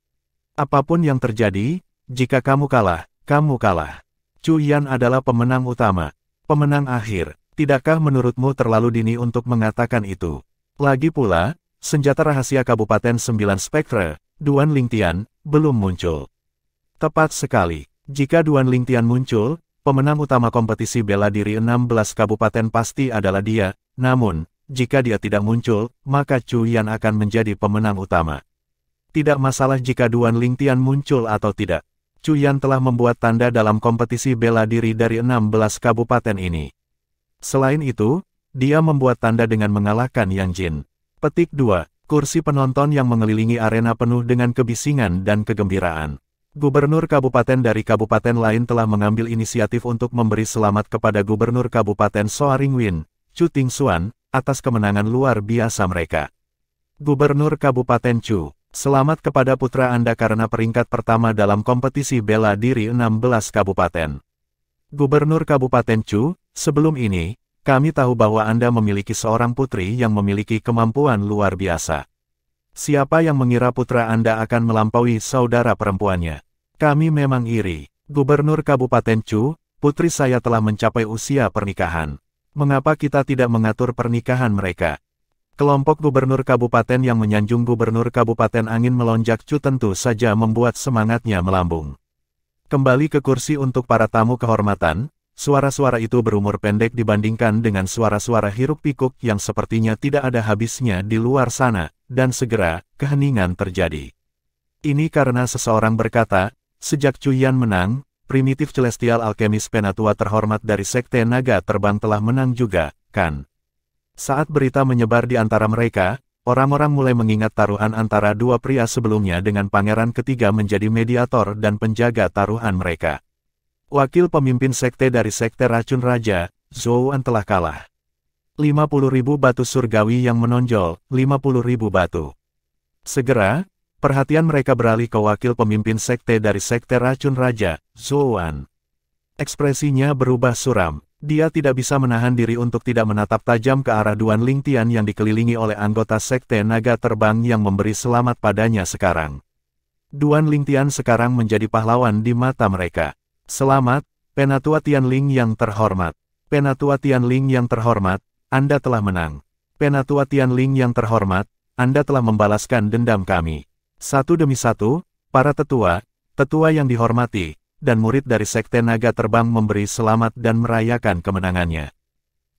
Apapun yang terjadi, jika kamu kalah, kamu kalah. Chu Yan adalah pemenang utama, pemenang akhir. Tidakkah menurutmu terlalu dini untuk mengatakan itu? Lagi pula, senjata rahasia Kabupaten 9 Spektre, Duan Lingtian, belum muncul. Tepat sekali, jika Duan Lingtian muncul, pemenang utama kompetisi bela diri 16 kabupaten pasti adalah dia, namun, jika dia tidak muncul, maka Chu Yan akan menjadi pemenang utama. Tidak masalah jika Duan Lingtian muncul atau tidak. Chu Yan telah membuat tanda dalam kompetisi bela diri dari 16 kabupaten ini. Selain itu, dia membuat tanda dengan mengalahkan Yang Jin. Petik 2. Kursi penonton yang mengelilingi arena penuh dengan kebisingan dan kegembiraan. Gubernur kabupaten dari kabupaten lain telah mengambil inisiatif untuk memberi selamat kepada Gubernur Kabupaten Soaring Wind, Chu Tingxuan, atas kemenangan luar biasa mereka. Gubernur Kabupaten Chu, selamat kepada putra Anda karena peringkat pertama dalam kompetisi bela diri 16 kabupaten. Gubernur Kabupaten Chu, sebelum ini, kami tahu bahwa Anda memiliki seorang putri yang memiliki kemampuan luar biasa. Siapa yang mengira putra Anda akan melampaui saudara perempuannya? Kami memang iri. Gubernur Kabupaten Chu, putri saya telah mencapai usia pernikahan. Mengapa kita tidak mengatur pernikahan mereka? Kelompok gubernur kabupaten yang menyanjung gubernur kabupaten angin melonjak Chu tentu saja membuat semangatnya melambung. Kembali ke kursi untuk para tamu kehormatan, suara-suara itu berumur pendek dibandingkan dengan suara-suara hiruk-pikuk yang sepertinya tidak ada habisnya di luar sana, dan segera, keheningan terjadi. Ini karena seseorang berkata, sejak Chu Yan menang, primitif celestial alkemis penatua terhormat dari Sekte Naga Terbang telah menang juga, kan? Saat berita menyebar di antara mereka, orang-orang mulai mengingat taruhan antara dua pria sebelumnya dengan pangeran ketiga menjadi mediator dan penjaga taruhan mereka. Wakil pemimpin sekte dari Sekte Racun Raja, Zhou An telah kalah. 50.000 batu surgawi yang menonjol, 50.000 batu. Segera, perhatian mereka beralih ke wakil pemimpin sekte dari Sekte Racun Raja, Zhou An. Ekspresinya berubah suram. Dia tidak bisa menahan diri untuk tidak menatap tajam ke arah Duan Lingtian yang dikelilingi oleh anggota Sekte Naga Terbang yang memberi selamat padanya sekarang. Duan Lingtian sekarang menjadi pahlawan di mata mereka. Selamat, Penatua Tianling yang terhormat. Penatua Tianling yang terhormat, Anda telah menang. Penatua Tianling yang terhormat, Anda telah membalaskan dendam kami. Satu demi satu, para tetua yang dihormati, dan murid dari Sekte Naga Terbang memberi selamat dan merayakan kemenangannya.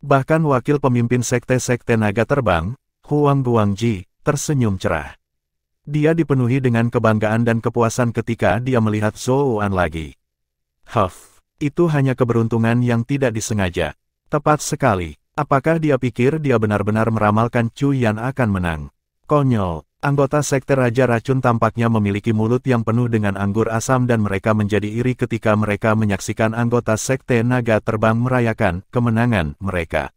Bahkan wakil pemimpin Sekte Naga Terbang, Huang Guangji, tersenyum cerah. Dia dipenuhi dengan kebanggaan dan kepuasan ketika dia melihat Zhou An lagi. Itu hanya keberuntungan yang tidak disengaja. Tepat sekali. Apakah dia pikir dia benar-benar meramalkan Chu Yan akan menang? Konyol. Anggota Sekte Raja Racun tampaknya memiliki mulut yang penuh dengan anggur asam dan mereka menjadi iri ketika mereka menyaksikan anggota Sekte Naga Terbang merayakan kemenangan mereka.